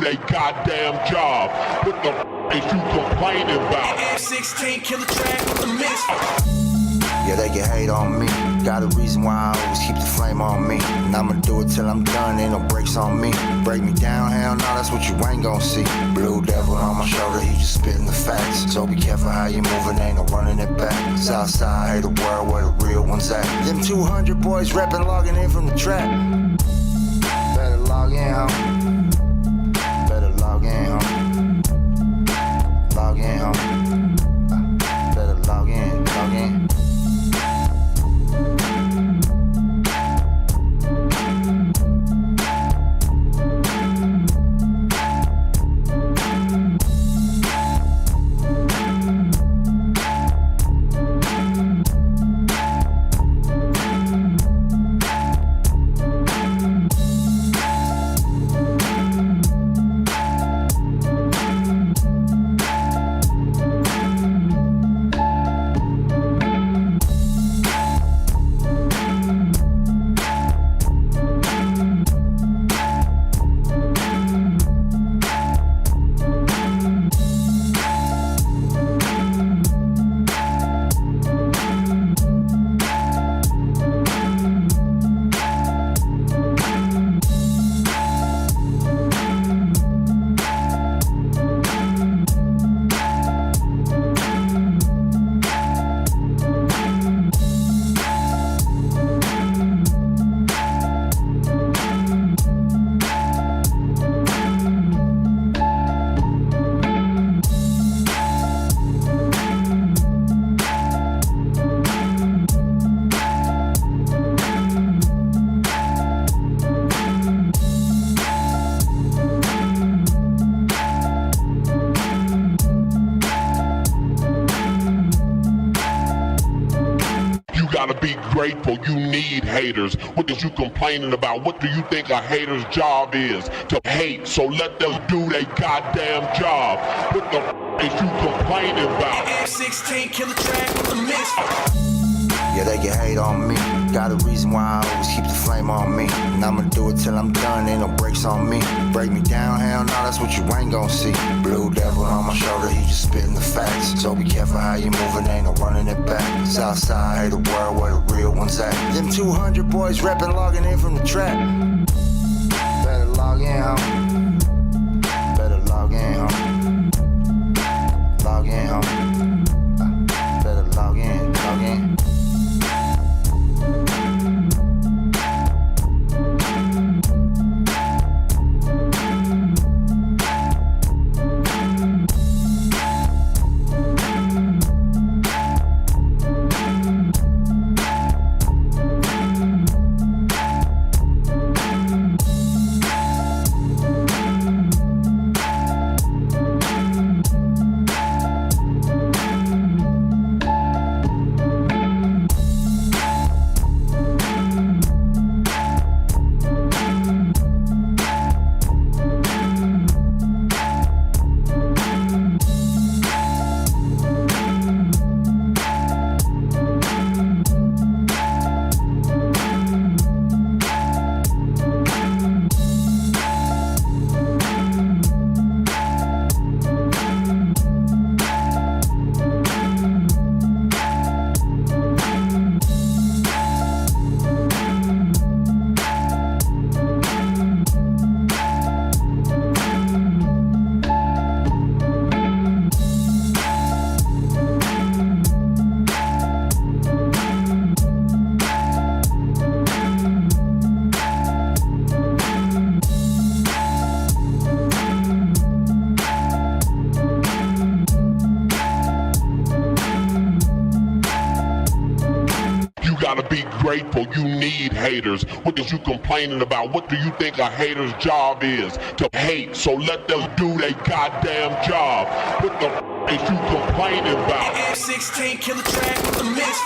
their goddamn job. What the is you complaining about? 16 killer track with the mix. Yeah, they can hate on me. Got a reason why I always keep the flame on me. And I'ma do it till I'm done, ain't no brakes on me. Break me down, hell no, that's what you ain't gon' see. Blue devil on my shoulder, he just spitting the facts. So be careful how you moving, ain't no running it back. Southside, hate the world where the real ones at. Them 200 boys reppin', logging in from the trap. Better log in, homie. Better log in, homie. Log in, homie. Better log in, log in. Be grateful, you need haters. What is you complaining about? What do you think a hater's job is? To hate, so let them do their goddamn job. What the is you complaining about? 16 killer track with the mix. Yeah, they can hate on me. Got a reason why I always keep the flame on me. And I'ma do it till I'm done, ain't no brakes on me. Break me down, hell no, that's what you ain't gon' see. Blue devil on my shoulder, he just spitting the facts. So be careful how you moving, ain't no running it back. Southside, hate the world where the real ones at. Them 200 boys reppin', logging in from the trap. Better log in, homie. Better log in, homie. Log in, homie. Better log in, log in. Be grateful, you need haters. What is you complaining about? What do you think a hater's job is? To hate, so let them do their goddamn job. What the is you complaining about? 16 killer track with the mix.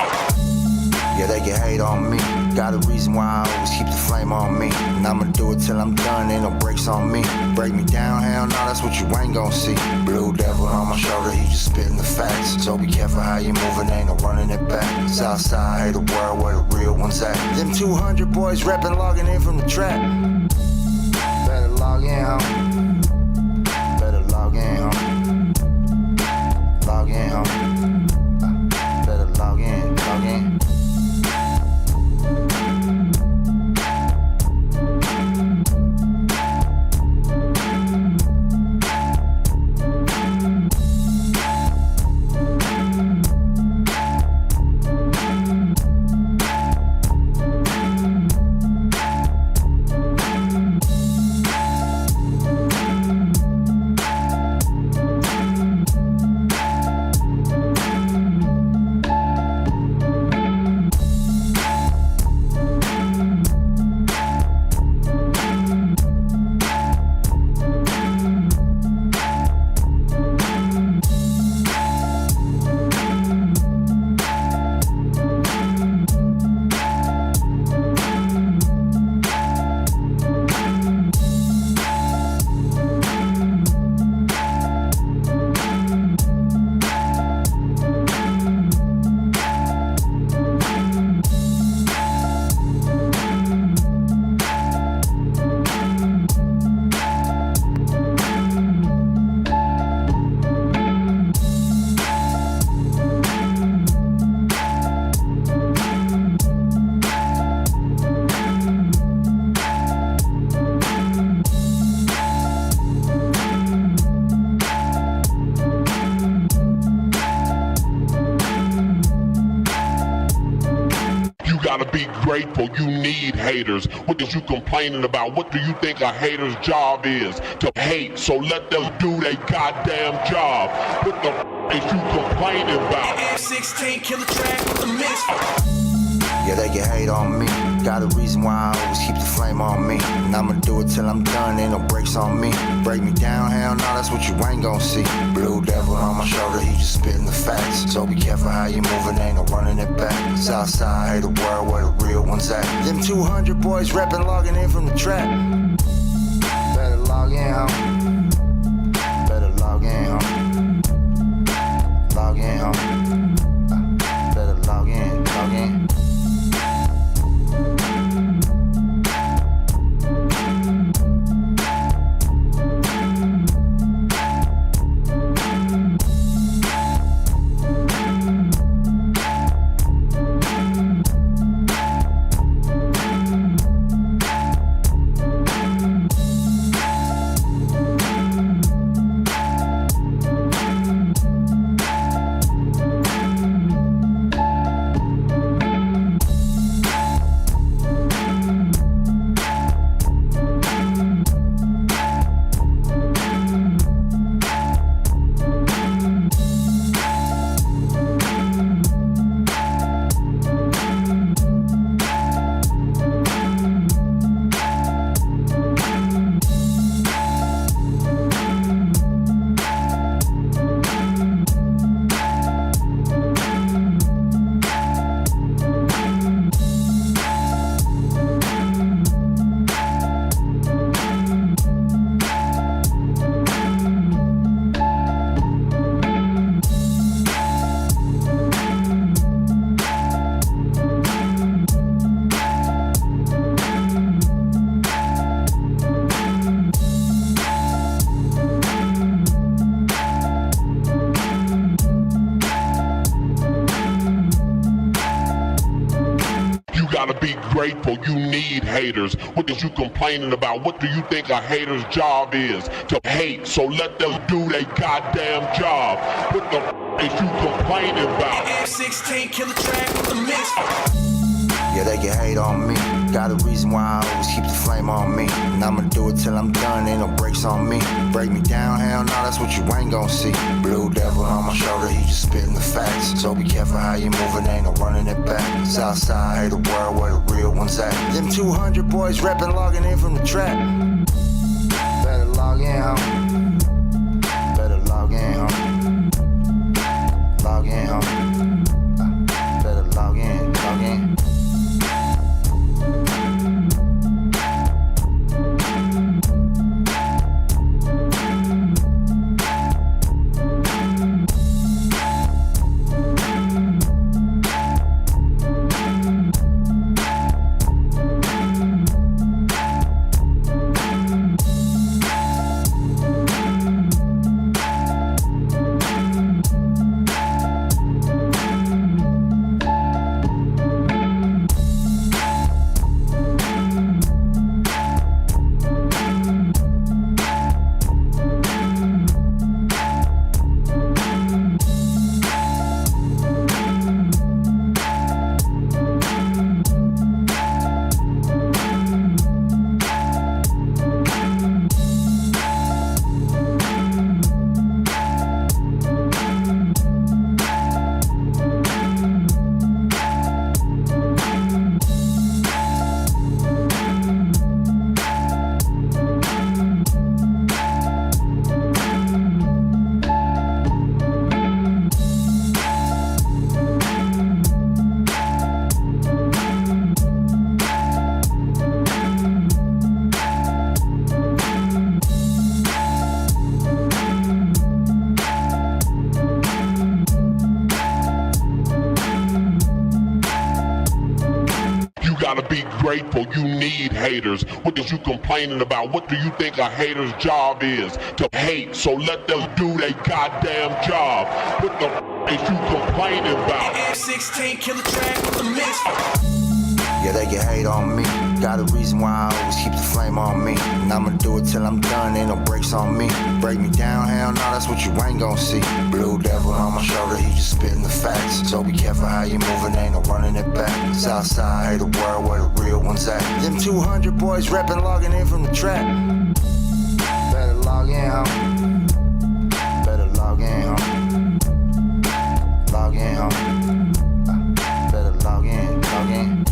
Yeah, they can hate on me. Got a reason why I always keep the flame on me. And I'ma do it till I'm done, ain't no brakes on me. Break me down, hell no, that's what you ain't gon' see. Blue devil on my shoulder, he just spitting the facts. So be careful how you moving, ain't no running it back. Southside, hate the world where the real ones at. Them 200 boys reppin', logging in from the trap. Better log in, homie. grateful you need haters. What is you complaining about? What do you think a hater's job is? To hate, so let them do their goddamn job. What the is you complaining about? F16 kill the track with the mix. Yeah, they can hate on me. Got a reason why I always keep the flame on me. And I'ma do it till I'm done, ain't no brakes on me. Break me down, hell no, that's what you ain't gon' see. Blue devil on my shoulder, he just spitting the facts. So be careful how you moving, ain't no running it back. Southside, hate the world where the real ones at. Them 200 boys reppin', logging in from the trap. Better log in, homie. Better log in, homie. Log in, homie. Better log in, log in. Grateful you need haters. What is you complaining about? What do you think a hater's job is? To hate, so let them do their goddamn job. What the is you complaining about? F16 kill the track with the mix. Yeah, they can hate on me. Got a reason why I always keep the flame on me. And I'ma do it till I'm done, ain't no brakes on me. Break me down, hell no, that's what you ain't gon' see. Blue devil on my shoulder, he just spitting the facts. So be careful how you moving, ain't no running it back. Southside, hate the world where the real ones at. Them 200 boys reppin', logging in from the trap. Better log in, homie. Better log in, homie. Log in, homie. Better log in, log in. gotta be grateful you need haters. What is you complaining about? What do you think a hater's job is? To hate, so let them do their goddamn job. What the is you complaining about? F16 kill the track with the mix. Yeah, they can hate on me. Got a reason why I always keep the flame on me. And I'ma do it till I'm done, ain't no brakes on me. Break me down, hell no, that's what you ain't gon' see. Blue devil on my shoulder, he just spitting the facts. So be careful how you moving, ain't no running it back. Southside, hey, the world where the real ones at. Them 200 boys reppin', logging in from the trap. Better log in, homie. Better log in, homie. Log in, homie. Better log in, log in.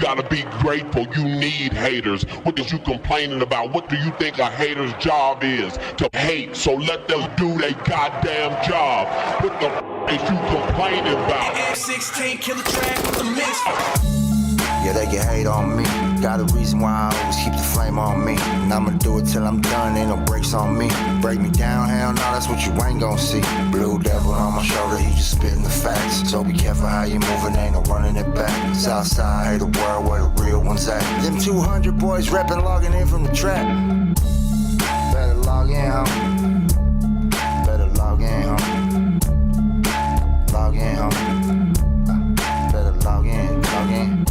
Gotta be grateful, you need haters. What is you complaining about? What do you think a hater's job is? To hate, so let them do their goddamn job. What the is you complaining about? F16 killer track with the mix. Yeah, they can hate on me. Got a reason why I always keep the flame on me. And I'ma do it till I'm done, ain't no brakes on me. Break me down, hell no, that's what you ain't gon' see. Blue devil on my shoulder, he just spitting the facts. So be careful how you moving, ain't no running it back. Southside, hey, the world where the real ones at. Them 200 boys reppin', logging in from the trap. Better log in, homie. Better log in, homie. Log in, homie. Better log in, log in.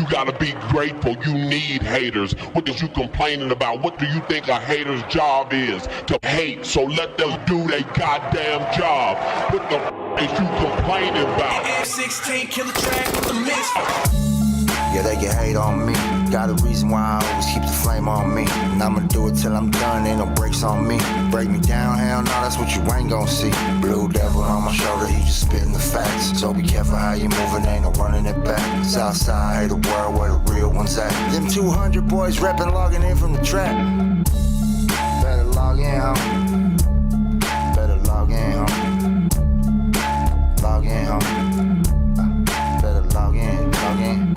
Gotta be grateful, you need haters. What is you complaining about? What do you think a hater's job is? To hate, so let them do their goddamn job. What the is you complaining about? F16 killer track with the mix. Yeah, they can hate on me. Got a reason why I always keep the flame on me. And I'ma do it till I'm done, ain't no brakes on me. Break me down, hell no, that's what you ain't gon' see. Blue devil on my shoulder, he just spitting the facts. So be careful how you moving, ain't no running it back. Southside, hey, the world where the real ones at. Them 200 boys reppin', logging in from the trap. Better log in, homie. Better log in, homie. Log in, homie. Better log in, log in.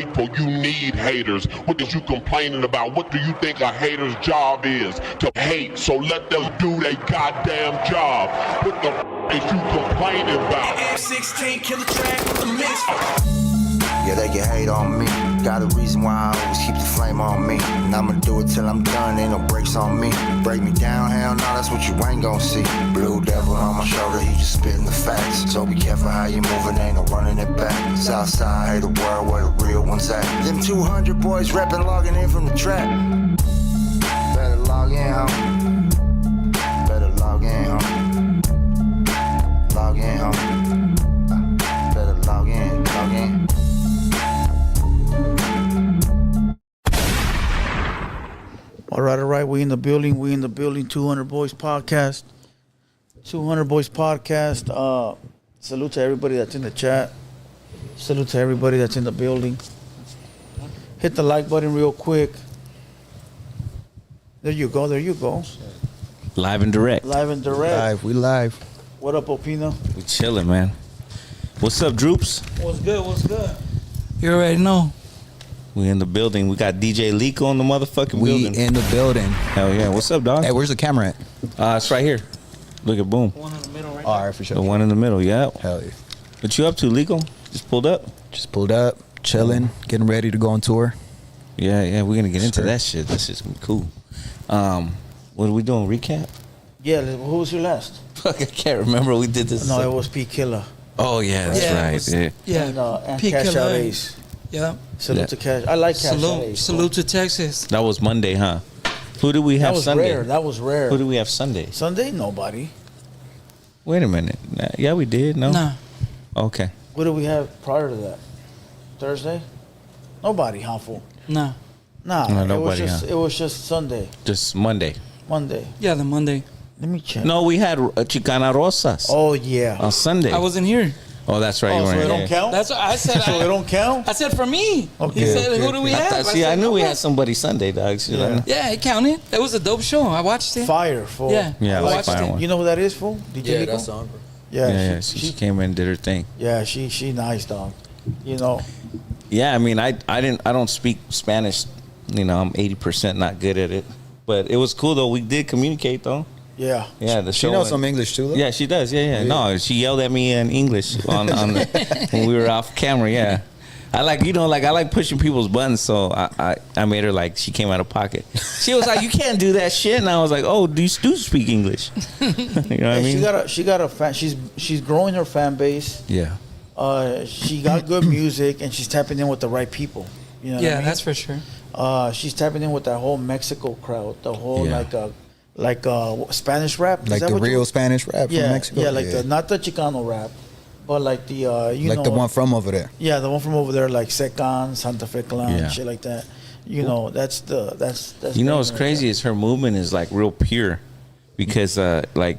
grateful. You need haters. What is you complaining about? What do you think a hater's job is? To hate. So let them do their goddamn job. What the is you complaining about? F16 killer track with the mix. Yeah, they can hate on me. Got a reason why I always keep the flame on me. And I'ma do it till I'm done, ain't no brakes on me. Break me down, hell no, that's what you ain't gon' see. Blue devil on my shoulder, he just spitting the facts. So be careful how you moving, ain't no running it back. Southside, hate the world where the real ones at. Them 200 boys reppin', logging in from the track. Better log in, homie. Better log in, homie. Log in, homie. Better log in, log in. All right. We in the building. 200 Boys Podcast. 200 Boys Podcast. Salute to everybody that's in the chat. Salute to everybody that's in the building. Hit the like button real quick. There you go. Live and direct. We live. What up, Opino? We chilling, man. What's up, Droops? What's good? You already know. We in the building. We got DJ Lico in the motherfucking building. We in the building. Hell yeah. What's up, dog? Hey, where's the camera at? It's right here. Look at boom. One in the middle right All right, for sure. The one in the middle, yeah. Hell yeah. What you up to, Lico? Just pulled up? Just pulled up, chilling, getting ready to go on tour. Yeah. We're gonna get into Sure. that shit. That shit's gonna be cool. What are we doing? Recap? Yeah, who was your last? Fuck, I can't remember. We did this. No, it was P Killer. Oh yeah, that's Yeah, it right. was- Yeah. Yeah. And P. Cash Out Killer. Ace. Yeah. Salute Yeah. to Cash. I like Cash Out Ace. Salute to Texas. That was Monday, huh? Who do we That have was Sunday? rare. That was rare. Who do we have Sunday? Sunday? Nobody. Wait a minute. Yeah, we did. No. Nah. Okay. What do we have prior to that? Thursday? Nobody, Huffle. Nah. Nah, No, it was nobody, just huh? it was just Sunday, Just Monday. Monday. Yeah, the Monday. Let me check. No, we had Chicana Rosas Oh yeah. on Sunday. I wasn't here. Oh, that's right. Oh, you so weren't it here. don't count. That's what I said. So it don't count. I said for me. Okay, He said, okay, who do we I have? thought- see, I said, knew we "Okay." had somebody Sunday, dog. See, Yeah. Yeah, it counted. It was a dope show. I watched it. Fire, fool. Yeah. Yeah, I it was a watched fire it. one. You know who that is, fool? DJ Lico? on. Yeah, Yeah, she came in and did her thing. yeah, she nice, dog. You know, Yeah, I mean, I don't speak Spanish. You know, I'm 80% not good at it. But it was cool though. We did communicate though. yeah. Yeah, the She show knows went- some English too, though? Yeah, she does. Yeah. No, she yelled at me in English on the, when we were off camera. Yeah, I like pushing people's buttons. So I made her like she came out of pocket. She was like, "You can't do that shit," and I was like, "Oh, do you speak English?" You know what I Hey, mean? she got a fan. She's growing her fan base. Yeah. She got good music and she's tapping in with the right people. You know what I Yeah, mean? that's for sure. She's tapping in with that whole Mexico crowd, the whole Yeah. like Spanish rap. Is Like that the what you- real Spanish rap yeah, from Mexico? Yeah, like the not the Chicano rap, but like the you like know the one from over there. yeah, the one from over there, like Secan, Santa Fe Clan, Yeah. shit like that. You know, that's You know what's banging right crazy is her movement is like real pure, because like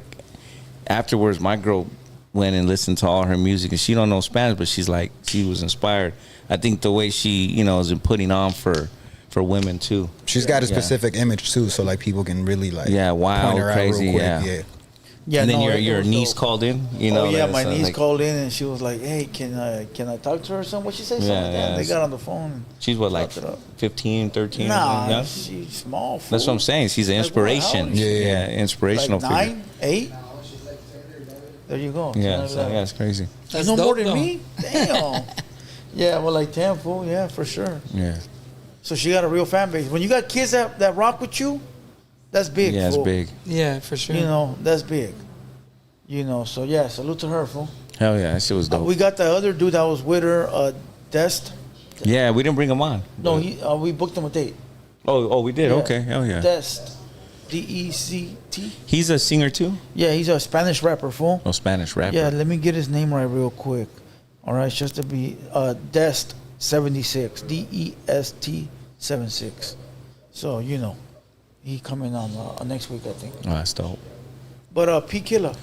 afterwards my girl went and listened to all her music and she don't know Spanish, but she's like she was inspired. I think the way she has been putting on for women too. She's got a Yeah. specific image too, so like people can really like Wild, point her out real crazy, quick. yeah. Yeah, And then no, it your was niece dope. called in. Oh yeah, that's, my niece like, called in and she was like, "Hey, can I talk to her or something?" What she say? Something Yeah, like that. yeah, They it's- got on the phone. She's what, like Talked it up. 15, 13? Nah, young? she's small. That's what I'm saying. She's an Like what? How inspiration. old is she? Yeah, inspirational Like figure. 9, 8. There you go. Yeah, 10, so 11. yeah, it's crazy. You That's know more dope, than though. me? Damn. Yeah, well, like 10, fool. Yeah, for sure. Yeah, So she got a real fan base. When you got kids that rock with you, that's big. yeah, it's fool. big. Yeah, for sure. You know, that's big. You know, so yeah, salute to her, fool. Hell yeah, that shit was dope. We got the other dude that was with her, Dest. Yeah, we didn't bring him on. No, we booked him a date. Oh, we did. Yeah. Okay, hell yeah. Dest. D-E-C-T. He's a singer too. Yeah, he's a Spanish rapper, fool. Oh, Spanish rapper. Yeah, let me get his name right real quick. All right, just to be Dest 76, D-E-S-T 76. So you know, he coming on next week, I think. Oh, that's dope. But P Killer,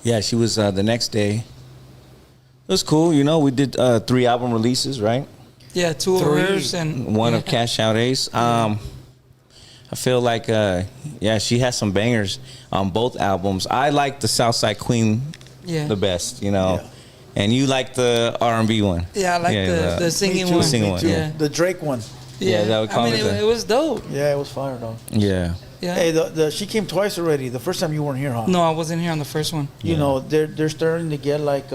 Yeah, she was the next day. It was cool. We did 3 album releases, right? Yeah, 2 of 3. hers and One yeah. of Cash Out Ace. I feel like, she has some bangers on both albums. I like the Southside Queen Yeah. the best, Yeah. And you like the R&B one? Yeah, I like the singing Me too, one. Singing me one, too. yeah. The Drake one. Yeah, that would call I mean, it that. it was dope. Yeah, it was fire though. Yeah. Yeah. Hey, she came twice already. The first time you weren't here, huh? No, I wasn't here on the first one. You know, they're starting to get like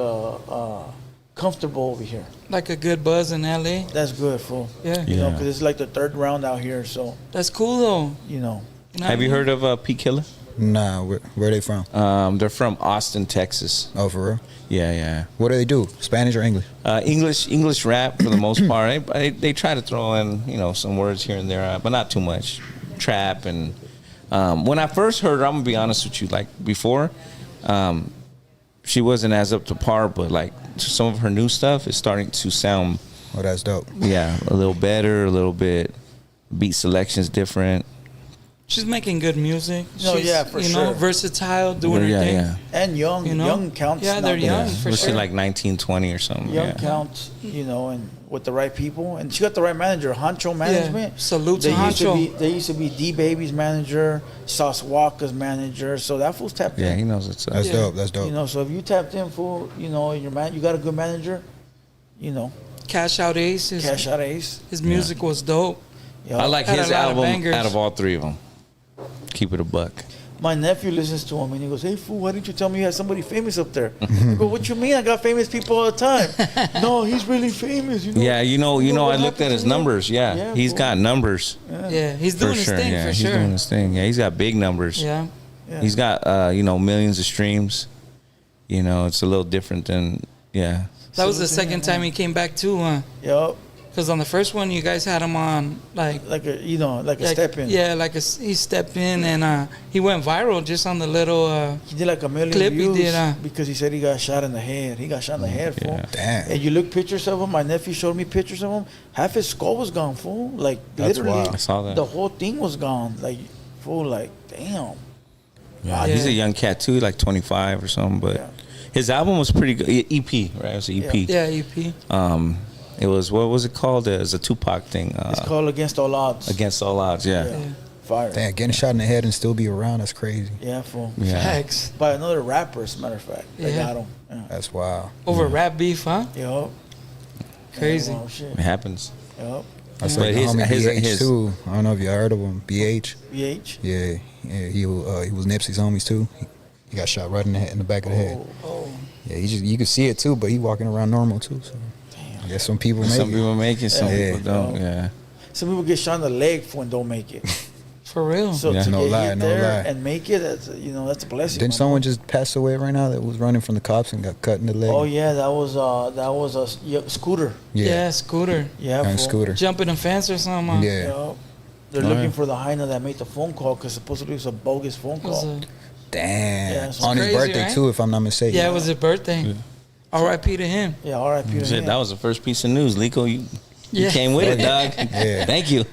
comfortable over here. Like a good buzz in LA. That's good, fool. Yeah. You know, Yeah. because it's like the third round out here, so That's cool though. you know. You know Have what you I heard of P Killer? Nah, where they from? They're from Austin, Texas. Oh, for real? Yeah, yeah. What do they do? Spanish or English? English rap for the most part. They try to throw in, some words here and there, but not too much. Trap and when I first heard her, I'm gonna be honest with you. Like before, she wasn't as up to par, but like some of her new stuff is starting to sound, Oh, that's dope. a little better, a little bit. Beat selection's different. She's making good music. No, She's, yeah, for sure. versatile, doing her Yeah, thing. yeah. And young, You know? young counts. Yeah, they're young. nowadays. For Was she sure. like 19, 20 or something? Young Yeah. counts, and with the right people, and she got the right manager, Honcho Management. Salute to They used to Honcho. They used to be D Baby's manager, Sauce Walker's manager. So that fool's tapped Yeah, in. he knows what's up. That's Yeah. dope. That's dope. So if you tapped in, fool, you got a good manager. Cash Out Ace. Cash out ace. His music was dope. Yeah. I like Had a his lot of album bangers. out of all three of them. Keep it a buck. My nephew listens to him and he goes, "Hey fool, why didn't you tell me you had somebody famous up there?" I go, "What you mean? I got famous people all the time." No, he's really famous. Yeah, what I looked happened at his to him? numbers. Yeah, Yeah, he's fool. got numbers Yeah, he's for doing his sure. thing Yeah, for he's sure. doing his thing. Yeah, he's got big numbers. Yeah. Yeah. He's got millions of streams. It's a little different than That was the second time he came back too, huh? Yup. Because on the first one, you guys had him on like a step in. Yeah, he stepped in and he went viral just on the little. He did like 1 million Clip he views did, because he said he got shot in the head. He got shot in the head, fool. Yeah. Damn. And you look pictures of him. My nephew showed me pictures of him. Half his skull was gone, fool. Like That's literally, wild. I saw that. the whole thing was gone. Like, fool. Like, damn. Yeah, he's a young cat too, like 25 or something. But his album was pretty good. EP, right? It was an EP. Yeah, EP. It was, what was it called? It was a Tupac thing. It's called Against All Odds. Against All Odds. Yeah. Yeah. Fire. Damn, getting shot in the head and still be around, that's crazy. Yeah, fool. Yeah. Facts. By another rapper, as a matter of fact. They Yeah. got him. Yeah. That's wild. Over rap beef, huh? Yup. Crazy. Wow, shit. It happens. Yup. I saw But the homie his- BH too. I don't know if you heard of him. BH. BH. Yeah, he was Nipsey's homies too. He got shot right in the back of the head. Oh. Yeah, you could see it too, but he walking around normal too. So I guess some people make Some it. people make it, some Yeah. people don't. Yeah. Some people get shot in the leg for and don't make it. For real. So Yeah. to No get lie, hit no there lie. and make it, that's a blessing. Didn't man. someone just pass away right now that was running from the cops and got cut in the leg? Oh yeah, that was a Scooter. yeah. Scooter. Yeah, and fool. Scooter. Jumping a fence or something. huh? Yeah. Yup. They're Oh, looking yeah. for the hyena that made the phone call because supposedly it was a bogus phone It was call. Damn. Yeah, it's On his crazy, birthday right? too, if I'm not mistaken. yeah, it was his birthday. R.I.P. to him. Yeah, R.I.P. to Shit, him. that was the first piece of news. Lico, you Yeah. came with it, dog. Yeah. Thank you.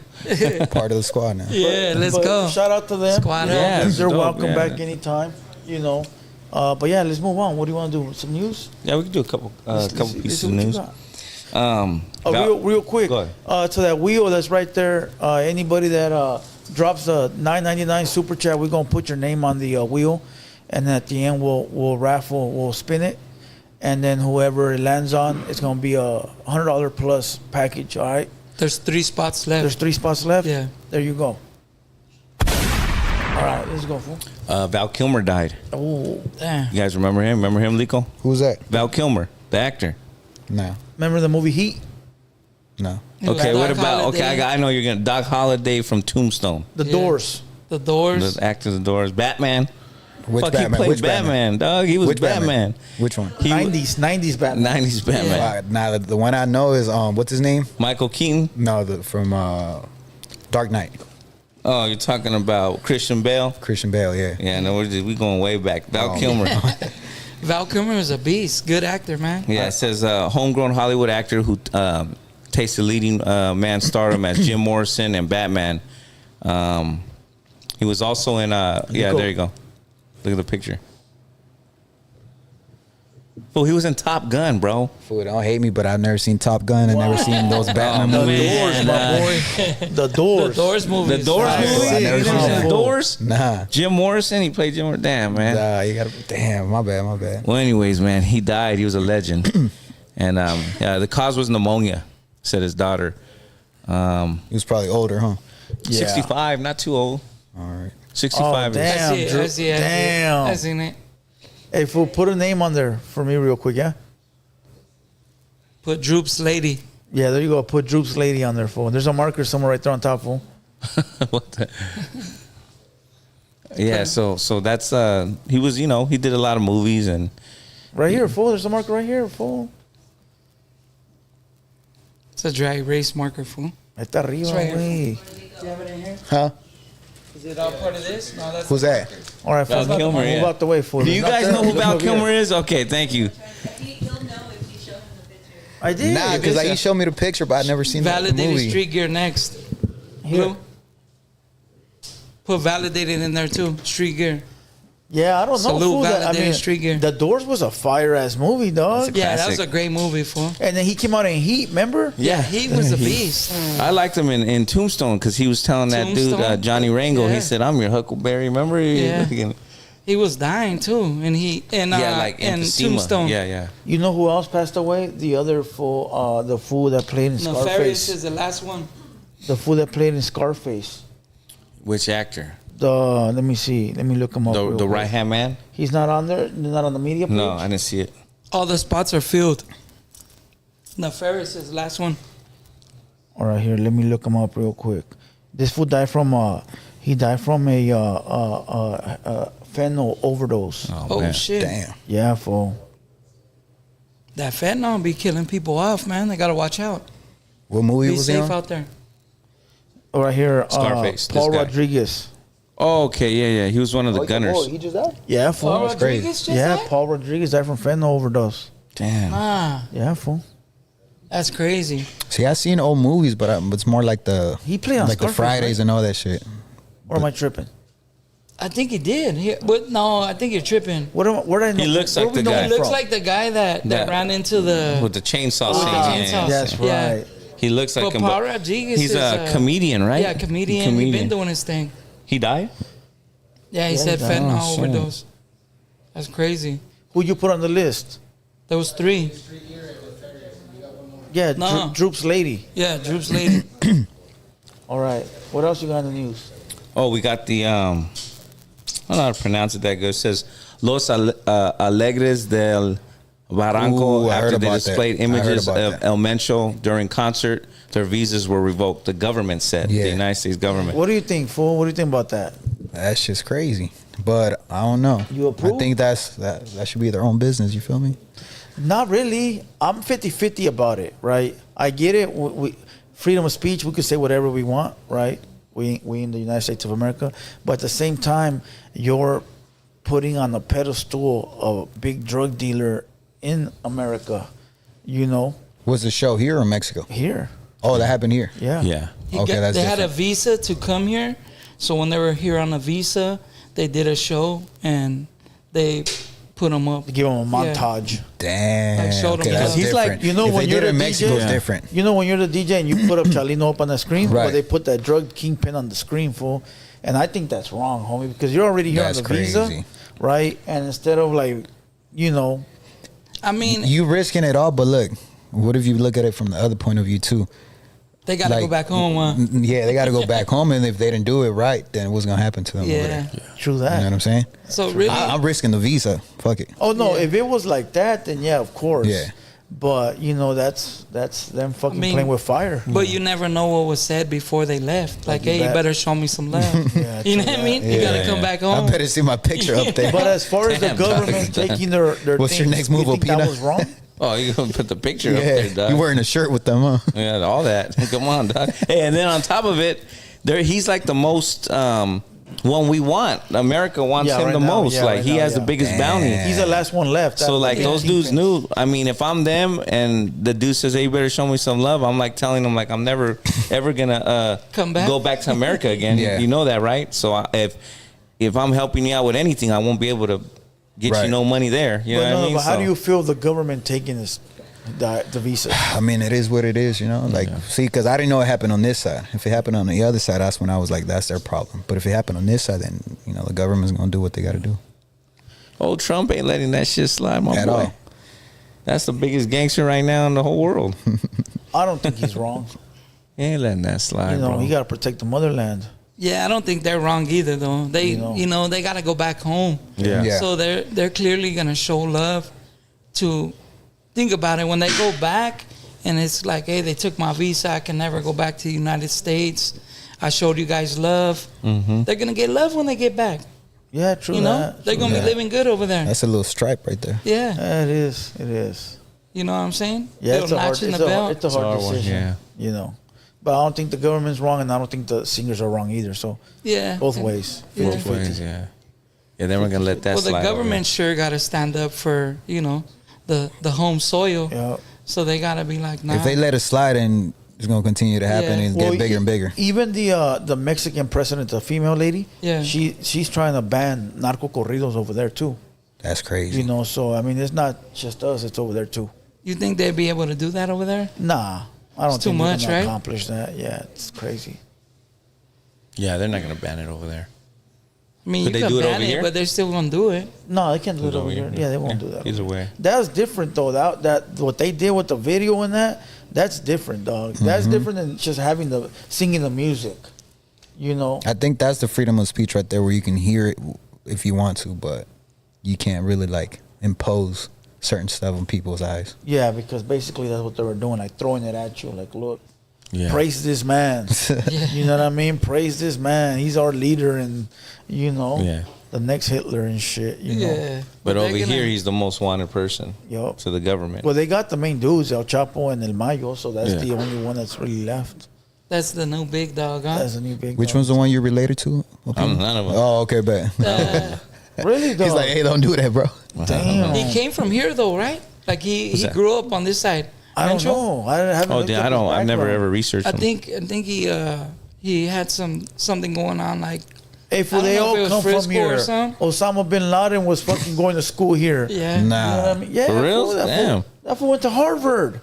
part of the squad now. Yeah, let's But go. Shout out to them. Squad You know, up. Yeah, it's they're dope, welcome yeah. back anytime. But yeah, let's move on. What do you want to do? Some news? Yeah, we can do a couple Let's pieces see of what you news. got. Real quick. Go ahead. To that wheel that's right there. Anybody that drops a $9.99 super chat, we're gonna put your name on the wheel, and at the end we'll raffle, we'll spin it, and then whoever it lands on, it's gonna be a $100 plus package. All right. There's 3 spots left. There's 3 spots left. Yeah. There you go. All right, let's go, fool. Val Kilmer died. Oh, Damn. You guys remember him? Remember him, Lico? Who's that? Val Kilmer, the actor. No. remember the movie Heat? No. Okay, Doc what about? Holliday. Okay, I know you're gonna Doc Holliday from Tombstone. The Yeah. Doors. The Doors. The actor, of the Doors, Batman. Which Fuck, Batman? he played Which Batman, dog. He was Which Batman. Which one? He was- 90s Batman. 90s Batman. Yeah. Now the one I know is what's his name? Michael Keaton. No, from Dark Knight. Oh, you're talking about Christian Bale. Christian Bale. Yeah. Yeah, no, we going way back. Val Oh. Kilmer. Val Kilmer is a beast. Good actor, man. Yeah, it says homegrown Hollywood actor who tasted leading man stardom as Jim Morrison and Batman. He was also in yeah, Lico. there you go. Look at the picture. Well, he was in Top Gun, bro. Fool, don't hate me, but I've never seen Top Gun. I've never seen those Batman The movies. Doors, my boy. The Doors. The Doors movie. The Doors Nice. movie? I never You seen never seen that. The Doors? Nah. Jim Morrison, he played Jim Morrison. Damn, man. Nah, you gotta. Damn, my bad. Well, anyways, man, he died. He was a legend. And yeah, the cause was pneumonia, said his daughter. He was probably older, huh? Yeah. 65, not too old. All right. 65 is. damn. I see it. Drew. I see it. Damn. I seen it. Hey, fool, put a name on there for me real quick, yeah? Put Droop's lady. Yeah, there you go. Put Droop's lady on there, fool. There's a marker somewhere right there on top, fool. What the? Yeah, so that's he was, you know, he did a lot of movies and Right here, fool. There's a marker right here, fool. It's a drag race marker, fool. Está arriba, It's right here. güey. Do you have it in here? Huh? Is it all part of this? No, that's Who's that? All right, fool. Val Kilmer, Move yeah. out the way, fool. do you There's guys not know who there. Val Look here. Kilmer is? Okay, thank you. He'll know if you show him the picture. I did. Nah, because like, he showed me the picture, but I'd never seen the Validated movie. street gear next. Here. Blue. Put validated in there too. Street gear. Yeah, I don't know. Salute, Fool, that, I validated mean, street gear. The Doors was a fire ass movie, dog. Yeah, that was Classic. a great movie, fool. And then he came out in Heat, remember? Yeah, he was a beast. I liked him in Tombstone because he was telling that dude Tombstone? Johnny Rango. Yeah. He said, "I'm your Huckleberry." Remember? Yeah. He was dying too, and like and emphysema. Tombstone. Yeah. You know who else passed away? The other fool, the fool that played in Nefarious Scarface. is the last one. The fool that played in Scarface. Which actor? Let me see. Let me look him up. The real quick. right hand man? He's not on there. Not on the media page. No, I didn't see it. All the spots are filled. Nefarious is the last one. All right, here. Let me look him up real quick. This fool died from he died from a fentanyl overdose. Oh man. shit! Damn. Yeah, fool. That fentanyl be killing people off, man. They gotta watch out. What movie Be was he safe on? out there. All right here. Scarface, Paul this guy. Rodriguez. Oh, okay, yeah. He was one of the gunners. he just died? Yeah, fool. Paul that's crazy. Rodriguez just Yeah, died? Paul Rodriguez died from fentanyl overdose. Damn. Ah, Yeah, fool. that's crazy. See, I've seen old movies, but it's more like the He played on like the Scarface, Fridays right? and all that shit. Or am I tripping? I think he did. But no, I think you're tripping. Where did I know? He looks where like we the know guy. him He looks from? like the guy that That- ran into the. With the chainsaw With the scene. chainsaw. That's Yeah. right. He looks like But him. Paul but Rodriguez he's is a comedian, right? Yeah, comedian. He's been doing his thing. He died? Yeah, he Yeah, said he died. fentanyl Oh, shit. overdose. That's crazy. Who you put on the list? There was 3. Yeah, No. Droop's lady. Yeah, Droop's lady. All right. What else you got in the news? Oh, we got the I don't know how to pronounce it that good. It says Los Alegres del Barranco Ooh, I heard after they about that. displayed I heard images about of that. El Mencho during concert. Their visas were revoked. The government said, Yeah. the United States government. What do you think, fool? What do you think about that? That's just crazy. But I don't know. You approve? I think that should be their own business. You feel me? Not really. I'm 50-50 about it, right? I get it. We freedom of speech. We could say whatever we want, right? We in the United States of America. But at the same time, you're putting on a pedestal a big drug dealer in America, you know, Was the show here or Mexico? here. Oh, that happened here. Yeah. Yeah. Okay, that's they had a different. visa to come here, so when they were here on a visa, they did a show and they put them up. Give him a Yeah. montage. Damn. Like, showed okay, him that's the- He's like, different. you know, if when they you're did it in the Mexico, DJ, it's different. You know, when you're the DJ and you put up Chalino up on the screen, Right. but they put that drug kingpin on the screen, fool. And I think that's wrong, homie, because you're already here That's on the visa, crazy. right? And instead of like, you know, I mean, You risking it all, but look, what if you look at it from the other point of view too? they got to go back home. Yeah, they got to go back home, and if they didn't do it right, then what's gonna happen to them over Yeah. there? true You know that. what I'm saying? So really, I'm risking the visa. Fuck it. Oh no, Yeah. if it was like that, then yeah, of course. Yeah. But you know, that's them fucking I mean, playing with fire. but you never know what was said before they left. Like, you hey, you bet. better show me some love. Yeah, You know true what I that. mean? You got to come back home. I better see my picture up there. But as far as the Damn, government dog. taking their What's your things, next move, you think that Opina? was wrong? Oh, you gonna put the picture up there, Yeah, dog. you wearing a shirt with them, huh? Yeah, all that. Come on, dog. Hey, and then on top of it, he's like the most one we want. America wants Yeah, him right the now, most. yeah, like right he now, has the yeah. biggest Damn. bounty. He's the last one left. So like That's those the dudes kingpin. knew. I mean, if I'm them and the dude says, "Hey, you better show me some love," I'm like telling them like I'm never ever gonna Come back? go back to America again. Yeah. You know that, right? So if I'm helping you out with anything, I won't be able to get you no money there. You know what I mean? But how do you feel the government taking the visa? I mean, it is what it is, you know. Like, see, because I didn't know it happened on this side. If it happened on the other side, that's when I was like, that's their problem. But if it happened on this side, then the government's gonna do what they got to do. Old Trump ain't letting that shit slide, my At boy. all. That's the biggest gangster right now in the whole world. I don't think he's wrong. He ain't letting that slide, bro. He got to protect the motherland. Yeah, I don't think they're wrong either, though. They, they got to go back home. Yeah. So they're clearly gonna show love. To think about it, when they go back, and it's like, hey, they took my visa. I can never go back to the United States. I showed you guys love. Mm-hmm. They're gonna get love when they get back. Yeah, true. They're gonna be living good over there. That's a little stripe right there. Yeah, it is. It is. You know what I'm saying? Yeah, it's a hard one, decision. yeah. But I don't think the government's wrong, and I don't think the singers are wrong either. So both ways. Both ways, yeah. Yeah, they weren't gonna let that slide. Well, the government sure got to stand up for the home soil. Yeah. So they got to be like, nah. If they let it slide, and it's gonna continue to happen and get bigger and bigger. Even the Mexican president, the female lady, she's trying to ban narco corridos over there too. That's crazy. So I mean, it's not just us; it's over there too. You think they'd be able to do that over there? Nah, I don't It's too think much, they're gonna right? accomplish that. Yeah, it's crazy. Yeah, they're not gonna ban it over there. I mean, Could you they could do it ban over it, here? but they're still gonna do it. No, they can't do it over here. Yeah, they won't do that. Either way. That's different though. That what they did with the video and that's different, dog. That's different than just singing the music. I think that's the freedom of speech right there, where you can hear it if you want to, but you can't really like impose certain stuff in people's eyes. Yeah, because basically that's what they were doing, like throwing it at you, like, look, Yeah. praise this man. You know what I mean? Praise this man. He's our leader, and the next Hitler and shit. You know. But over here, he's the most wanted person to the government. Well, they got the main dudes, El Chapo and El Mayo, so that's the only one that's really left. That's the new big dog, huh? That's the new big Which dog. one's the one you're related to? I'm none of them. Oh, okay, bet. Really, dog? He's like, hey, don't do that, bro. Damn. He came from here though, right? Like he grew up on this side. I don't know. I haven't. looked up his I've never background. ever researched I him. think he had something going on, like. Hey, fool, I don't they know if it all was come from Frisco here. or something. Osama bin Laden was fucking going to school here. Yeah. You know Nah. what I mean? Yeah, For real? fool, Damn. That fool went to Harvard.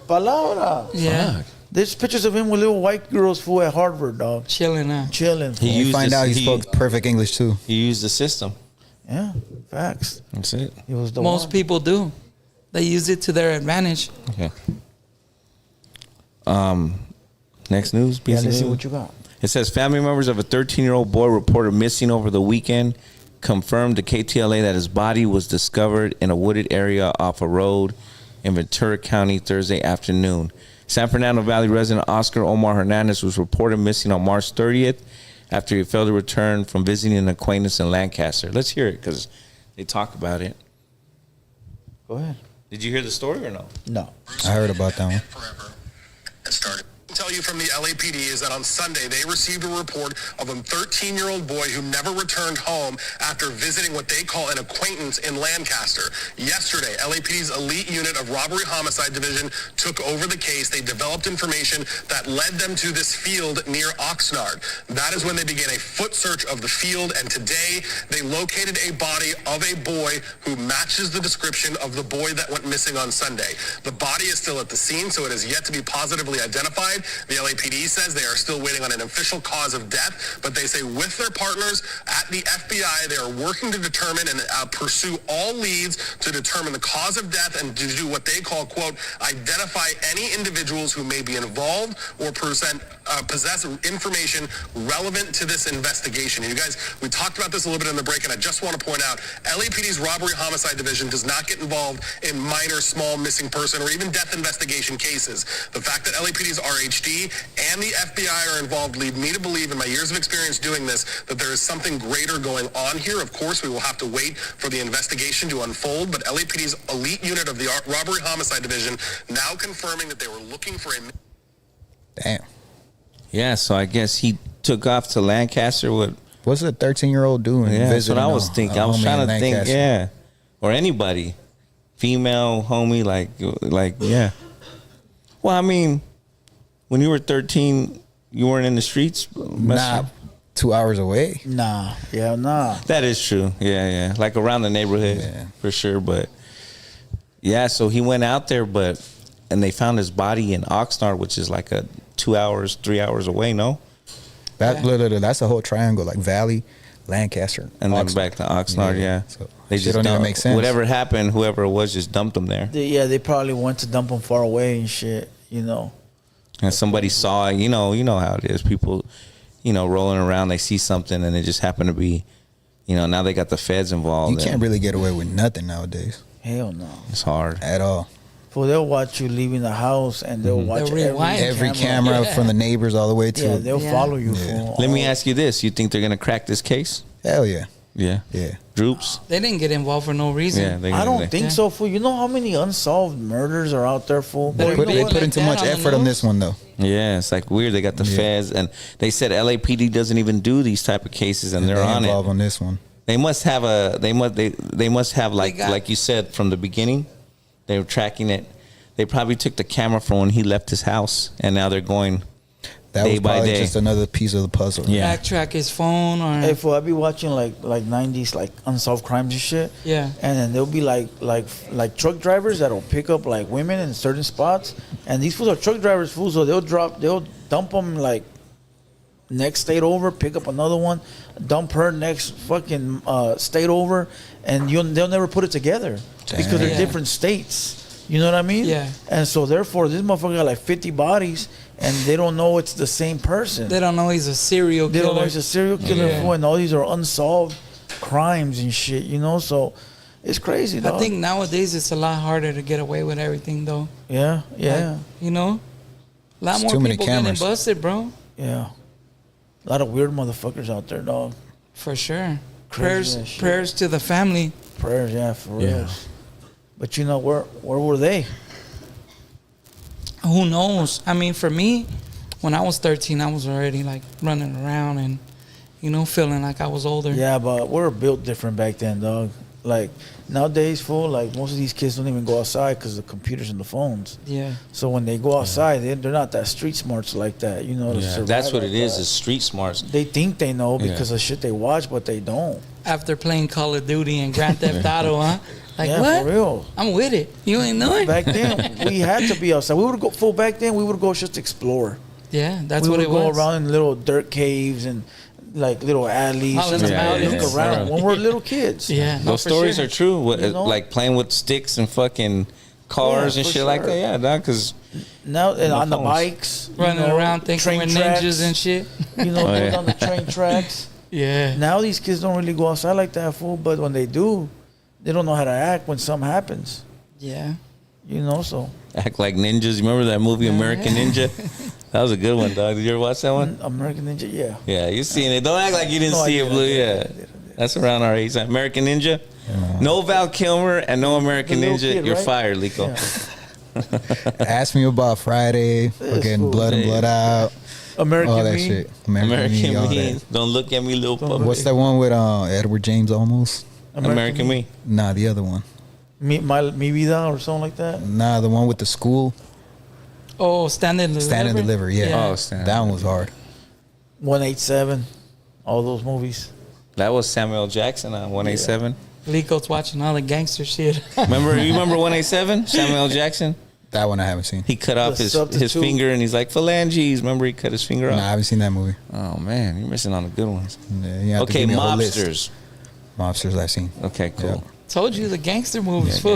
Palabra. Yeah. There's pictures of him with little white girls, fool, at Harvard, dog. Chilling out. Chilling. Fool. You find out he spoke perfect English too. He used the system. Yeah, facts. That's it. He was the Most one. people do. They use it to their advantage. Okay. Next news. Yeah, piece of let's see news. what you got. It says family members of a 13-year-old boy reported missing over the weekend confirmed to KTLA that his body was discovered in a wooded area off a road in Ventura County Thursday afternoon. San Fernando Valley resident Oscar Omar Hernandez was reported missing on March 30th after he failed to return from visiting an acquaintance in Lancaster. Let's hear it because they talk about it. Go ahead. Did you hear the story or no? No. I heard about that one. Forever. It started. Tell you from the LAPD is that on Sunday they received a report of a 13-year-old boy who never returned home after visiting what they call an acquaintance in Lancaster. Yesterday, LAPD's elite unit of robbery homicide division took over the case. They developed information that led them to this field near Oxnard. That is when they began a foot search of the field, and today they located a body of a boy who matches the description of the boy that went missing on Sunday. The body is still at the scene, so it is yet to be positively identified. The LAPD says they are still waiting on an official cause of death, but they say with their partners at the FBI, they are working to determine and pursue all leads to determine the cause of death and to do what they call, quote, identify any individuals who may be involved or possess information relevant to this investigation. And you guys, we talked about this a little bit in the break, and I just want to point out, LAPD's robbery homicide division does not get involved in minor, small missing person or even death investigation cases. The fact that LAPD's RHD and the FBI are involved lead me to believe, in my years of experience doing this, that there is something greater going on here. Of course, we will have to wait for the investigation to unfold, but LAPD's elite unit of the robbery homicide division now confirming that they were looking for a... Damn. Yeah, so I guess he took off to Lancaster with... What's a 13-year-old doing? Yeah, that's what I was thinking. I was trying to think, Lancaster? yeah. Or anybody. Female, homie, like, yeah. Well, I mean, when you were 13, you weren't in the streets? Nah, 2 hours away. Nah. That is true. Yeah. Like around the neighborhood for sure. But yeah, so he went out there, and they found his body in Oxnard, which is like 2 hours, 3 hours away. No, that's a whole triangle, like Valley, Lancaster, and then back to Oxnard. Yeah. So they just don't even make sense. Whatever happened, whoever it was just dumped him there. They probably went to dump him far away and shit. And somebody saw it. You know how it is. People, rolling around, they see something, and it just happened to be, now they got the feds involved. You can't really get away with nothing nowadays. Hell no. It's hard at all. Well, they'll watch you leaving the house, and they'll watch every camera from the neighbors all the way to. Yeah, they'll follow you. Fool. Let me ask you this: you think they're gonna crack this case? Hell yeah. Yeah. Droops. They didn't get involved for no reason. Yeah, I don't think so, fool. You know how many unsolved murders are out there, fool? They put in too much effort on this one, though. Yeah, it's like weird. They got the feds, and they said LAPD doesn't even do these type of cases, and they're on involved it. On this one. They must have they must have like you said from the beginning. They were tracking it. They probably took the camera from when he left his house, and now they're going that day was by day. Just another piece of the puzzle. Yeah, backtrack his phone or. Hey, fool, I be watching like 90s like unsolved crimes and shit. Yeah, and then there'll be like truck drivers that'll pick up like women in certain spots, and these fools are truck drivers, fools. So they'll dump them like next state over, pick up another one, dump her next fucking state over, and they'll never put it together because they're different states. You know what I mean? Yeah. And so therefore, this motherfucker got like 50 bodies, and they don't know it's the same person. They don't know he's a serial killer. They don't know he's a serial killer, and all these are unsolved crimes and shit. So it's crazy. Dog. I think nowadays it's a lot harder to get away with everything, though. Yeah. Like, a lot more people getting busted, bro. Yeah. A lot of weird motherfuckers out there, dog. For sure. Crazy Prayers to the family. Prayers, yeah, for real. But where were they? Who knows? I mean, for me, when I was 13, I was already like running around and, feeling like I was older. Yeah, but we were built different back then, dog. Like nowadays, fool, like most of these kids don't even go outside because of the computers and the phones. Yeah. So when they go outside, they're not that street smarts like that, that's what it is street smarts. They think they know because of shit they watch, but they don't. After playing Call of Duty and Grand Theft Auto, huh? Like, what? For real. I'm with it. You ain't know it? Back then, we had to be outside. We would go, fool, back then, we would go just explore. Yeah, that's what it was. We would go around in little dirt caves and like little alleys. Look around when we're little kids. Yeah. Those stories are true. Like playing with sticks and fucking cars and shit like that. Yeah, dog, because now on the bikes. Running around thinking we're ninjas and shit. On the train tracks. Yeah. Now these kids don't really go outside like that, fool. But when they do, they don't know how to act when something happens. Yeah. So. Act like ninjas. You remember that movie American Ninja? That was a good one, dog. Did you ever watch that one? American Ninja, yeah. Yeah, you seen it. Don't act like you didn't see it, Blue. Yeah. That's around our age. American Ninja? No Val Kilmer and no American Ninja. Kid, you're fired, Lico. Yeah. Ask me about Friday. Fucking Blood and Blood Out. American all that Me. Shit. American Me. Don't look at me, little puppy. What's that one with Edward James almost? American Me. Nah, the other one. Mi Vida or something like that? Nah, the one with the school. Oh, Stand and Deliver. Stand and Deliver, yeah. Oh, that one was hard. 187. All those movies. That was Samuel Jackson on 187. Lico's watching all the gangster shit. You remember 187? Samuel Jackson? That one I haven't seen. He cut off his finger and he's like, phalanges. Remember he cut his finger off? Nah, I haven't seen that movie. Oh, man. You're missing on the good ones. Yeah, okay, Mobsters. Mobsters I've seen. Okay, cool. Yeah. Told you the gangster movies. Yeah,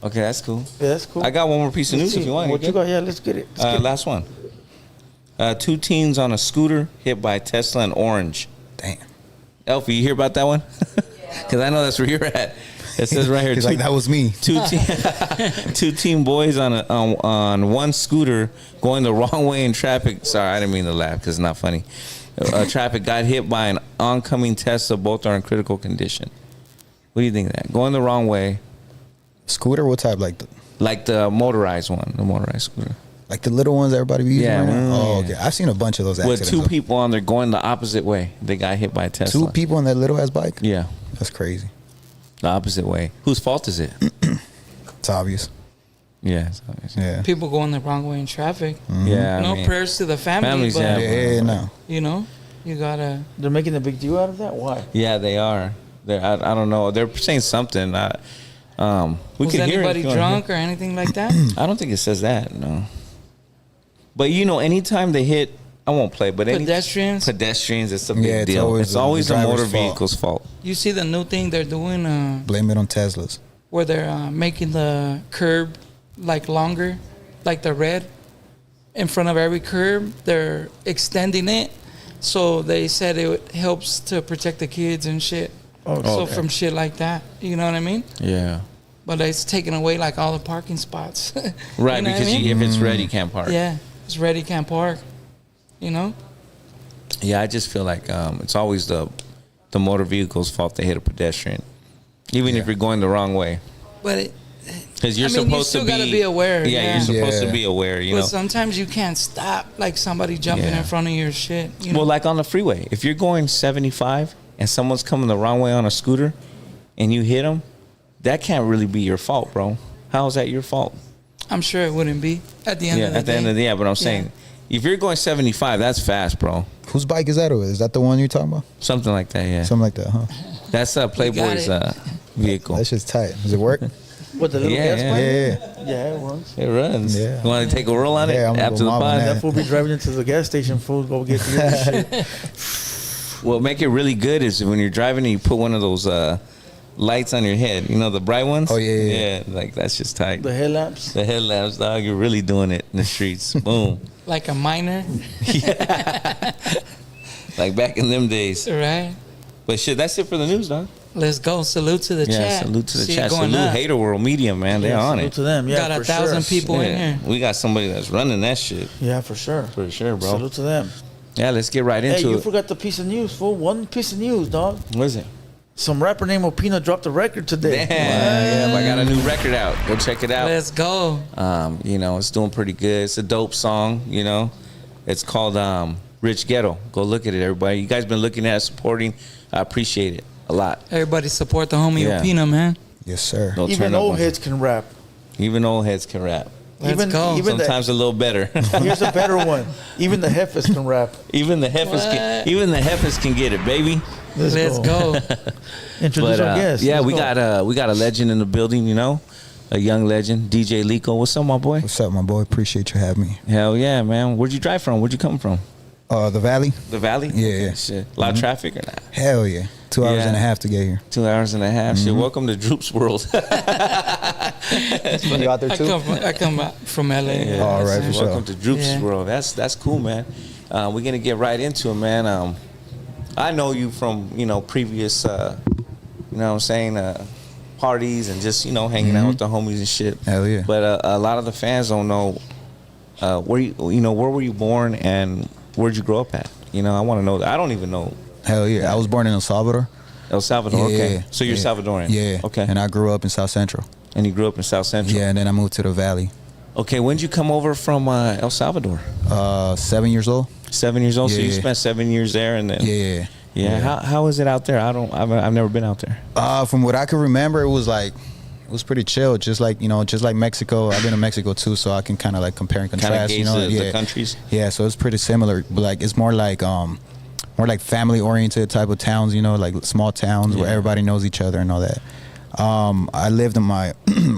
okay, that's cool. Yeah, that's cool. I got one more piece of news if you want. What you got? Yeah, let's get it. Last one. 2 teens on a scooter hit by Tesla in Orange. Damn. Elfie, you hear about that one? Because I know that's where you're at. It says right here. He's like, that was me. 2 teen boys on one scooter going the wrong way in traffic. Sorry, I didn't mean to laugh because it's not funny. Traffic got hit by an oncoming Tesla. Both are in critical condition. What do you think of that? Going the wrong way. Scooter? What type? Like the motorized one. The motorized scooter. Like the little ones everybody be using right now? Oh, yeah. okay. I've seen a bunch of those accidents. With 2 people on there going the opposite way. They got hit by a Tesla. 2 people on that little ass bike? Yeah. That's crazy. The opposite way. Whose fault is it? It's obvious. Yeah. Yeah. People going the wrong way in traffic. Yeah. No prayers to the family, families, but yeah. No. you know, you gotta. They're making a big deal out of that. Why? Yeah, they are. I don't know. They're saying something. We Was can hear it anybody if you wanna drunk hear. or anything like that? I don't think it says that. No. But anytime they hit, I won't play. But Pedestrians. it's a big Yeah, it's deal. always It's the always the motor driver's fault. vehicle's fault. You see the new thing they're doing, Blame it on Teslas. where they're making the curb like longer, like the red in front of every curb. They're extending it, so they said it helps to protect the kids and shit. So okay. from shit like that, you know what I mean? Yeah. But it's taking away like all the parking spots. Right, You know what I because mean? if it's red, you can't park. Yeah, it's ready, can't park. You know? Yeah, I just feel like it's always the motor vehicle's fault they hit a pedestrian, even if you're going the wrong way. But Because you're I mean, you supposed still to be. gotta be aware, Yeah, yeah. you're supposed Yeah. to be aware. You but know. sometimes you can't stop like somebody jumping Yeah. in front of your shit. You know? Well, like on the freeway, if you're going 75 and someone's coming the wrong way on a scooter, and you hit them, that can't really be your fault, bro. How is that your fault? I'm sure it wouldn't be at the end of the at the day. end of the day. But I'm saying, if you're going 75, that's fast, bro. Whose bike is that? Is that the one you're talking about? Something like that, yeah. Something like that, huh? That's Playboy's it. vehicle. That's just tight. Does it work? What, the little Yeah, gas yeah. pipe? Yeah. Yeah, it runs. It runs. Yeah. You want to take a roll on it Yeah, I'm gonna after go the mob on pod? that. That fool be driving into the gas station, fool, go get the shit. What make it really good is when you're driving and you put one of those lights on your head. You know, the bright ones? Oh, yeah. Yeah, like that's just tight. The headlamps. The headlamps, dog, you're really doing it in the streets. Boom. Like a minor, Like back in them days. right? But shit, that's it for the news, dog. Let's go. Salute to the Yeah, chat. salute to the See it chat. going Salute up. Hater World Media, man. They're on Salute it. to them. Yeah, Got for 1,000 sure. people in here. We got somebody that's running that shit. Yeah, for sure. For sure, bro. Salute to them. Yeah, let's get right Hey, into you it. forgot the piece of news, fool. One piece of news, dog. What is it? Some rapper named Opina dropped a record today. Damn, I got a new record out. Go check it out. Let's go. It's doing pretty good. It's a dope song, It's called Rich Ghetto. Go look at it, everybody. You guys been looking at it, supporting. I appreciate it a lot. Everybody support the homie Yeah. Opina, man. Yes, sir. Don't Even turn up old on- heads can rap. Even old heads can rap. Let's go. Even Sometimes a little better. here's a better one. Even the heifers can rap. Even the heifers can get it, baby. Let's go. Introduce our guest. Yeah, Let's we go. got a legend in the building, a young legend, DJ Lico. What's up, my boy? What's up, my boy? Appreciate you having me. Hell yeah, man. Where'd you drive from? Where'd you come from? The Valley? The Valley? Yeah. Shit. A lot of traffic or not? Hell yeah. 2 hours Yeah. and a half to get here. 2 hours and a half. Shit. Welcome to Droop's World. You out there too? I come from LA. Yeah. All right, for sure. Welcome to Droop's Yeah. World. That's cool, man. We're gonna get right into it, man. I know you from previous, parties and just hanging out with the homies and shit. Hell yeah. But a lot of the fans don't know where were you born and where'd you grow up at? I want to know that. I don't even know. Hell yeah. I was born in El Salvador. El Salvador. Yeah, Okay. yeah, So you're yeah. Salvadorian. Yeah. Okay. And I grew up in South Central. And you grew up in South Central. Yeah, and then I moved to the Valley. Okay. When did you come over from El Salvador? 7 years old. 7 years old. So you Yeah. spent 7 years there, and then Yeah. Yeah. How is it out there? I've never been out there. From what I can remember, it was pretty chill. Just like Mexico. I've been to Mexico too, so I can kind of like compare and Kind of contrast. gauge Yeah. the countries. Yeah, so it's pretty similar, but like it's more like family oriented type of towns, like small towns where Yeah. everybody knows each other and all that. I lived in my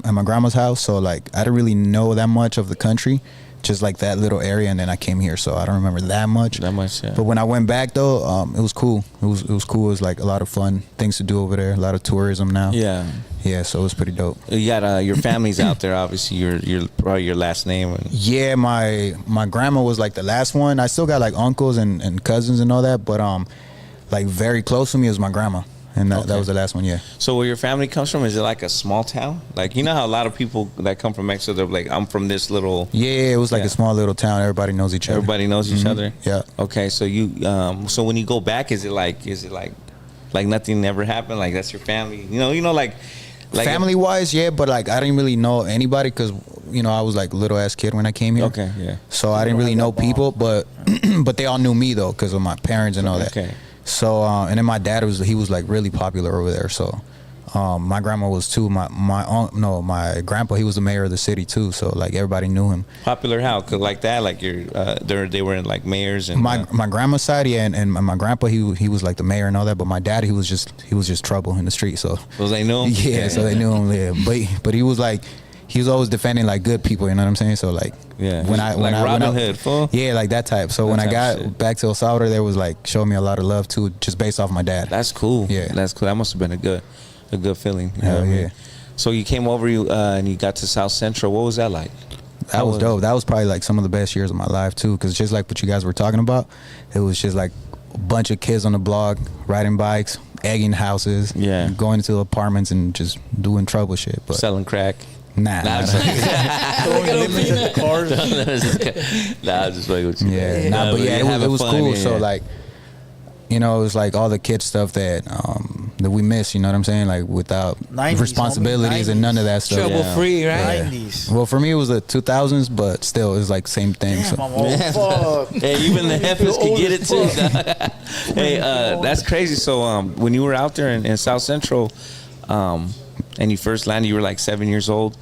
at my grandma's house, so like I didn't really know that much of the country, just like that little area, and then I came here, so I don't remember that much. That much, yeah. But when I went back though, it was cool. It was cool. It was like a lot of fun things to do over there. A lot of tourism now. Yeah, so it was pretty dope. You got your family's out there. Obviously, your probably your last name. And Yeah, my grandma was like the last one. I still got like uncles and cousins and all that, but like very close to me is my grandma, and that was the last one. Yeah. So where your family comes from, is it like a small town? Like how a lot of people that come from Mexico, they're like, I'm from this little. Yeah, it was like Yeah. a small little town. Everybody knows each other. Everybody knows each other. Yeah. Okay, so you so when you go back, is it like nothing ever happened? Like that's your family. Like Family wise, yeah, but like I didn't really know anybody because I was like a little ass kid when I came here. Okay, yeah. So I didn't really know people, but but they all knew me though because of my parents and all that. Okay. So and then my dad was like really popular over there. So My grandma was too. My grandpa, he was the mayor of the city too. So like everybody knew him. Popular how? 'Cause like that, like they were in like mayors and my grandma's side, yeah, and my grandpa, he was like the mayor and all that. But my dad, he was just trouble in the street. So they knew him. Yeah, so they knew him. Yeah, but he was like. He was always defending like good people, you know what I'm saying? So like, when I Robin Hood, fool. Yeah, like that type. So when I got back to El Salvador, there was like showing me a lot of love too, just based off my dad. That's cool. Yeah, that's cool. That must have been a good feeling. Hell yeah. So you came over, and you got to South Central. What was that like? That was dope. That was probably like some of the best years of my life too, because just like what you guys were talking about, it was just like a bunch of kids on the block riding bikes, egging houses, going into apartments and just doing trouble shit, but selling crack. Nah. I'm just playing with you. Yeah, but it was cool. Yeah. So like, you know, it was like all the kid stuff that we miss. You know what I'm saying? Like without 90s, responsibilities and none of that stuff. Trouble free, right? 90s. Well, for me it was the 2000s, but still it was like same thing. Damn, so. I'm old fuck. Hey, even the heifers could get it too. Hey, that's crazy. So when you were out there in South Central, and you first landed, you were like 7 years old.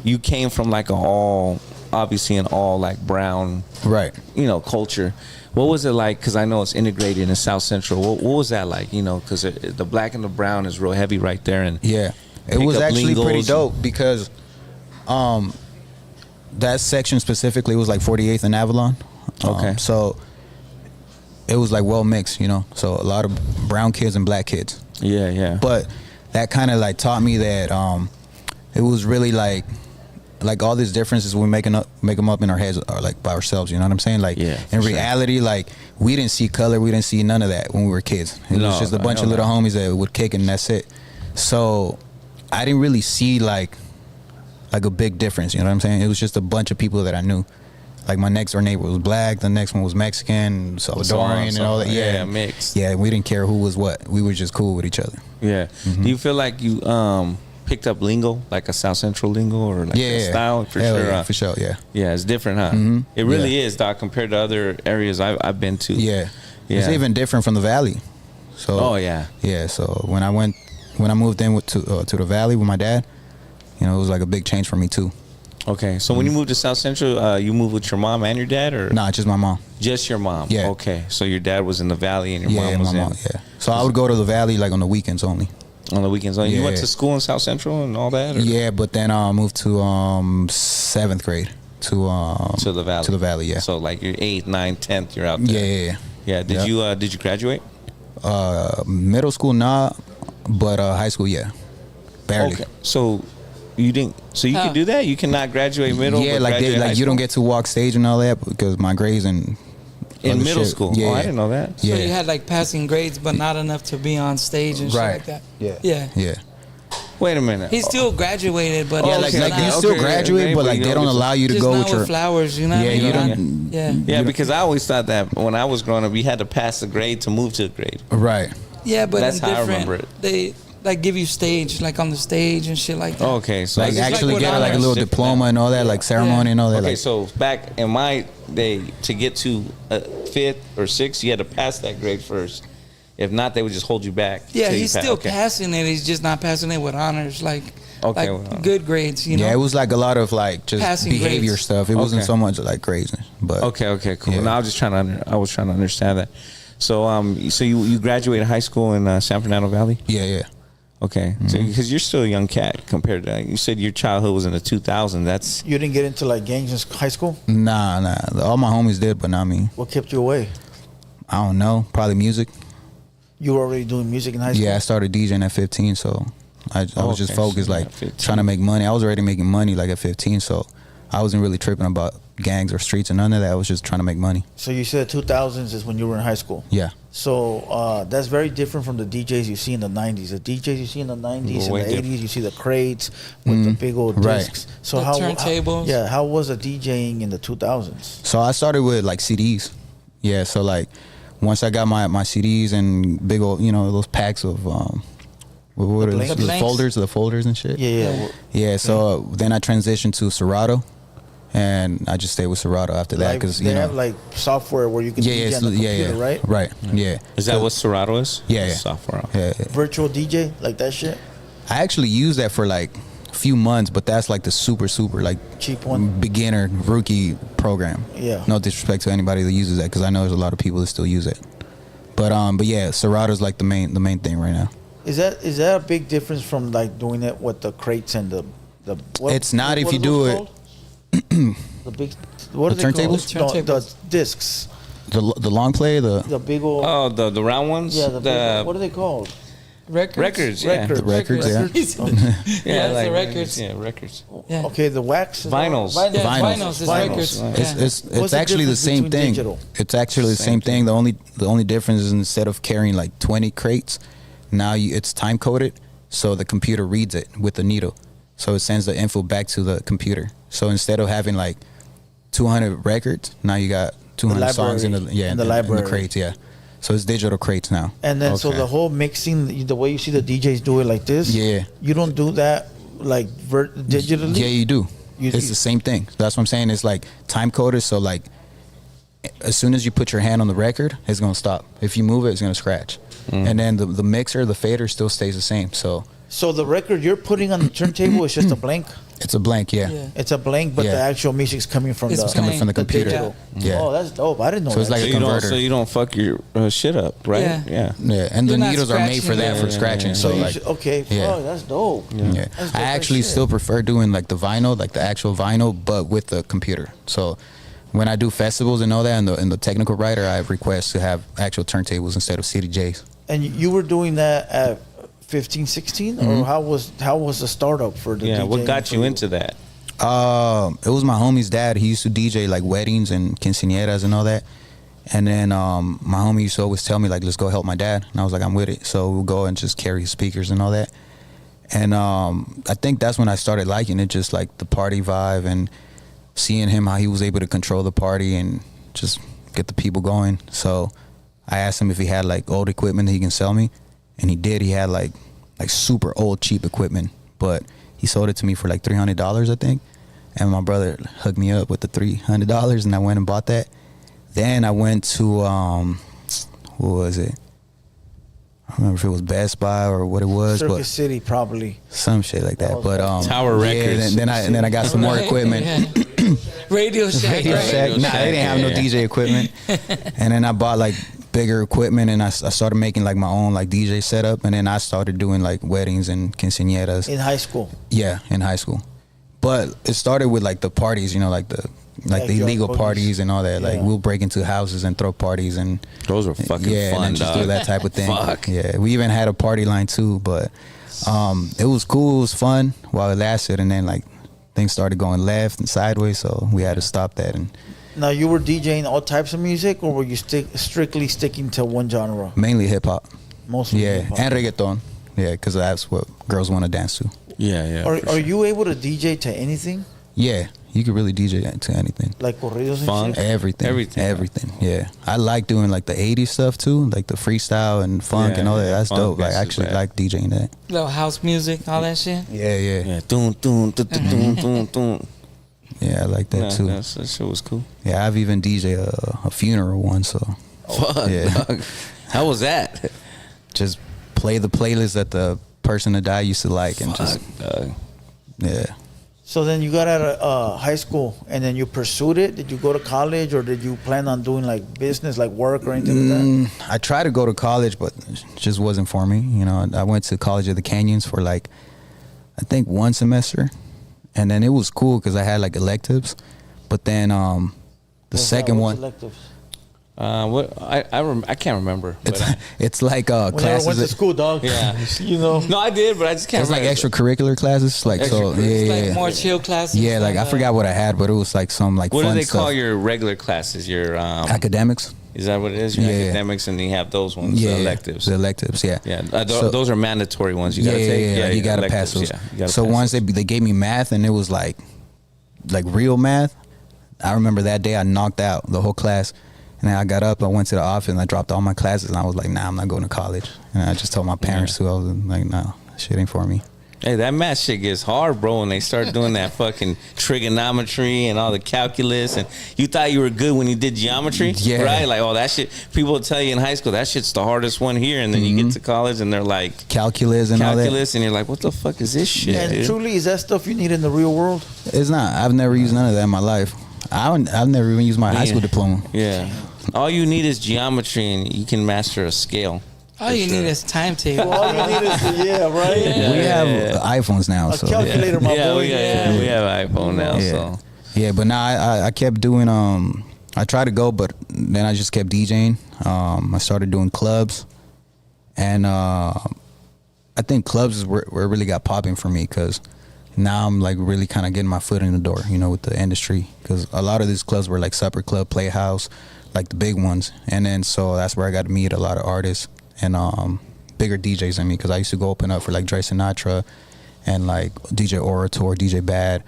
You came from like obviously an all like brown, right? You know, culture. What was it like? Because I know it's integrated in South Central. What was that like? You know, because the black and the brown is real heavy right there. And yeah, it was actually pretty dope because that section specifically was like 48th and Avalon. Okay, so it was like well mixed, you know. So a lot of brown kids and black kids. Yeah. But that kind of like taught me that it was really like all these differences we make them up in our heads are like by ourselves, you know what I'm saying? Like in reality, like we didn't see color, we didn't see none of that when we were kids. It was just a bunch of little homies that would kick and that's it. So I didn't really see like a big difference, you know what I'm saying? It was just a bunch of people that I knew. Like my next door neighbor was black, the next one was Mexican, Salvadorian, and all that. Yeah, mixed. Yeah, we didn't care who was what. We were just cool with each other. Yeah. Do you feel like you picked up lingo, like a South Central lingo, or like a style? For Hell sure. Yeah, for sure. Yeah. Yeah, it's different, huh? It really is, Doc, compared to other areas I've been to. Yeah. It's even different from the Valley. So. Yeah. So when I moved in to the Valley with my dad, you know, it was like a big change for me too. Okay, so when you moved to South Central, you moved with your mom and your dad, or nah, just my mom. Just your mom. Yeah. Okay, so your dad was in the Valley and your mom was in. Yeah. So I would go to the Valley like on the weekends only. On the weekends only. You went to school in South Central and all that? Or? Yeah, but then I moved to 7th grade to the Valley. To the Valley, yeah. So like your 8th, 9th, 10th, you're out there. Yeah. Did you graduate? Middle school, nah, but high school, yeah. Barely. Okay. So you didn't. So you can do that. You cannot graduate middle. Yeah, like you don't get to walk stage and all that because my grades in middle school. Yeah, I didn't know that. So you had like passing grades, but not enough to be on stage and shit like that. Yeah. Wait a minute. He still graduated, but like you still graduate, but like they don't allow you to go with your flowers. You know? Yeah, you don't. Yeah. Because I always thought that when I was growing up, you had to pass a grade to move to a grade. Right. Yeah, but that's how I different. remember it. They like give you stage, like on the stage and shit like that. Okay, so like actually get like a little diploma and all that, like ceremony and all that. Okay, so back in my day, to get to 5th or 6th, you had to pass that grade first. If not, they would just hold you back. Yeah, he's still passing it. He's just not passing it with honors, like good grades. You know. Yeah, it was like a lot of like just passing behavior grades. stuff. It wasn't so much like grades, but okay, cool. Now I was just trying to understand that. So so you graduated high school in San Fernando Valley? Yeah. Okay, so because you're still a young cat compared to you said your childhood was in the 2000s. That's you didn't get into like gangs in high school? Nah. All my homies did, but not me. What kept you away? I don't know. Probably music. You were already doing music in high school? Yeah, I started DJing at 15, so I was just focused like trying to make money. I was already making money like at 15, so I wasn't really tripping about gangs or streets and none of that. I was just trying to make money. So you said 2000s is when you were in high school? Yeah. So that's very different from the DJs you see in the 90s. The DJs you see in the 90s and the 80s, you see the crates with the big old discs. So the turntables. How was the DJing in the 2000s? So I started with like CDs. Yeah, so like once I got my CDs and big old, those packs of what are the folders and shit. Yeah. Yeah, so then I transitioned to Serato. and I just stayed with Serato after that because they have like software where you can DJ on the computer, right? Right. Yeah. Is that what Serato is? Yeah. Software. Yeah. Virtual DJ, like that shit. I actually used that for like a few months, but that's like the super like cheap one, beginner rookie program. Yeah. No disrespect to anybody that uses that because I know there's a lot of people that still use it. But yeah, Serato's like the main thing right now. Is that a big difference from like doing it with the crates and the it's not if you do it. The big, what are The they turntables? called? No, the discs. The long play, the big old. Oh, the round ones. Yeah, the what are they called? Records. Yeah. The records, yeah. Yeah, the like records. Yeah, records. Yeah. Okay, the wax. Vinyls. Yeah, Vinyls. vinyls is Vinyls. records. It's What's the actually the difference same between thing. digital? It's actually the same thing. The only difference is instead of carrying like 20 crates, now it's time coded, so the computer reads it with the needle, so it sends the info back to the computer. So instead of having like 200 records, now you got 200 songs in the library. in the crates. Yeah, so it's digital crates now. And then so the whole mixing, the way you see the DJs do it like this. Yeah. You don't do that like digitally. Yeah, you do. It's you- the same thing. That's what I'm saying. It's like time coded. So like, as soon as you put your hand on the record, it's gonna stop. If you move it, it's gonna scratch. And then the mixer, the fader still stays the same. So the record you're putting on the turntable is just a blank. it's a blank. Yeah. Yeah. It's a blank, but Yeah. the actual music's coming from It's the Coming from the computer. digital. Yeah. Oh, that's dope. I didn't know. So it's that. like a converter. So you don't fuck your shit up, right? Yeah. Yeah, and You're the not needles are made for that, scratching for scratching. yeah. So So you like, should, okay, yeah. fuck, that's dope. yeah. That's dope I as actually shit. still prefer doing like the vinyl, like the actual vinyl, but with the computer. So when I do festivals and all that, and the technical writer, I have requests to have actual turntables instead of CDJs. And you were doing that at 15, 16, or how was the startup for the? Yeah. DJing What got for you into that? It was my homie's dad. He used to DJ like weddings and quinceañeras and all that. And then my homie used to always tell me like, let's go help my dad. And I was like, I'm with it. So we'll go and just carry speakers and all that. And I think that's when I started liking it, just like the party vibe and seeing him, how he was able to control the party and just get the people going. So I asked him if he had like old equipment that he can sell me. And he did. He had like super old cheap equipment, but he sold it to me for like $300, I think. And my brother hooked me up with the $300, and I went and bought that. Then I went to what was it? I don't remember if it was Best Buy or what it was, Circuit but City probably. some shit like that. But Tower Records. Then I got some more Right, equipment. yeah. Radio Shack. Radio right? Shack. Nah, they didn't have no DJ equipment. And then I bought like bigger equipment, and I started making like my own like DJ setup, and then I started doing like weddings and quinceañeras. In high school. Yeah, in high school. But it started with like the parties, you know, like the illegal boogies. parties and all that. Like Yeah. we'll break into houses and throw parties and Those are fucking yeah, fun, and then just dog. do that type of thing. Fuck. Yeah, we even had a party line too, but it was cool, it was fun while it lasted, and then like things started going left and sideways, so we had to stop that. And Now you were DJing all types of music, or were you strictly sticking to one genre? mainly hip hop. Mostly. Yeah, hip-hop. and reggaeton. Yeah, because that's what girls want to dance to. Yeah. Are you able to DJ to anything? Yeah, you could really DJ to anything. Like corridos and Funk. shit? Everything. Yeah, I like doing like the '80s stuff too, like the freestyle and funk Yeah, and all that. yeah, That's funk, dope. Like, that's I actually bad. like DJing that. Little house music, all that shit. Yeah. Yeah. Doom, doom, doom, doom, doom, doom. Yeah, I like that too. That shit was cool. Yeah, I've even DJ a funeral one, so Fuck. yeah. Dog. How was that? just play the playlist that the person that died used to like, and just Dog. yeah. So then you got out of high school, and then you pursued it. Did you go to college, or did you plan on doing like business, like work or anything like that? I tried to go to college, but it just wasn't for me. You know, I went to College of the Canyons for like, I think 1 semester, and then it was cool because I had like electives, but then the second What's one, electives? What I can't remember. But it's like We never classes. went to school, dog. Yeah. You know. no, I did, but I just can't. It's like remember. extracurricular classes, like so. Extracurricular. Yeah, Like yeah. more chill classes. Yeah, like I forgot what I had, but it was like some like What fun do they call stuff. your regular classes? Your Academics. Is that what it is? Your Yeah. academics, and you have those ones, Yeah, the electives. The electives, yeah. Yeah, So- those are mandatory ones. You gotta take. Yeah, you gotta pass electives, those. Yeah, you gotta So pass once those. they gave me math, and it was like real math. I remember that day I knocked out the whole class, and then I got up, I went to the office, and I dropped all my classes, and I was like, nah, I'm not going to college. And I just told my parents too. I was like, no, shit ain't for me. Hey, that math shit gets hard, bro, when they start doing that fucking trigonometry and all the calculus. And you thought you were good when you did geometry, right? Like, oh, that shit. People will tell you in high school, that shit's the hardest one here. And then you get to college and they're like, calculus and all that. And you're like, what the fuck is this shit? And dude? truly, is that stuff you need in the real world? It's not. I've never used none of that in my life. I've never even used my high school diploma. Yeah. All you need is geometry and you can master a scale. All you need is timetable. All you need is, right? We have iPhones now. A so. calculator, my boy. We have iPhone now, so. Yeah, but now I kept doing, I tried to go, but then I just kept DJing. I started doing clubs. And I think clubs is where it really got popping for me because now I'm like really kind of getting my foot in the door, you know, with the industry. Because a lot of these clubs were like Supper Club, Playhouse, like the big ones. And then so that's where I got to meet a lot of artists and bigger DJs than me because I used to go open up for like Dre Sinatra and like DJ Orator, DJ Bad,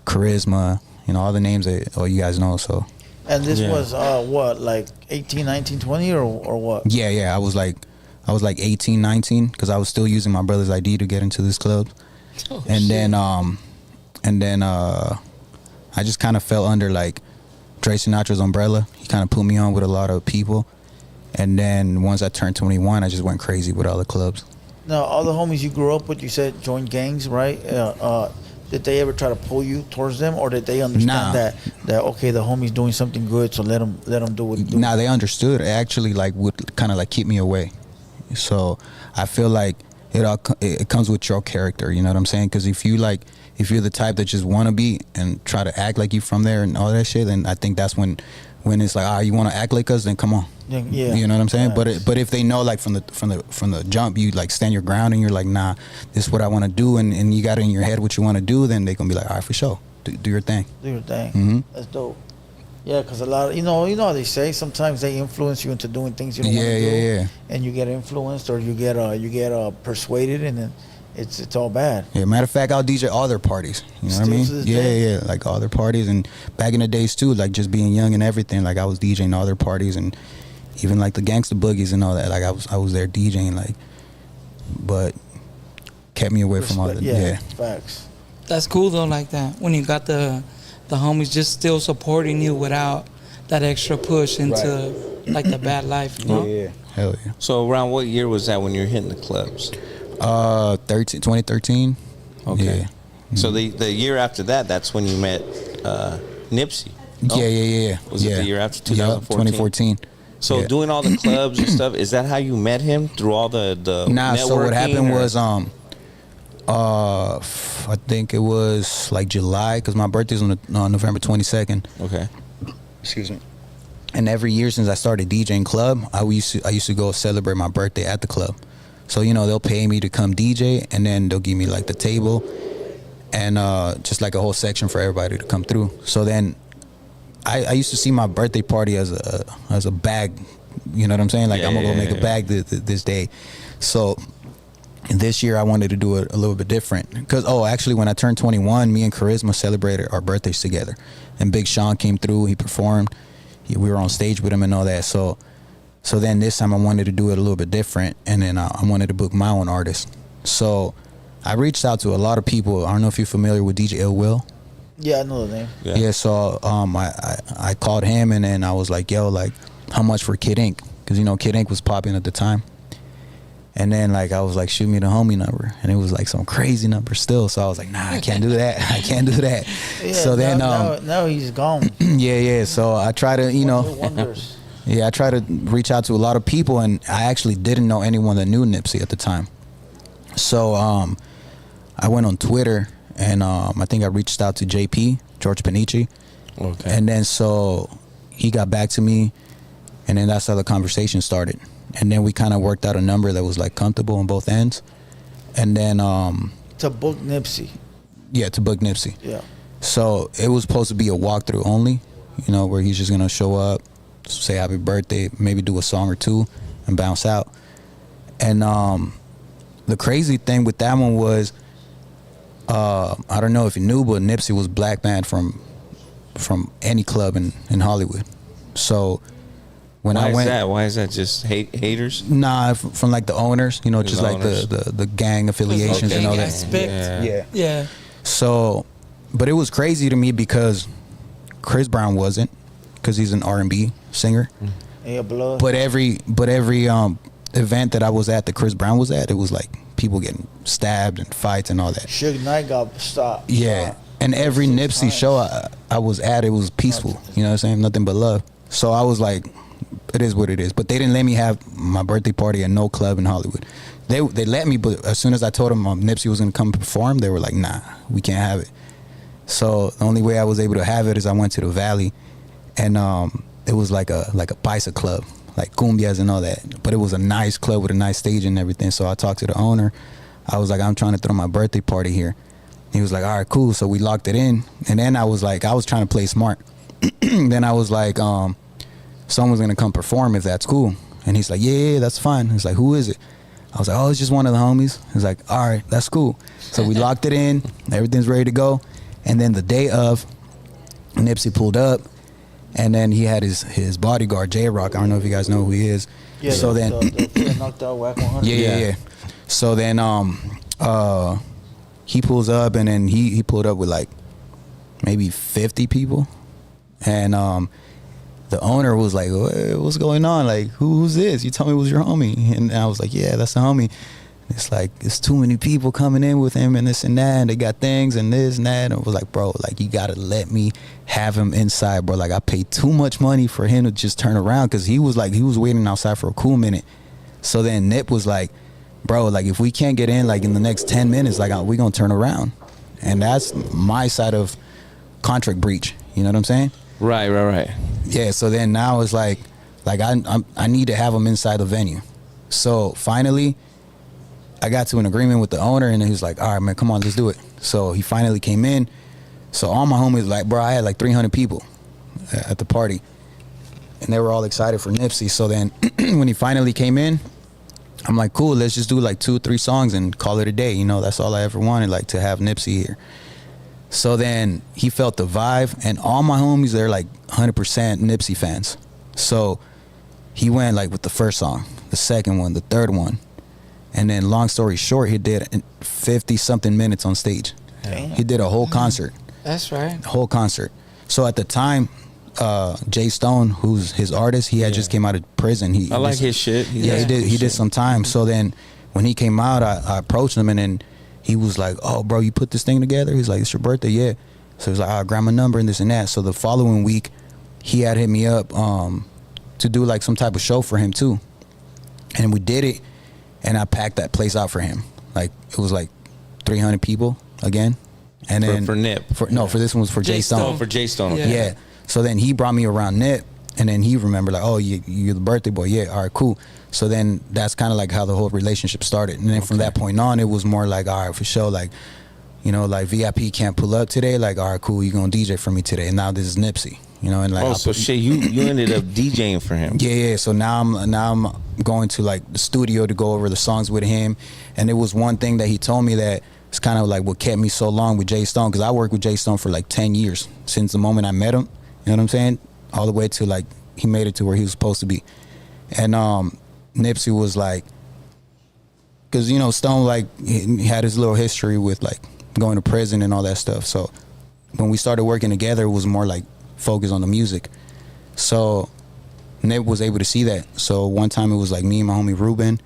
Charisma, you know, all the names that you guys know. So. And this was what, like 18, 19, 20 or what? Yeah. I was like 18, 19 because I was still using my brother's ID to get into this club. Oh, and then I just kind of fell under like Dre Sinatra's umbrella. He kind of put me on with a lot of people. And then once I turned 21, I just went crazy with all the clubs. Now, all the homies you grew up with, you said joined gangs, right? Did they ever try to pull you towards them, or did they understand that okay, the homie's doing something good, so let him do what he do? Nah, they understood. It actually like would kind of like keep me away. So I feel like it comes with your character. You know what I'm saying? Because if you're the type that just want to be and try to act like you from there and all that shit, then I think that's when it's like, you want to act like us, then come on. Yeah. You know what I'm saying? Yeah. But if they know like from the jump, you like stand your ground and you're like, nah, this is what I want to do, and you got it in your head what you want to do, then they gonna be like, all right, for sure, do your thing. Do your thing. Mm-hmm. That's dope. Yeah, because a lot of, you know how they say sometimes they influence you into doing things you don't want to do. Yeah. And you get influenced or you get persuaded, and then it's all bad. Yeah, matter of fact, I'll DJ all their parties. You know what I mean? Yeah, like all their parties. And back in the days too, like just being young and everything, like I was DJing all their parties and even like the gangsta boogies and all that. Like I was there DJing, like, but kept me away from all that. Yeah, facts. That's cool though, like that. When you got the homies just still supporting you without that extra push into like the bad life, you know? Yeah, hell yeah. So around what year was that when you were hitting the clubs? 2013. Okay. Yeah. So the year after that, that's when you met Nipsey. Oh? Yeah. Was it the year after 2014? 2014. So doing all the clubs and stuff, is that how you met him through all the Nah, so what happened was I think it was like July because my birthday's on November 22nd. Okay. Excuse me. And every year since I started DJing club, I used to go celebrate my birthday at the club. So, you know, they'll pay me to come DJ, and then they'll give me like the table and just like a whole section for everybody to come through. So then I used to see my birthday party as a bag, you know what I'm saying? Like I'm gonna go make a bag this day. So this year I wanted to do it a little bit different because actually when I turned 21, me and Charisma celebrated our birthdays together, and Big Sean came through. He performed. We were on stage with him and all that. So then this time I wanted to do it a little bit different, and then I wanted to book my own artist. So I reached out to a lot of people. I don't know if you're familiar with DJ Ill Will. Yeah, I know the name. Yeah, so I called him, and then I was like, yo, like, how much for Kid Ink? Because, you know, Kid Ink was popping at the time. And then, like, I was like, shoot me the homie number. And it was, like, some crazy number still. So I was like, nah, I can't do that. I can't do that. Yeah, so then... now he's gone. Yeah. So I try to, you know... Wonders. Yeah, I try to reach out to a lot of people, and I actually didn't know anyone that knew Nipsey at the time. So I went on Twitter, and I think I reached out to JP, George Panici. Okay. And then so he got back to me, and then that's how the conversation started. And then we kind of worked out a number that was like comfortable on both ends. And then to book Nipsey. Yeah, to book Nipsey. Yeah. So it was supposed to be a walkthrough only, you know, where he's just gonna show up, say happy birthday, maybe do a song or two, and bounce out. And the crazy thing with that one was, I don't know if you knew, but Nipsey was black banned from any club in Hollywood. So When Why I went, is that? Why is that? Just haters? Nah, from like the owners, you know, just The like owners. the gang affiliations and all that. Aspect. Yeah. So, but it was crazy to me because Chris Brown wasn't, because he's an R&B singer. Yeah, blood. But every event that I was at, that Chris Brown was at, it was like people getting stabbed and fights and all that. Suge Knight got stopped. Yeah, and every Nipsey show I was at, it was peaceful. You know what I'm saying? Nothing but love. So I was like, it is what it is. But they didn't let me have my birthday party at no club in Hollywood. They let me, but as soon as I told them Nipsey was gonna come perform, they were like, nah, we can't have it. So the only way I was able to have it is I went to the Valley, and it was like a bicycle club, like cumbias and all that. But it was a nice club with a nice stage and everything. So I talked to the owner. I was like, I'm trying to throw my birthday party here. He was like, all right, cool. So we locked it in. And then I was like, I was trying to play smart. Then I was like, someone's gonna come perform if that's cool. And he's like, yeah, that's fine. He's like, who is it? I was like, oh, it's just one of the homies. He's like, all right, that's cool. So we locked it in. Everything's ready to go. And then the day of, Nipsey pulled up, and then he had his bodyguard, J-Rock. I don't know if you guys know who he is. Yeah, so then the knocked out Whack 100. yeah. So then he pulls up, and then he pulled up with like maybe 50 people. And the owner was like, what's going on? Like, who's this? You told me it was your homie. And I was like, yeah, that's the homie. It's like, it's too many people coming in with him and this and that, and they got things and this and that. And I was like, bro, like, you gotta let me have him inside, bro. Like, I paid too much money for him to just turn around, because he was waiting outside for a cool minute. So then Nip was like, bro, like, if we can't get in like in the next 10 minutes, like, we gonna turn around. And that's my side of contract breach. You know what I'm saying? Right. Yeah. So then now it's like I need to have him inside the venue. So finally, I got to an agreement with the owner, and he was like, all right, man, come on, let's do it. So he finally came in. So all my homies, like, bro, I had like 300 people at the party, and they were all excited for Nipsey. So then when he finally came in, I'm like, cool, let's just do like 2-3 songs and call it a day. You know, that's all I ever wanted, like, to have Nipsey here. So then he felt the vibe, and all my homies, they're like 100% Nipsey fans. So he went like with the first song, the second one, the third one. And then, long story short, he did 50-something minutes on stage. Damn. He did a whole concert. That's right. A whole concert. So at the time, Jay Stone, who's his artist, he had just came out of prison. I like his shit. He did some time. So then when he came out, I approached him, and then he was like, oh, bro, you put this thing together? He's like, it's your birthday? Yeah. So he was like, I'll grab my number and this and that. So the following week, he had hit me up to do like some type of show for him too. And we did it. And I packed that place out for him. Like, it was like 300 people again. And then for Nip. For this one was for Jay Stone. Oh, for Jay Stone. Yeah. So then he brought me around Nip, and then he remembered like, oh, you're the birthday boy. Yeah, all right, cool. So then that's kind of like how the whole relationship started. And then from that point on, it was more like, all right, for sure, like, you know, like VIP can't pull up today. Like, all right, cool, you're going to DJ for me today. And now this is Nipsey. You know, and like, you ended up DJing for him. Yeah. So now I'm going to like the studio to go over the songs with him, and it was one thing that he told me that it's kind of like what kept me so long with Jay Stone, because I worked with Jay Stone for like 10 years since the moment I met him. You know what I'm saying? All the way to like he made it to where he was supposed to be, and Nipsey was like, because you know Stone, like, he had his little history with like going to prison and all that stuff. So when we started working together, it was more like focus on the music. So Nip was able to see that. So one time it was like me and my homie Ruben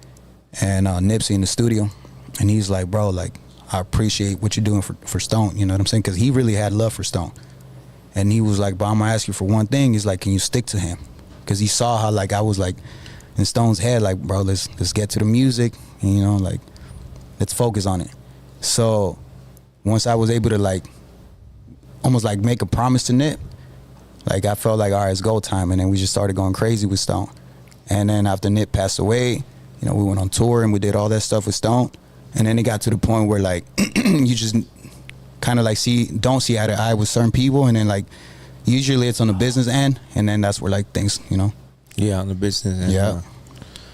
and Nipsey in the studio, and he's like, bro, like, I appreciate what you're doing for Stone. You know what I'm saying? Because he really had love for Stone, and he was like, but I'm gonna ask you for one thing. He's like, can you stick to him? Because he saw how like I was like in Stone's head, like, bro, let's get to the music, and, you know, like, let's focus on it. So once I was able to like almost like make a promise to Nip, like, I felt like, all right, it's go time. And then we just started going crazy with Stone. And then after Nip passed away, you know, we went on tour and we did all that stuff with Stone. And then it got to the point where like you just kind of like don't see eye to eye with certain people. And then like usually it's on the business end, and then that's where like things, you know. Yeah, on the business end. Yeah.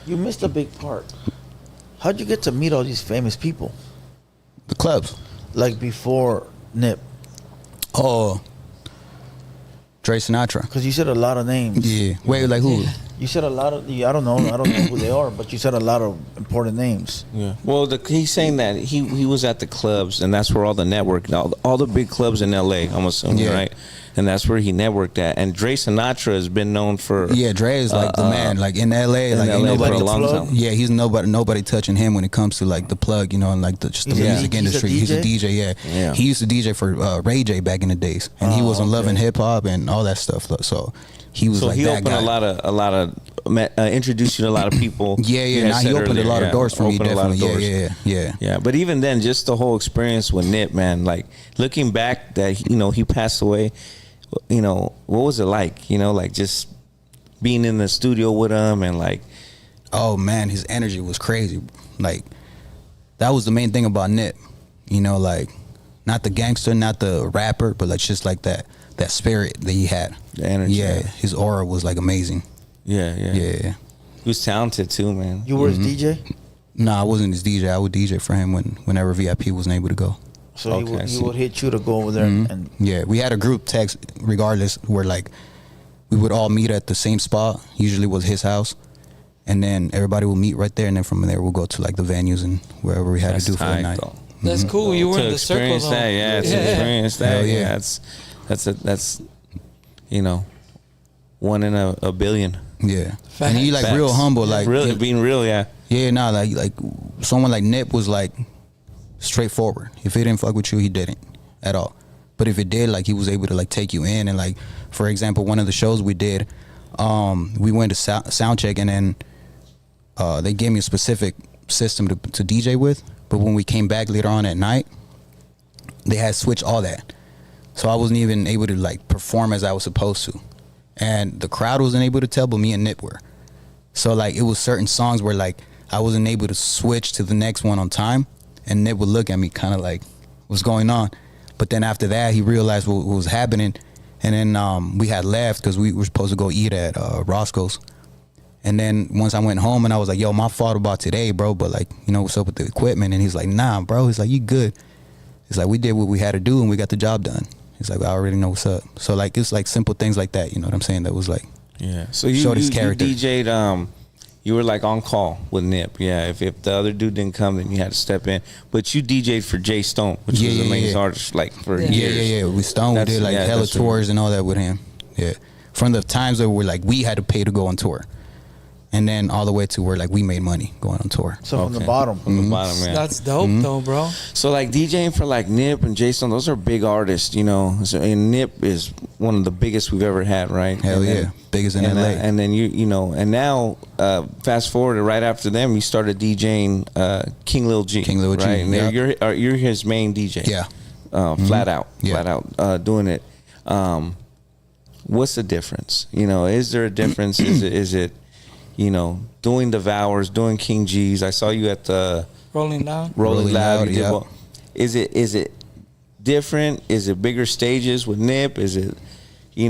You missed a big part. How'd you get to meet all these famous people? The clubs. Like before Nip. Oh, Dre Sinatra. Because you said a lot of names. Yeah. Wait, like who? You said a lot of. I don't know who they are, but you said a lot of important names. Yeah. Well, he's saying that he was at the clubs, and that's where all the network, all the big clubs in L.A. I'm assuming, right? And that's where he networked at. And Dre Sinatra has been known for. Yeah, Dre is like the man. Like in L.A., like ain't nobody for a long time. Yeah, he's nobody touching him when it comes to like the plug, you know, and like just the music industry. He's a DJ. Yeah. He used to DJ for Ray J back in the days, and he was on Love and Hip Hop and all that stuff. So he was like he that opened guy. a lot of introduced you to a lot of people. Now he opened a lot of doors for me. Definitely. Yeah. But even then, just the whole experience with Nip, man. Like looking back, that he passed away. What was it like? Like just being in the studio with him and like. Oh man, his energy was crazy. Like that was the main thing about Nip. Like not the gangster, not the rapper, but like just like that spirit that he had. The energy. Yeah, his aura was like amazing. Yeah. He was talented too, man. You were his DJ? No, I wasn't his DJ. I would DJ for him whenever VIP wasn't able to go. So he would hit you to go over there and yeah, we had a group text regardless where like we would all meet at the same spot. Usually was his house, and then everybody will meet right there, and then from there we'll go to like the venues and wherever we had to do for the night. That's cool. You were in the circle though. To experience that. Hell yeah. That's one in a billion. Yeah. And he like real humble, like really being real, yeah. Yeah, like someone like Nip was like straightforward. If he didn't fuck with you, he didn't at all. But if it did, like he was able to like take you in, and like for example, one of the shows we did, we went to sound check, and then they gave me a specific system to DJ with. But when we came back later on at night, they had switched all that, so I wasn't even able to like perform as I was supposed to, and the crowd wasn't able to tell, but me and Nip were. So like it was certain songs where like I wasn't able to switch to the next one on time. And Nip would look at me kind of like, what's going on? But then after that, he realized what was happening. And then we had left because we were supposed to go eat at Roscoe's. And then once I went home and I was like, yo, my fault about today, bro. But like, what's up with the equipment? And he's like, nah, bro. He's like, you good. He's like, we did what we had to do and we got the job done. He's like, I already know what's up. So like, it's like simple things like that. You know what I'm saying? That was like, So you DJ'd, you were like on call with Nip, If the other dude didn't come, then you had to step in. But you DJ'd for Jay Stone, which was the main artist, like for years. Yeah. With Stone, we did like hella tours and all that with him. Yeah, from the times that we had to pay to go on tour, and then all the way to where like we made money going on tour. So from the bottom, yeah. That's dope though, bro. So like DJing for like Nip and Jay Stone, those are big artists, So, and Nip is one of the biggest we've ever had, right? Hell biggest in LA. And then and now fast forward right after them, you started DJing King Lil G. King Lil G, right? And you're his main DJ. Yeah. Flat out doing it. What's the difference? Is there a difference? Is it doing the Devours, doing King G's? I saw you at the Rolling Loud. Rolling Loud. Yeah. Is it different? Is it bigger stages with Nip? Is it, do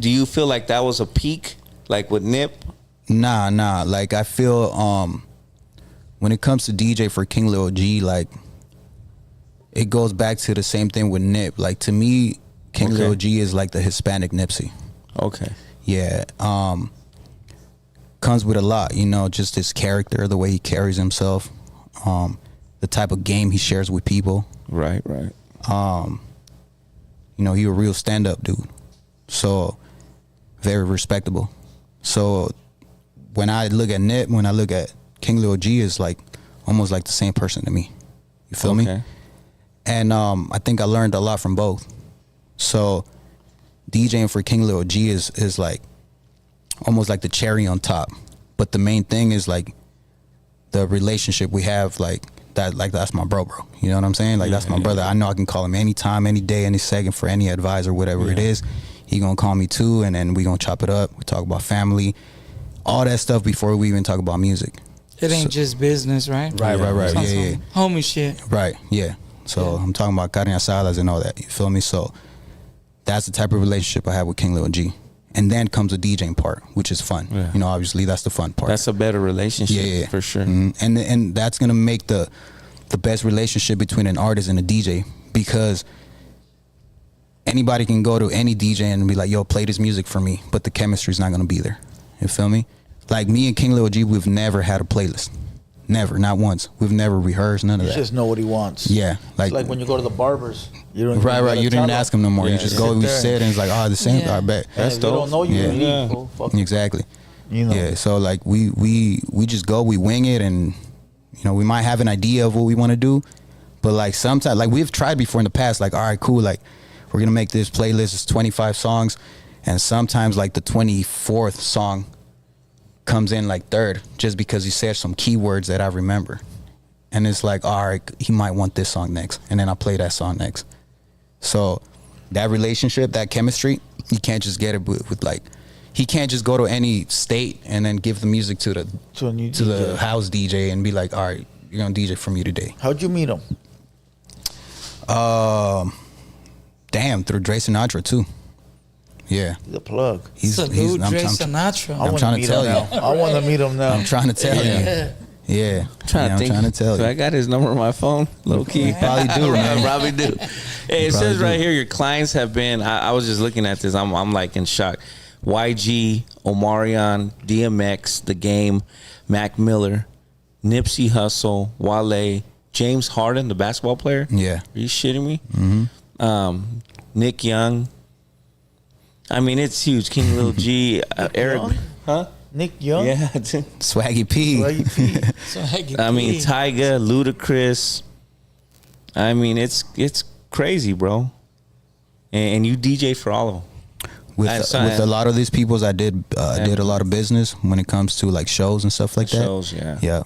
you feel like that was a peak, like with Nip? Nah. Like I feel when it comes to DJ for King Lil G, like it goes back to the same thing with Nip. Like to me, King Lil G is like the Hispanic Nipsey. Okay. Yeah. Comes with a lot, just his character, the way he carries himself, the type of game he shares with people. Right. He a real stand-up dude, so very respectable. So when I look at Nip, when I look at King Lil G, is like almost like the same person to me. You feel me? And I think I learned a lot from both. So DJing for King Lil G is like almost like the cherry on top, but the main thing is like the relationship we have, like that's my bro. You know what I'm saying? Like that's my brother. I know I can call him anytime, any day, any second for any advice or whatever it is. He gonna call me too, and then we gonna chop it up. We talk about family, all that stuff before we even talk about music. It ain't just business, right? Right. Yeah. Homie shit. Right. Yeah. So I'm talking about carne asadas and all that. You feel me? So that's the type of relationship I have with King Lil G. And then comes the DJing part, which is fun. Yeah. Obviously that's the fun part. That's a better relationship, for sure. Mm-hmm. And that's gonna make the best relationship between an artist and a DJ, because anybody can go to any DJ and be like, yo, play this music for me, but the chemistry's not gonna be there. You feel me? Like me and King Lil G, we've never had a playlist. Never, not once. We've never rehearsed none of that. You just know what he wants. Yeah, it's like when you go to the barbers. You don't right. You didn't ask him no more. Yeah, you just go, we sit, and it's like, oh, the same. Yeah. I bet. That's dope. Don't know you. Yeah. Leave, fuck Exactly. you know. Yeah. So like we just go, we wing it, and you know we might have an idea of what we want to do, but like sometimes like we've tried before in the past. Like all right, cool. Like we're gonna make this playlist. It's 25 songs, and sometimes like the 24th song comes in like third, just because he said some keywords that I remember. And it's like, all right, he might want this song next. And then I play that song next. So that relationship, that chemistry, you can't just get it with like, he can't just go to any state and then give the music to the house DJ and be like, all right, you're going to DJ for me today. How'd you meet him? Through Dre Sinatra too. Yeah. The plug. Salute Dre Sinatra. I'm trying to tell you. I want to meet him now. I'm trying to tell you. Yeah, I'm trying to tell you. I got his number on my phone, low key. Probably do, man. Probably do. Hey, it says right here, your clients have been. I was just looking at this. I'm like in shock. YG, Omarion, DMX, The Game, Mac Miller, Nipsey Hussle, Wale, James Harden, the basketball player. Yeah. Are you shitting me? Mm-hmm. Nick Young. I mean, it's huge. King Lil G, Eric. Young? Huh? Nick Young? Yeah. Swaggy P. I mean, Tyga, Ludacris. I mean, it's crazy, bro. And you DJ for all of them. With a lot of these peoples, I did a lot of business when it comes to like shows and stuff like that. Shows, yeah. Yeah.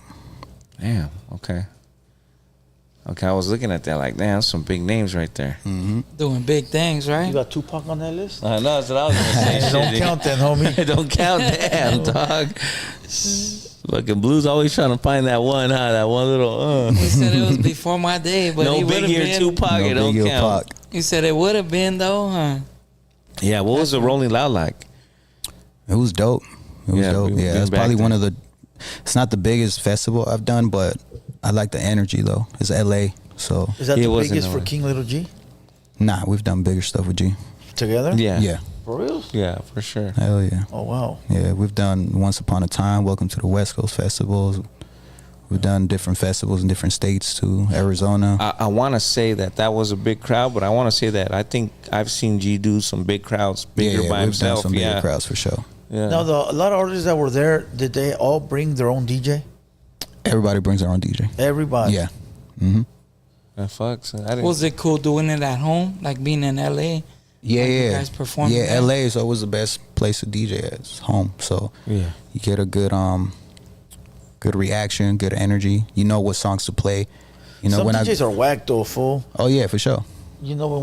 Damn. Okay. I was looking at that like, damn, some big names right there. Mm-hmm. Doing big things, right? You got Tupac on that list? I know, that's what I was gonna say. Don't count that, homie. Don't count, damn, dog. Fucking Blue's always trying to find that one, huh? That one little. He said it was before my day, but no he would have Biggie or been. Tupac, it don't count. He said it would have been though, huh? Yeah, what was the Rolling Loud like? It was dope. It was dope. Yeah, it's probably one of the. It's not the biggest festival I've done, but I like the energy though. It's LA, so. Is that the biggest for King Lil G? Nah, we've done bigger stuff with G. Together? Yeah. Yeah. For real? Yeah, for sure. Hell yeah. Oh wow. Yeah, we've done Once Upon a Time, Welcome to the West Coast festivals. We've done different festivals in different states too, Arizona. I want to say that was a big crowd, but I want to say that I think I've seen G do some big crowds, bigger by himself. Done some bigger crowds for sure. Yeah. Now, a lot of artists that were there, did they all bring their own DJ? Everybody brings their own DJ. Everybody? Yeah. Mm-hmm. Fuck. So was it cool doing it at home, like being in LA? Yeah, like yeah. You guys performing yeah, there? LA is always the best place to DJ at. It's home. So yeah, you get a good good reaction, good energy. You know what songs to play. You know some when DJs are whack though, fool. Oh yeah, for sure. You know when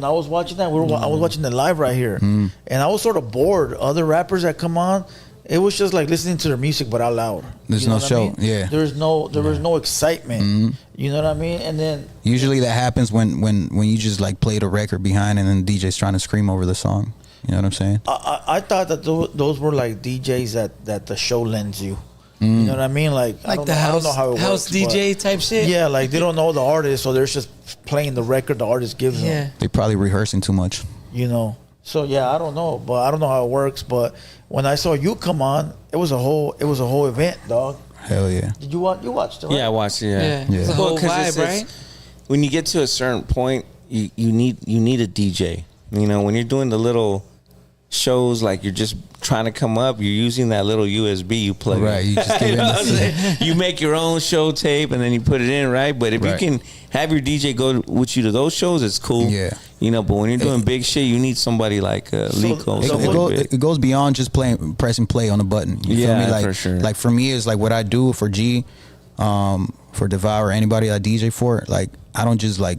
I was watching that, I was watching it live right here, and I was sort of bored. Other rappers that come on, it was just like listening to their music but out loud. There's no show. I mean? Yeah. There was no excitement. Mm-hmm. You know what I mean? And then usually that happens when you just like play the record behind and then the DJ's trying to scream over the song. You know what I'm saying? I thought that those were like DJs that the show lends you. You know what I mean? Like I don't know how it works, DJ type shit. Yeah, like they don't know the artist, so they're just playing the record the artist gives them. They probably rehearsing too much. You know. So yeah, I don't know, but I don't know how it works. But when I saw you come on, it was a whole event, dog. Hell yeah! Did you watch? You watched it, right? Yeah, I watched it. Yeah. It's a whole vibe, right? When you get to a certain point, you need a DJ. You know, when you're doing the little shows, like you're just trying to come up, you're using that little USB you plug. Right. You just get you make your own show tape and then you put it in, right? But if you can have your DJ go with you to those shows, it's cool. Yeah. You know, but when you're doing big shit, you need somebody like Lico. It goes beyond just pressing play on a button. You feel me? Like, for sure. Like for me, it's like what I do for G, for Devour, anybody I DJ for. Like I don't just like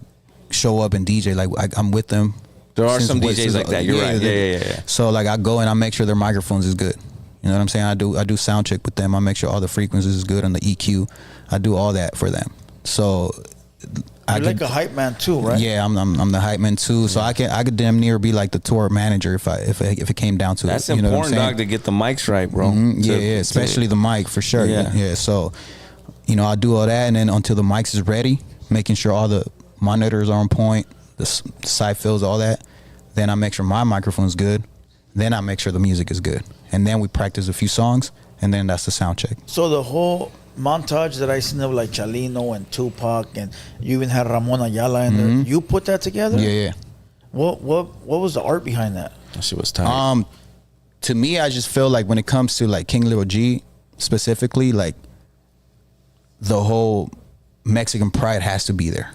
show up and DJ. Like I'm with them. There are some DJs like that. You're right. Yeah. So like I go and I make sure their microphones is good. You know what I'm saying? I do sound check with them. I make sure all the frequencies is good on the EQ. I do all that for them. So you're like a hype man too, right? Yeah, I'm the hype man too. So I could damn near be like the tour manager if it came down to That's it. You know important, dog, to get the mics right, bro. Mm-hmm. Yeah, especially the mic for sure. Yeah. So, you know, I do all that, and then until the mics is ready, making sure all the monitors are on point, the side fills, all that. Then I make sure my microphone's good. Then I make sure the music is good. And then we practice a few songs, and then that's the sound check. So the whole montage that I seen of like Chalino and Tupac, and you even had Ramon Ayala in there. You put that together? Yeah. What was the art behind that? That shit was tight. To me, I just feel like when it comes to like King Lil G specifically, like the whole Mexican pride has to be there,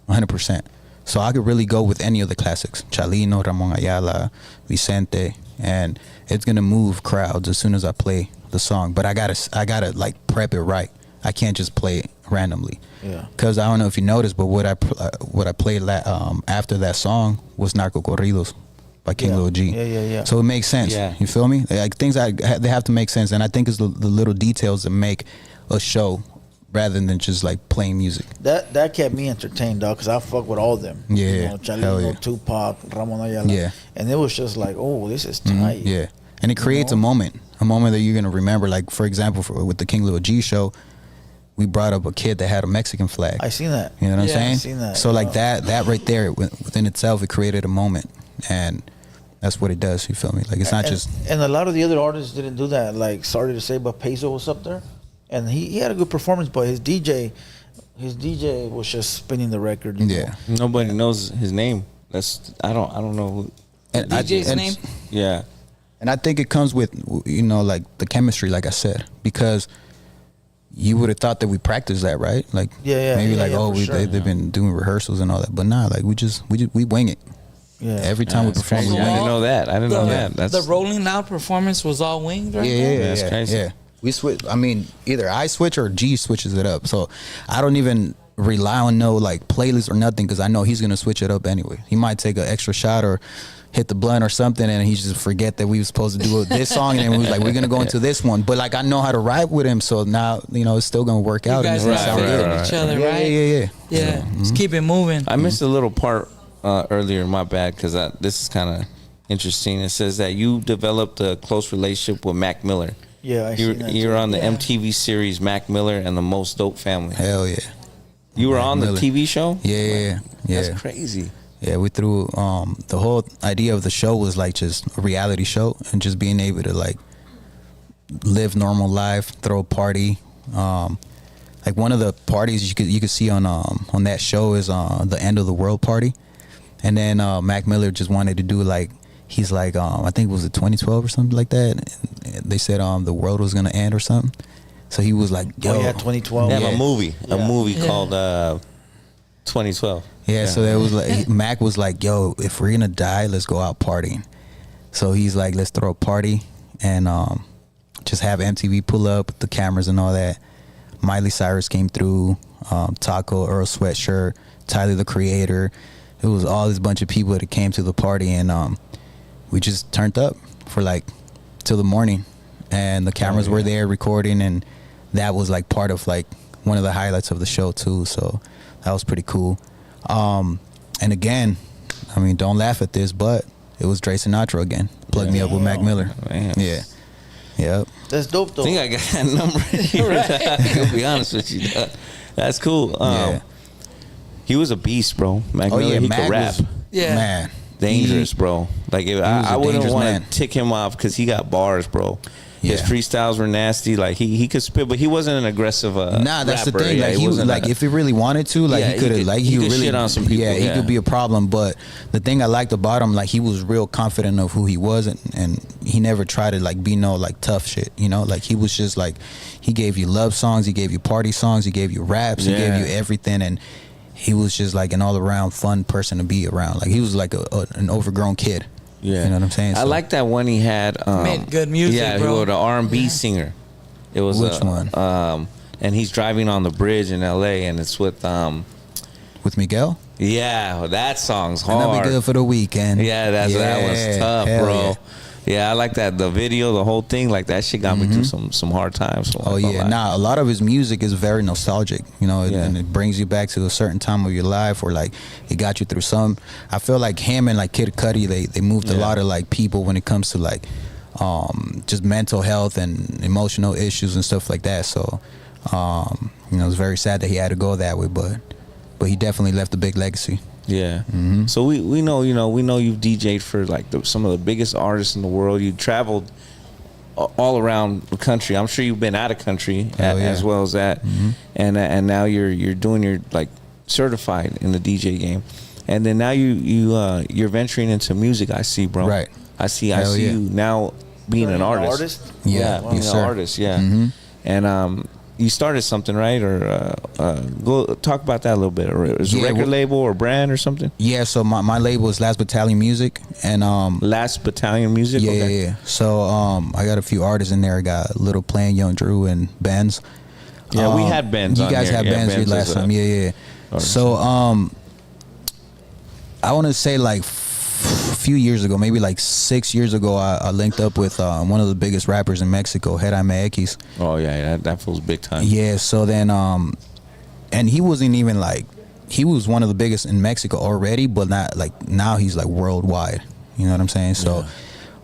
100%. So I could really go with any of the classics, Chalino, Ramon Ayala, Vicente, and it's gonna move crowds as soon as I play the song. But I gotta like prep it right. I can't just play it randomly. Yeah. Because I don't know if you noticed, but what I played after that song was Narco Corridos by King Lil G. Yeah. So it makes sense. Yeah. You feel me? Like things they have to make sense, and I think it's the little details that make a show rather than just like playing music. That kept me entertained, dog, because I fuck with all of them. Yeah. You know, Chalino, Tupac, Ramon Ayala. Yeah. And it was just like, oh, this is tight. Yeah. And it creates a moment that you're gonna remember. Like for example, with the King Lil G show, we brought up a kid that had a Mexican flag. I seen that. You know what I'm saying? I seen that. So like that right there, within itself, it created a moment, and that's what it does. You feel me? Like it's not just. And a lot of the other artists didn't do that. Like, sorry to say, but Peso was up there, and he had a good performance, but his DJ was just spinning the record. You know? Nobody knows his name. I don't know who. And DJ's name? Yeah. And I think it comes with, you know, like the chemistry, like I said, because you would have thought that we practiced that, right? Like, they've been doing rehearsals and all that, but nah, like we wing it. Yeah. Every time we perform, crazy. we I wing didn't it. know that. I didn't know that. The Rolling Loud performance was all winged, right? Yeah, That's crazy. Yeah. We switch. I mean, either I switch or G switches it up. So I don't even rely on no like playlist or nothing because I know he's gonna switch it up anyway. He might take an extra shot or hit the blunt or something, and he just forget that we were supposed to do this song, and then we was like, we're gonna go into this one. But like I know how to ride with him, so now you know it's still gonna work out. You guys and not forgetting each other, right? Yeah. Yeah. Just keep it moving. I missed a little part earlier. My bad, because this is kind of interesting. It says that you developed a close relationship with Mac Miller. Yeah, you're on the MTV series Mac Miller and the Most Dope Family. Hell yeah. You were Mac on the Miller. TV show? Yeah. That's crazy. Yeah, we threw the whole idea of the show was like just a reality show and just being able to like live normal life, throw a party. Like one of the parties you could see on that show is the End of the World party, and then Mac Miller just wanted to do like he's like I think it was 2012 or something like that. And they said the world was gonna end or something, so he was like, yo, 2012. They have a movie Yeah. called 2012. Yeah, so there was like Mac was like, "Yo, if we're gonna die, let's go out partying." So he's like, "Let's throw a party and just have MTV pull up with the cameras and all that." Miley Cyrus came through, Taco, Earl Sweatshirt, Tyler the Creator. It was all this bunch of people that came to the party, and we just turned up for like till the morning, and the cameras were there recording, and that was like part of like one of the highlights of the show too. So that was pretty cool. And again, I mean, don't laugh at this, but it was Dre Sinatra again. Plugged me up with Mac Miller. Man. Yeah. Yep. That's dope, though. I think I got that number. I'll be honest with you. That's cool. Yeah. He was a beast, bro. Mac Oh, Miller, yeah, he Mac could rap. was, Yeah. man. Dangerous, bro. Like if was I a wouldn't dangerous want man. to tick him off because he got bars, bro. His Yeah. freestyles were nasty. Like he could spit, but he wasn't an aggressive. Nah, that's rapper. the thing. Yeah, Like he was wasn't like, if he really wanted to, like Yeah, he could have, like he could really shit on some people, Yeah, he yeah. could be a problem. But the thing I liked about him, like he was real confident of who he was, and he never tried to like be no like tough shit. You know, like he was just like he gave you love songs, he gave you party songs, he gave you raps, he gave you everything, and he was just like an all around fun person to be around. Like he was like an overgrown kid. Yeah, you know what I'm saying. I So- like that one he had. Made good music, Yeah, bro. he was an R&B singer. It was Which one? And he's driving on the bridge in L.A. and it's with Miguel. Yeah, that song's And that'll hard. be good for the weekend. Yeah, that was tough, hell bro. yeah. Yeah, I like that. The video, the whole thing, like that shit got me through some hard times. So Oh yeah, a lot of his music is very nostalgic, you know, Yeah. and it brings you back to a certain time of your life, or like it got you through some. I feel like him and like Kid Cudi, they moved a lot of like people when it comes to like just mental health and emotional issues and stuff like that. So you know, it's very sad that he had to go that way, but he definitely left a big legacy. Yeah. So we know, we know you've DJ'd for like some of the biggest artists in the world. You traveled all around the country. I'm sure you've been out of country as well as that. And now you're doing your like certified in the DJ game. And then now you're venturing into music. I see, bro. Right. I see you now being an artist. Yeah, being an artist. Yeah. And you started something, right? Or go talk about that a little bit. Or is it a record label or brand or something? Yeah. So my label is Last Battalion Music, and Last Battalion Music. Yeah, yeah. So I got a few artists in there. I got Little Plain, Young Drew, and Benz. Yeah, we had Benz. You guys had Benz here last time. Yeah. So I want to say like a few years ago, maybe like 6 years ago, I linked up with one of the biggest rappers in Mexico, Jaime X. Oh yeah, that feels big time. Yeah. So then, and he wasn't even like, he was one of the biggest in Mexico already, but not like now he's like worldwide. You know what I'm saying? So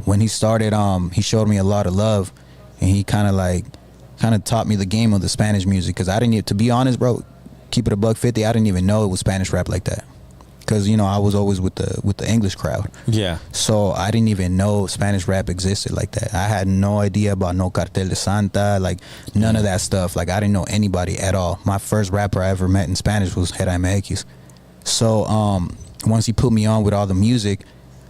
when he started, he showed me a lot of love, and he kind of taught me the game of the Spanish music, because I didn't, to be honest, bro, keep it $150, I didn't even know it was Spanish rap like that. Because I was always with the English crowd. Yeah. So I didn't even know Spanish rap existed like that. I had no idea about No Cartel de Santa, like none of that stuff. Like I didn't know anybody at all. My first rapper I ever met in Spanish was Jaime X. So once he put me on with all the music,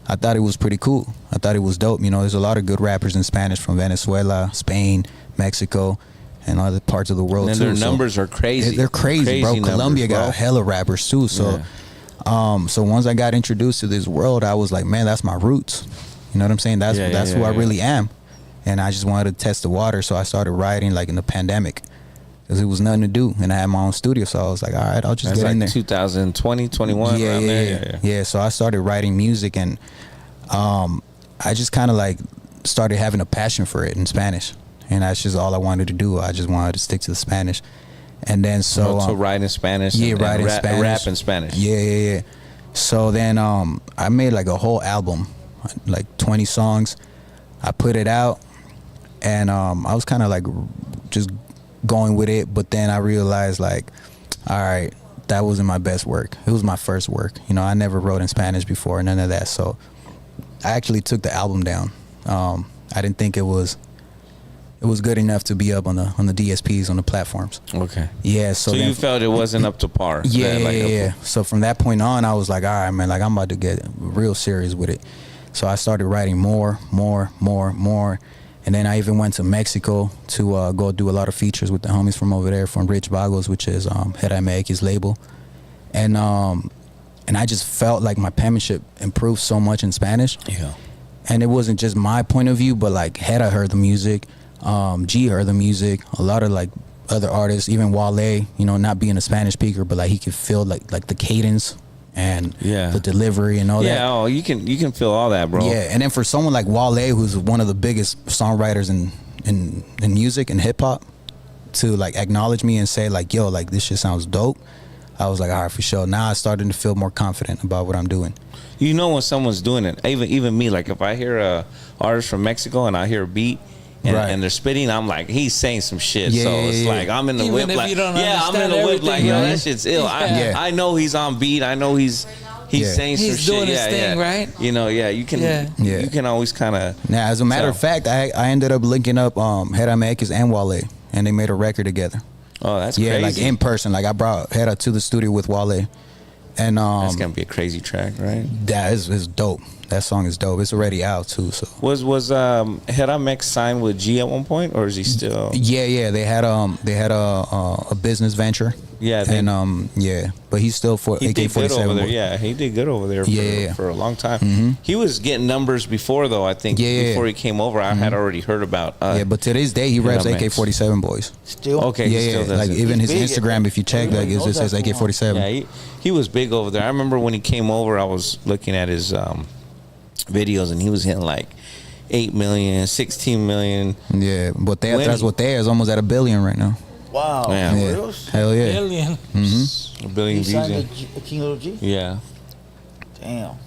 I thought it was pretty cool. I thought it was dope. There's a lot of good rappers in Spanish from Venezuela, Spain, Mexico, and other parts of the world and too. Their numbers are crazy. They're crazy, bro. Colombia got hella rappers too. So. Yeah. So once I got introduced to this world, I was like, man, that's my roots. You know what I'm saying? That's who I really am. And I just wanted to test the water, so I started writing like in the pandemic, because it was nothing to do, and I had my own studio. So I was like, all right, I'll just get in there. 2020, 21. Yeah. So I started writing music, and I just kind of like started having a passion for it in Spanish, and that's just all I wanted to do. I just wanted to stick to the Spanish. And then so write in Spanish, write in Spanish, rap in Spanish. Yeah. So then I made like a whole album, like 20 songs. I put it out, and I was kind of like just going with it, but then I realized like, all right, that wasn't my best work. It was my first work. I never wrote in Spanish before, none of that. So I actually took the album down. I didn't think it was good enough to be up on the DSPs, on the platforms. Okay. Yeah. So you felt it wasn't up to par. Yeah. So from that point on, I was like, all right, man, like I'm about to get real serious with it. So I started writing more. And then I even went to Mexico to go do a lot of features with the homies from over there, from Rich Vagos, which is Jaime X's label. And I just felt like my penmanship improved so much in Spanish. Yeah. And it wasn't just my point of view, but like Heda heard the music. G heard the music, a lot of like other artists, even Wale, not being a Spanish speaker, but like he could feel like the cadence and the delivery and all that. Yeah, oh, you can feel all that, bro. Yeah, and then for someone like Wale, who's one of the biggest songwriters in music and hip hop, to like acknowledge me and say like, yo, like this shit sounds dope, I was like, all right, for sure. Now I started to feel more confident about what I'm doing. When someone's doing it, even me, like if I hear a artist from Mexico and I hear a beat, and they're spitting, I'm like, he's saying some shit. It's like I'm in the whip, like, I'm in the whip, like, yo, that shit's ill. I know he's on beat. I know he's saying some shit. He's doing his thing, right? You can always kind of. Now, as a matter of fact, I ended up linking up Jaime X and Wale, and they made a record together. Oh, that's crazy. Like in person. Like I brought Heda to the studio with Wale, and that's gonna be a crazy track, right? That is dope. That song is dope. It's already out too. So was Jaime X signed with G at one point, or is he still? Yeah. They had a business venture. Yeah. But he's still for AK-47. Yeah, he did good over there for a long time. Mm-hmm. He was getting numbers before though. I think before he came over, I had already heard about. But to this day, he reps AK-47 boys. Still. Okay. Yeah. Still like even his Instagram, if you check, like it just says AK-47. Yeah, he was big over there. I remember when he came over, I was looking at his videos, and he was hitting like 8 million, 16 million. Yeah, Botella tras Botella is almost at $1 billion right now. Wow. Yeah. Hell yeah. Billion. Mm-hmm. $1 billion He views. signed King Lil G? Yeah. Damn.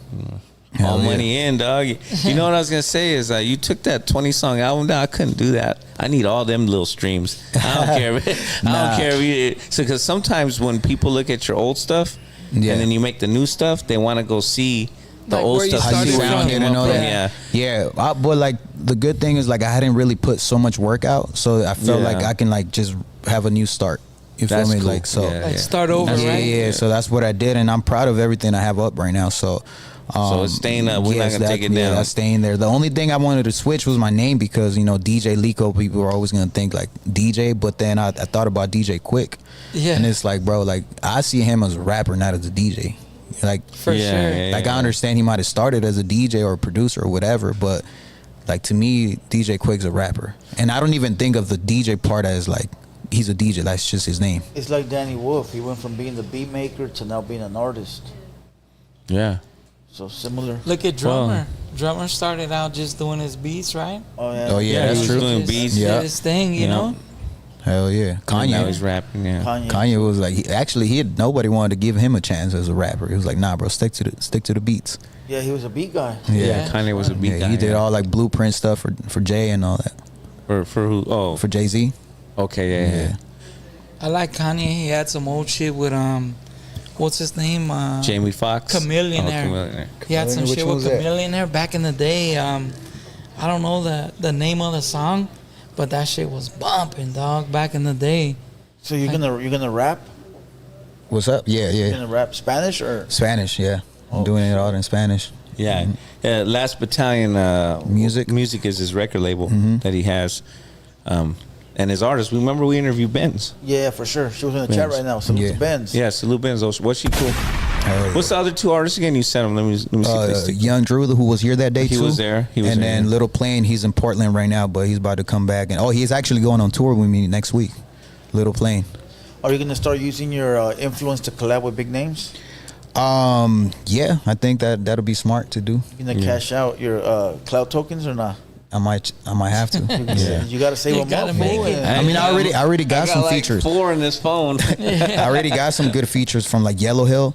All money in, dog. You know what I was gonna say is you took that 20-song album down. I couldn't do that. I need all them little streams. I don't care. I don't care. So because sometimes when people look at your old stuff, Yeah. and then you make the new stuff, they want to go see the Like old where you stuff. How you started sounded from. and all that. Yeah. Yeah, but like the good thing is like I hadn't really put so much work out, so I felt Yeah. like I can like just have a new start. You feel That's me? cool. Like so. Yeah. Like start over, Yeah, right? yeah. So that's what I did, and I'm proud of everything I have up right now. So. So it's staying up. We're not gonna take it down. Yeah, that's staying there. The only thing I wanted to switch was my name because DJ Lico, people are always gonna think like DJ, but then I thought about DJ Quick, Yeah. and it's like, bro, like I see him as a rapper, not as a DJ. Like For Yeah, sure. yeah, like I understand he might have started as a DJ or a producer or whatever, but like to me, DJ Quick's a rapper, and I don't even think of the DJ part as like he's a DJ. That's just his name. It's like Danny Wolf. He went from being the beat maker to now being an artist. Yeah. So similar. Look at Drummer. Drummer started out just doing his beats, right? Oh yeah. Oh yeah, He that's was true. doing Just beats. Yeah. did his thing, you know? Hell yeah, And now Kanye. he's rapping. Yeah. Kanye was like, nobody wanted to give him a chance as a rapper. He was like, nah, bro, stick to the beats. Yeah, he was a beat guy. Yeah, Kanye was a beat Yeah, guy. he did yeah. all like blueprint stuff for Jay and all that. For who? Oh, For Jay-Z. okay, yeah. I like Kanye. He had some old shit with what's his name? Jamie Foxx. Chameleon Oh, there. Chameleon. He had some Which shit one with was that? Chameleon there back in the day. I don't know the name of the song, but that shit was bumping, dog, back in the day. So you're gonna rap? What's up? Yeah, You're yeah. gonna rap Spanish or? Spanish, yeah. I'm doing it all in Spanish. Yeah. Last Battalion Music. Music is his record label that he has. And his artist, remember we interviewed Benz. Yeah, for sure. She was in the chat Benz. right now. Salute Yeah. to Benz. Yeah, salute Benz. Was she cool? Hell yeah. What's the other two artists again? You sent them. Let me see if they stick. Young Drew, who was here that day He too. was there. He was and there, then yeah. Little Plane, he's in Portland right now, but he's about to come back. And he's actually going on tour with me next week. Little Plane. Are you gonna start using your influence to collab with big names? Yeah, I think that'll be smart to do. You gonna cash out your cloud tokens or not? I might have to. Yeah. You gotta save You them gotta up. make fool, it. and- I mean, I already got some like features. 4 in this phone. I already got some good features from like Yellow Hill.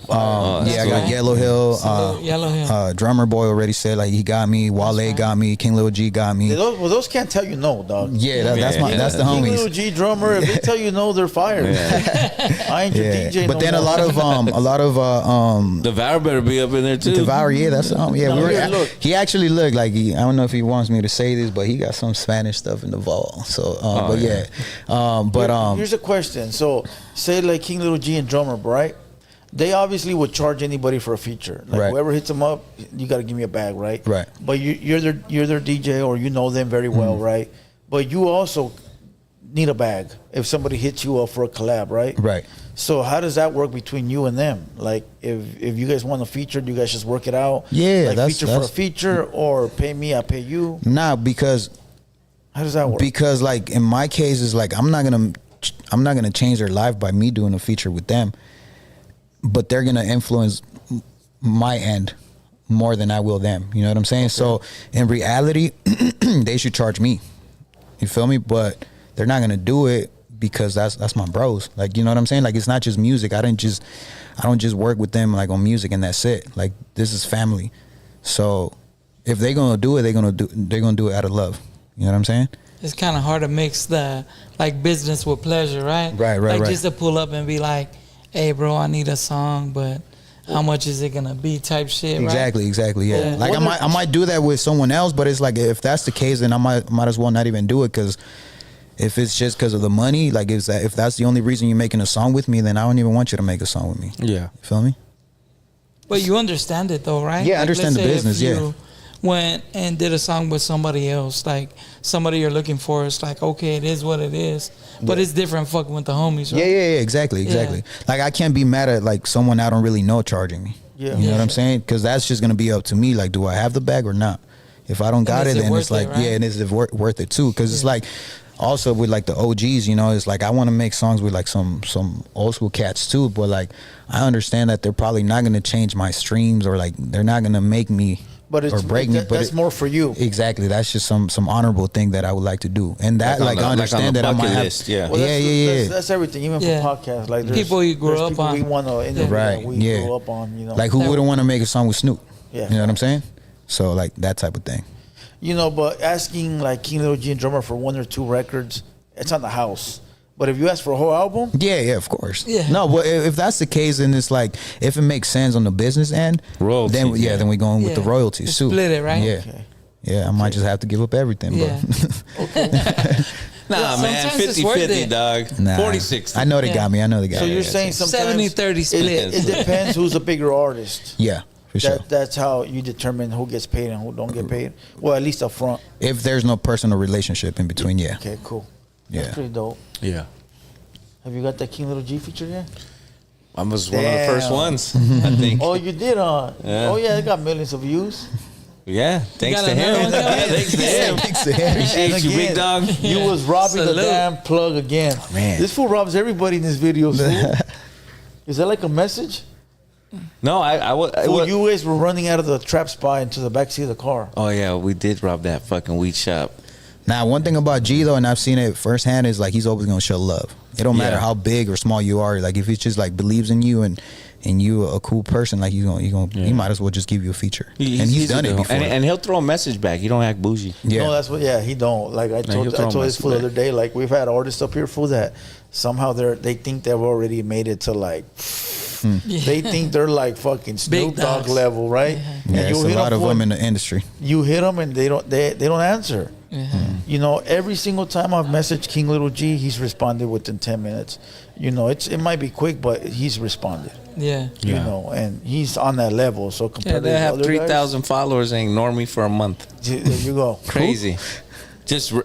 Yeah, I got cool. Yellow Hill. Salute Yellow Hill. Drummer Boy already said like he got me. Wale got me. King Lil G got me. Those can't tell you no, dog. Yeah, that's the King homies. Lil G drummer. If they tell you no, they're fired. I ain't your Yeah, DJ. but no then more. a lot of Devour better be up in there too. Devour, yeah, that's No, we here, were. look. He actually looked like I don't know if he wants me to say this, but he got some Spanish stuff in the vault. So, but yeah, Here's a question. So, say like King Lil G and drummer, right? They obviously would charge anybody for a feature. Like Right. whoever hits them up, you got to give me a bag, right? Right. But you're their DJ or you know them very well, right? But you also need a bag if somebody hits you up for a collab, right? Right. So how does that work between you and them? Like if you guys want a feature, do you guys just work it out? Yeah, like that's- feature for a that's- feature or pay me, I pay you. nah, because How does that work? like in my case is like I'm not gonna change their life by me doing a feature with them, but they're gonna influence my end more than I will them. You know what I'm saying? So in reality, they should charge me. You feel me? But they're not gonna do it because that's my bros. Like, you know what I'm saying? Like, it's not just music. I don't just work with them like on music and that's it. Like, this is family. So if they're gonna do it, they're gonna do it out of love. You know what I'm saying? It's kind of hard to mix the like business with pleasure, right? Right, Like right. just to pull up and be like, "Hey, bro, I need a song, but how much is it gonna be?" Type shit, right? Exactly. Yeah. Yeah. Like I might do that with someone else, but it's like if that's the case, then I might as well not even do it because if it's just because of the money, like if that's the only reason you're making a song with me, then I don't even want you to make a song with me. Yeah. You feel me? But you understand it though, right? Yeah, I understand let's the say business, if yeah. you went and did a song with somebody else, like somebody you're looking for, it's like, okay, it is what it is. But it's different fucking with the homies, right? Yeah. Exactly. Like I can't be mad at like someone I don't really know charging me. Yeah. You know what I'm saying? Because that's just gonna be up to me. Like, do I have the bag or not? If I don't got is it, it then worth it's like, it, right? yeah, and is it worth it too? Because it's like, also with like the OGs, you know, it's like I want to make songs with like some old school cats too. But like, I understand that they're probably not gonna change my streams or like they're not gonna make me But it's, or break me. But that's more for you. Exactly. That's just some honorable thing that I would like to do, and that Like on I the- understand like that on I the might bucket have. list, yeah. Well, Yeah. That's everything, even Yeah. for podcasts. Like there's People you grew there's up people on. we want to interview Right, that we yeah. grew up on. You know, Like, who wouldn't want to make a song with Snoop? Yeah. You know what I'm saying? So like that type of thing. you know. But asking like King Lil G and drummer for 1 or 2 records, it's on the house. But if you ask for a whole album, yeah, of course. Yeah. No, but if that's the case, then it's like if it makes sense on the business end, Royalties, then we going with the Yeah. royalties too. Split it, right? Yeah, Okay. yeah. I might just have to give up everything, Yeah. Nah, man, Sometimes it's worth 50-50, it. dog. but nah. 40-60. I know they got me. I know they got so me. you're saying sometimes 70-30 split. It depends who's a bigger artist. Yeah, for sure. That's how you determine who gets paid and who don't get paid. Well, at least up front. If there's no personal relationship in between, yeah. Okay, cool. That's Yeah. pretty dope. Yeah. Have you got that King Lil G feature yet? I was one of the first Damn. ones, I think. Oh, you did, huh? Yeah. Oh, yeah, it got millions of views. Yeah, thanks got to another him. one coming? Yeah, thanks to him. Thanks to him. Appreciate And you, again, big dog. You was robbing the Salute. damn plug again. Man. This fool robs everybody in his videos. Fool. Is that like a message? No, I was. Fool, you guys were running out of the trap spot into the backseat of the car. Oh yeah, we did rob that fucking weed shop. Now, one thing about G though, and I've seen it firsthand, is like he's always gonna show love. It don't matter Yeah. how big or small you are. Like if he just like believes in you and you a cool person, like he might as well just give you a feature. And he's done it good. before. And he'll throw a message back. He don't act bougie. yeah. No, that's what. Yeah, he don't. Like I he'll throw told a this fool the message other day. Like we've had artists up here, fool, that somehow they think they've already made it to like. They think they're like fucking Snoop Big Dogg dogs. level, right? yeah, And it's a hit lot of fool, them in the industry. You hit them and they don't answer. You know, every single time I've messaged King Lil G, he's responded within 10 minutes. You know, it might be quick, but he's responded. Yeah. You know, and he's on that level. So Yeah, compared they to have other 3,000 followers and ignore me for a month. guys, there you go. Crazy. Just like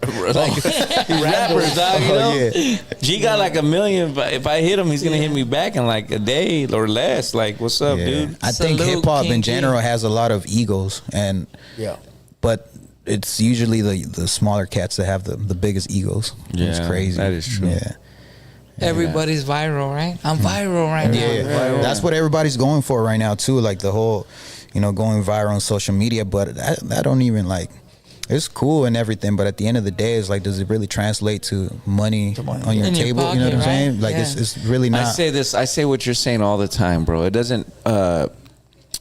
rappers, dog. You Oh, know, yeah. G got like 1 million. But if I hit him, he's gonna hit me back in like a day or less. Like, what's up, Yeah. dude? I think Salute, hip hop King in G. general has a lot of egos, Yeah. but it's usually the smaller cats that have the biggest egos. It's Yeah, crazy. that is true. Yeah. Everybody's viral, right? I'm viral right Yeah, now. that's what everybody's going for right now too. Like the whole, going viral on social media. But I don't even like. It's cool and everything, but at the end of the day, it's like, does it really translate to money on your In your table? You know what I'm pocket, saying? right? Like Yeah. it's really not. I say what you're saying all the time, bro. It doesn't.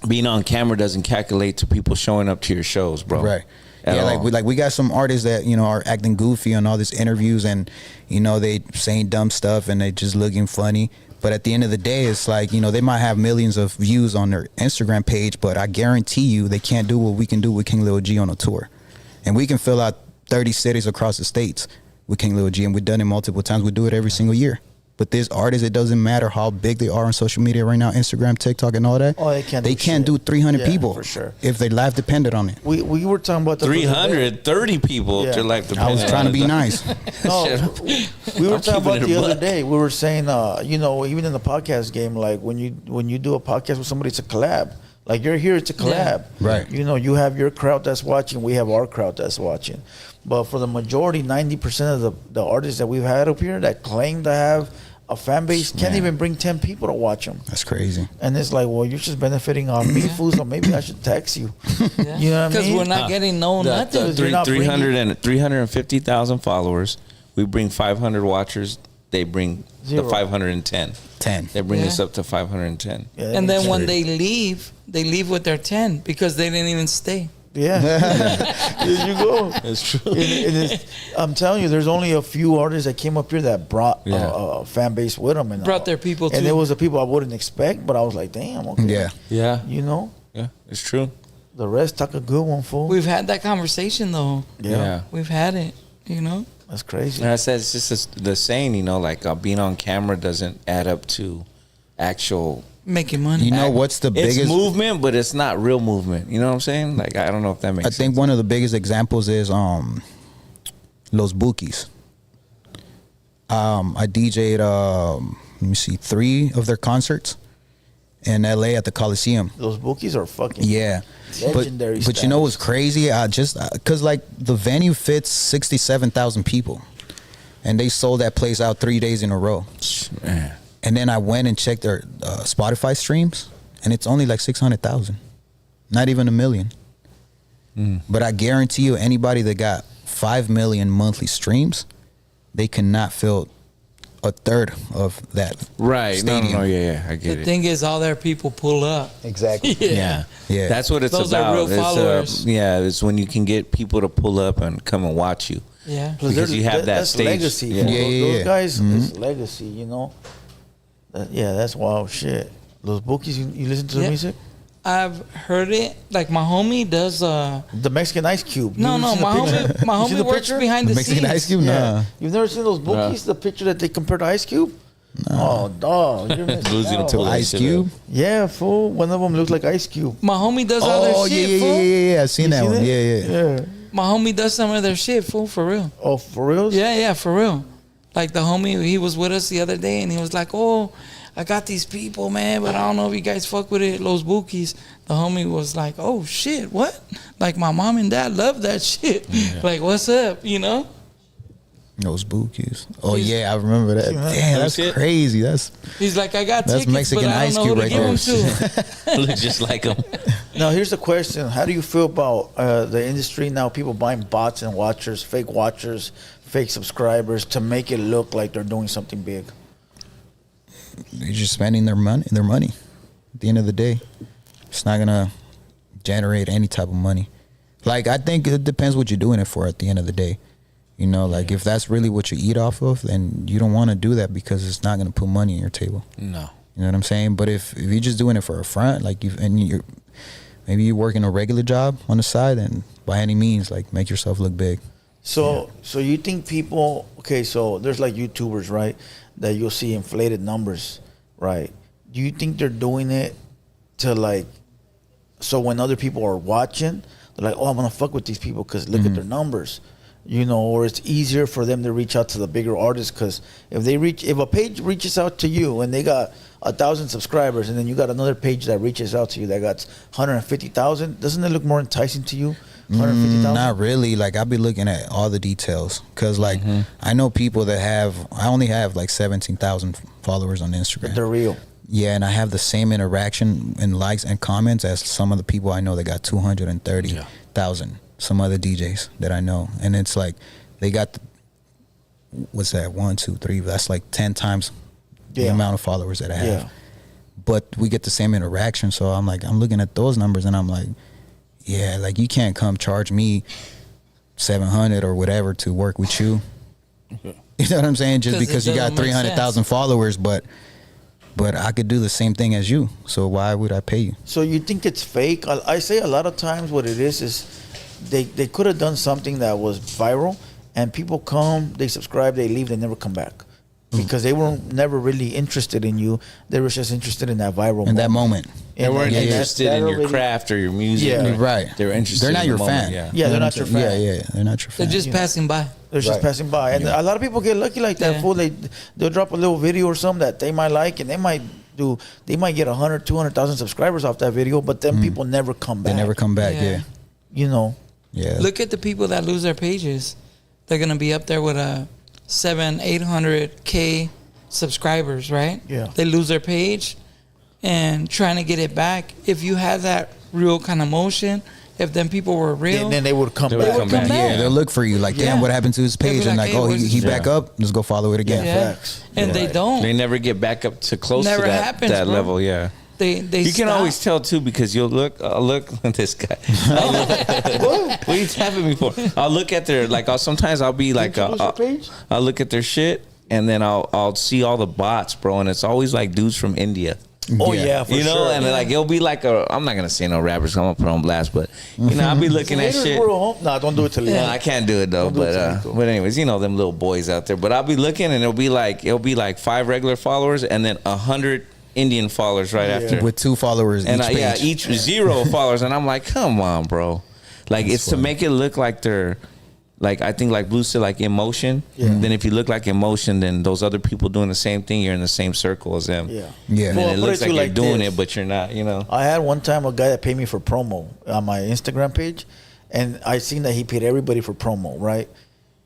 Being on camera doesn't calculate to people showing up to your shows, bro. Right. At Yeah, all. we got some artists that are acting goofy on all these interviews, and they saying dumb stuff and they just looking funny. But at the end of the day, it's like they might have millions of views on their Instagram page, but I guarantee you they can't do what we can do with King Lil G on a tour, and we can fill out 30 cities across the states with King Lil G, and we've done it multiple times. We do it every single year. But this artist, it doesn't matter how big they are on social media right now, Instagram, TikTok, and all that. Oh, they can't do do 300 shit. people Yeah, for sure. if their life depended on it. We were talking about the 330 people Yeah. to like. I was trying to be nice. No, we were I'm talking about keeping it the a other buck. day. We were saying, even in the podcast game, like when you do a podcast with somebody, it's a collab. Like you're here, it's a collab. Right. You have your crowd that's watching. We have our crowd that's watching. But for the majority, 90% of the artists that we've had up here that claim to have a fan base can't even bring 10 people to watch them. That's crazy. And it's like, well, you're just benefiting off me, fool, so maybe I should tax you. Yeah. You know what I Because mean? we're not getting no nothing. You're not 350,000 followers. We bring 500 watchers. They bring Zero. the 510. 10. They bring Yeah. us up to 510. Yeah, that And then makes when sense. they leave with their 10 because they didn't even stay. Yeah. There you go. That's true. I'm telling you, there's only a few artists that came up here that brought Yeah. a fan base with them. And Brought their people And too. there was the people I wouldn't expect, but I was like, damn, okay. Yeah. Yeah. Yeah. It's true. The rest took a good one, fool. We've had that conversation though. Yeah. We've had it, That's crazy. And I said it's just the saying, like being on camera doesn't add up to actual. Making money. You know what's the It's biggest movement, but it's not real movement. You know what I'm saying? Like I don't know if that makes I sense. think one of the biggest examples is Los Bookies. I DJ'd let me see 3 of their concerts in LA at the Coliseum. Those bookies are fucking Yeah. legendary. But you know what's crazy? I just cuz like the venue fits 67,000 people. And they sold that place out 3 days in a row. Man. And then I went and checked their Spotify streams, and it's only like 600,000, not even 1 million. But I guarantee you, anybody that got 5 million monthly streams, they cannot fill a third of that. Right. Stadium. No, yeah, I get The it. thing is, all their people pull up. Exactly. Yeah. Yeah. That's what it's Those are about. real followers. It's when you can get people to pull up and come and watch you. Yeah. Plus, Because you have that that's stage. legacy. Yeah. Those guys is legacy, you know. Yeah, that's wild shit. Those bookies, you listen to the Yeah. music? I've heard it. Like my homie does. The Mexican Ice Cube. No, You no, seen the my picture? homie, my You seen homie the works picture? behind the Mexican scenes. Ice Cube? Yeah. Nah. You've never seen those bookies? The picture that they compared to Ice Cube? Oh, dog. You're missing Bluesy don't out. pull that Ice shit Cube? Yeah, fool. One of them looks like Ice Cube. My homie does all Oh, their yeah, shit, yeah, fool. yeah. I've seen You that seen one. it? Yeah, yeah. Yeah. My homie does some of their shit, fool, for real. Oh, for real? Yeah, for real. Like the homie, he was with us the other day, and he was like, "Oh, I got these people, man, but I don't know if you guys fuck with it, Los Bookies." The homie was like, "Oh shit, what?" Like my mom and dad love that shit. Like, what's up, you know? Those bookies. Oh, yeah, I remember that. Damn, that's shit. crazy. That's He's like, "I got That's tickets, Mexican but I Ice don't know who Cube to right give there. them to." Look just like him. Now, here's the question. How do you feel about the industry now? People buying bots and watchers, fake subscribers to make it look like they're doing something big. they're just spending their money. At the end of the day, it's not gonna generate any type of money. Like, I think it depends what you're doing it for. At the end of the day, you know, like if that's really what you eat off of, then you don't want to do that because it's not gonna put money on your table. No. You know what I'm saying? But if you're just doing it for a front, like maybe you're working a regular job on the side, and by any means, like, make yourself look big. So you think people, okay, so there's like YouTubers, right, that you'll see inflated numbers, right? Do you think they're doing it to, like, so when other people are watching, they're like, oh, I'm going to fuck with these people because look at their numbers, you know, or it's easier for them to reach out to the bigger artists because if a page reaches out to you and they got 1,000 subscribers and then you got another page that reaches out to you that got 150,000, doesn't it look more enticing to you? 150,000? Not really. Like, I'll be looking at all the details because, like, I know people that I only have like 17,000 followers on Instagram. But they're real. Yeah, and I have the same interaction and likes and comments as some of the people I know that got 230,000. Some other DJs that I know, and it's like they got what's that? 1, 2, 3. That's like 10 times the amount of followers that I have. Yeah. But we get the same interaction, so I'm looking at those numbers, and I'm like, yeah, like, you can't come charge me $700 or whatever to work with you. You know what I'm saying? Just because you got 300,000 followers, but I could do the same thing as you. So why would I pay you? So you think it's fake? I say a lot of times what it is they could have done something that was viral, and people come, they subscribe, they leave, they never come back. Because they were never really interested in you. They were just interested in that viral In that moment. They weren't and interested that in your already- craft or your music. Yeah. Right. They were interested. They're not in your the moment, fan. Yeah. Yeah, You know they're what not I'm your saying? fan. Yeah, they're not your fan. They're just passing by. They're just Right. passing by. And a lot of people get lucky like that, Yeah. fool. They'll drop a little video or something that they might like, and they might get 100, 200,000 subscribers off that video, but then people never come back. They never come back, Yeah. yeah. You know. Yeah. Look at the people that lose their pages. They're gonna be up there with a 700-800K subscribers, right? Yeah. They lose their page and trying to get it back. If you had that real kind of motion, if them people were real, Then they would come They would back. come back. Yeah, they'll look for you. Like, damn, Yeah. what happened to his They'll be page? And like, like, hey, oh, where's- he back up. Let's go follow it again. yeah. Facts. And they don't. They never get back up to close Never to that, happens, that bro. level. Yeah. They You can stop. always tell too because you'll look at this guy. What are you tapping me for? I'll look at their sometimes I'll be like Did you lose your page? I'll look at their shit and then I'll see all the bots, bro, and it's always like dudes from India. Oh yeah, for You know, sure. and like it'll be like I'm not gonna say no rappers, I'm gonna put on blast, but you know, I'll be looking at Haters shit. were home. Nah, don't do it to Lico. No, I can't do it though. Don't do it to But Lico. but anyways, you know them little boys out there. But I'll be looking, and it'll be like 5 regular followers, and then 100 Indian followers right after. With 2 followers And each page. each 0 followers, and I'm like, come on, bro. Like it's to make it look like they're. Like I think like Blue said, like emotion. Yeah. Then if you look like emotion, then those other people doing the same thing, you're in the same circle as them. Yeah. Yeah. And Well, then it put looks it to like you you're like doing this. it, but you're not. You know. I had one time a guy that paid me for promo on my Instagram page, and I seen that he paid everybody for promo, right?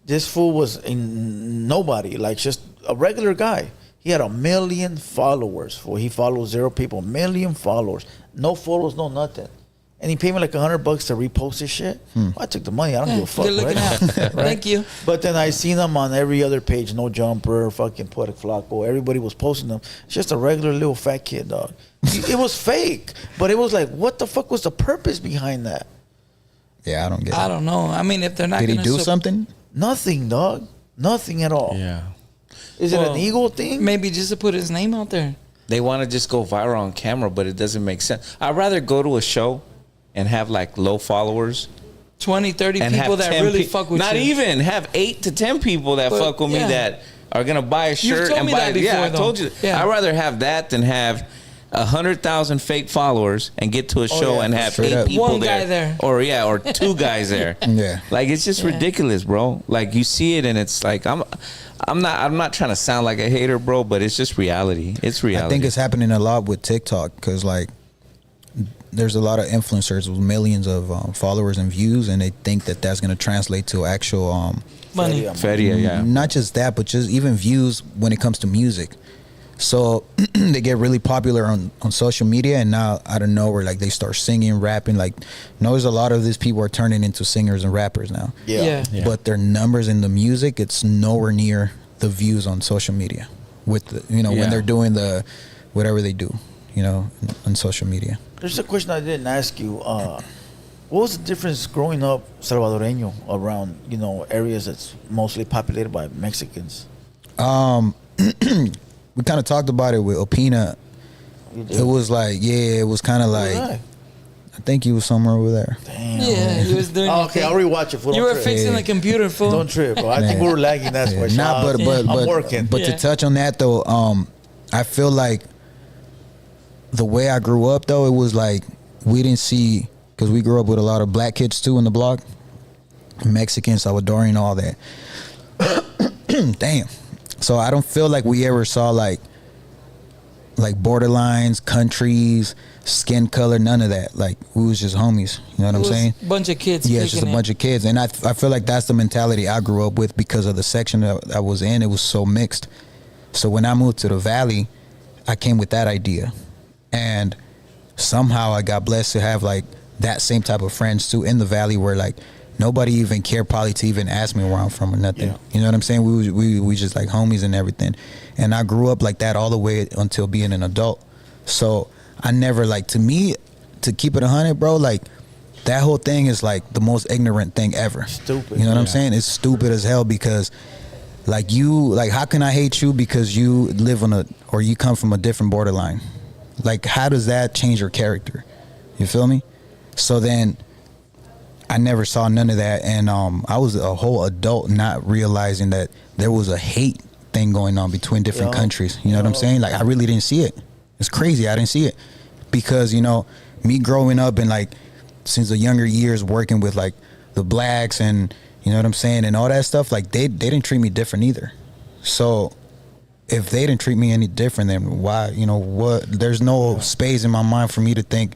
This fool was nobody, like just a regular guy. He had 1 million followers. He follows 0 people, 1 million followers, no photos, no nothing. And he paid me like $100 to repost his shit. I took the money. I don't give a fuck. Good looking right? out. Thank you. But then I seen him on every other page. No Jumper, fucking Poetic Flacco. Everybody was posting them. It's just a regular little fat kid, dog. It was fake. But it was like, what the fuck was the purpose behind that? Yeah, I don't get it. I don't know. I mean, if they're not Did he gonna do something? Nothing, dog. Nothing at all. Yeah. Is it an ego thing? Maybe just to put his name out there. They want to just go viral on camera, but it doesn't make sense. I'd rather go to a show and have like low followers. 20, 30 and people that really fuck with you. Not even have 8 to 10 people that fuck with me that are gonna buy a shirt told and me buy. that before, I though. told you. Yeah. I'd rather have that than have 100,000 fake followers and get to a show and have Straight 8 up. people One guy there. or 2 guys there. Yeah. Like it's just ridiculous, bro. Like you see it and it's like I'm not trying to sound like a hater, bro, but it's just reality. It's reality. I think it's happening a lot with TikTok because like there's a lot of influencers with millions of followers and views, and they think that that's going to translate to actual Money. Feria, yeah. Not just that, but just even views when it comes to music. So they get really popular on social media, and now out of nowhere, like they start singing, rapping. Like, there's a lot of these people are turning into singers and rappers now. Yeah. But their numbers in the music, it's nowhere near the views on social media. With the, when they're doing the whatever they do, on social media. There's a question I didn't ask you. What was the difference growing up Salvadoreño around, areas that's mostly populated by Mexicans? We kind of talked about it with Opina. It was like, it was kind of like, I think he was somewhere over there. Damn. Yeah, he was doing okay, I'll rewatch it. Fool. You were trip. fixing the computer, fool. Don't trip, bro. I think we were lagging. That's why. I'm working. But to touch on that though, I feel like the way I grew up though, it was like we didn't see, because we grew up with a lot of black kids too in the block, Mexican, Salvadorian, all that. Damn. So I don't feel like we ever saw like borderlines, countries, skin color, none of that. Like we was just homies. You know what I'm saying? A bunch of kids. Yeah, it's just a bunch of kids, and I feel like that's the mentality I grew up with because of the section that I was in. It was so mixed. So when I moved to the Valley, I came with that idea, and somehow I got blessed to have like that same type of friends too in the Valley, where like nobody even cared probably to even ask me where I'm from or nothing. Yeah. You know what I'm saying? We just like homies and everything. And I grew up like that all the way until being an adult. So I never like, to me, to keep it 100, bro, like that whole thing is like the most ignorant thing ever. Stupid. You know what I'm saying? It's stupid as hell because like how can I hate you because you live or you come from a different borderline? Like how does that change your character? You feel me? So then I never saw none of that, and I was a whole adult not realizing that there was a hate thing going on between different countries. You know what I'm saying? Like I really didn't see it. It's crazy. I didn't see it because me growing up and like since the younger years working with like the blacks and you know what I'm saying and all that stuff. Like they didn't treat me different either. So if they didn't treat me any different, then why? What? There's no space in my mind for me to think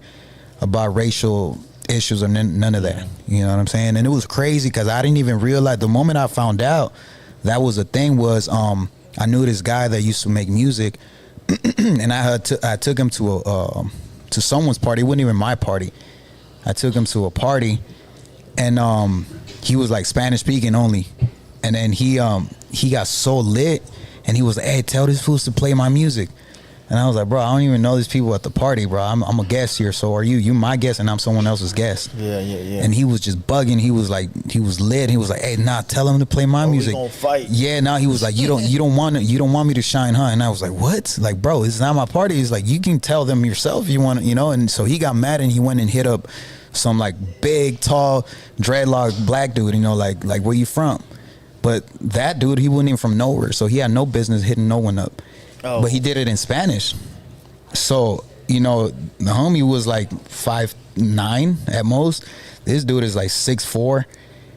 about racial issues or none of that. You know what I'm saying? And it was crazy because I didn't even realize the moment I found out that was a thing was I knew this guy that used to make music and I took him to someone's party. It wasn't even my party. I took him to a party and he was like Spanish speaking only, and then he got so lit and he was like, hey, tell these fools to play my music. And I was like, bro, I don't even know these people at the party, bro. I'm a guest here, so are you? You my guest, and I'm someone else's guest. Yeah. And he was just bugging. He was lit. He was like, hey, nah, tell him to play my music. We gonna fight. Yeah, nah. He was like, you don't want me to shine, huh? And I was like, what? Like, bro, it's not my party. He's like, you can tell them yourself if you want to, And so he got mad and he went and hit up some like big, tall, dreadlock black dude. Like where you from? But that dude, he wasn't even from nowhere, so he had no business hitting no one up. Oh. But he did it in Spanish. So, the homie was like 5'9" at most. This dude is like 6'4",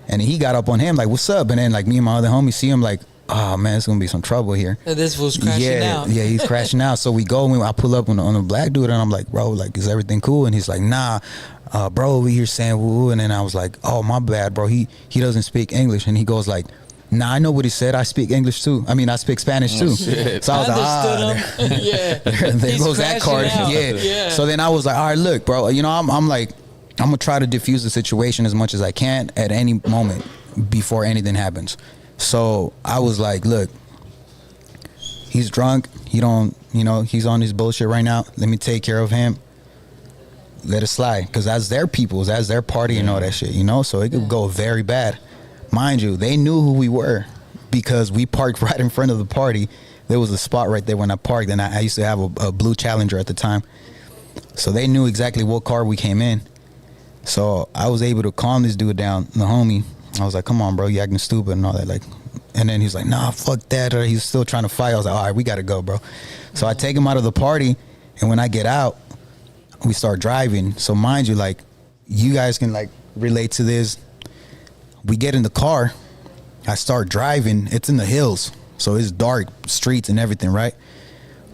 and he got up on him like, what's up? And then like me and my other homie see him like, oh man, it's gonna be some trouble here. This was crashing out. Yeah, he's crashing out. So we go and I pull up on a black dude and I'm like, bro, like, is everything cool? And he's like, nah, bro, over here saying woo. And then I was like, oh, my bad, bro. He doesn't speak English. And he goes like, nah, I know what he said. I speak English too. I mean, I speak Spanish too. So I was like, yeah. There goes that card. Yeah. So then I was like, all right, look, bro. I'm like, I'm gonna try to diffuse the situation as much as I can at any moment before anything happens. So I was like, look, he's drunk. He don't, he's on his bullshit right now. Let me take care of him. Let it slide, because that's their people's, that's their party and all that shit, So it could go very bad. mind you, they knew who we were because we parked right in front of the party. There was a spot right there when I parked, and I used to have a blue Challenger at the time. So they knew exactly what car we came in. So I was able to calm this dude down, the homie. I was like, come on, bro, you acting stupid and all that. Like, and then he was like, nah, fuck that. Or he's still trying to fight. I was like, all right, we got to go, bro. So I take him out of the party, and when I get out, we start driving. So mind you, like, you guys can, like, relate to this. We get in the car. I start driving. It's in the hills. So it's dark, streets and everything, right?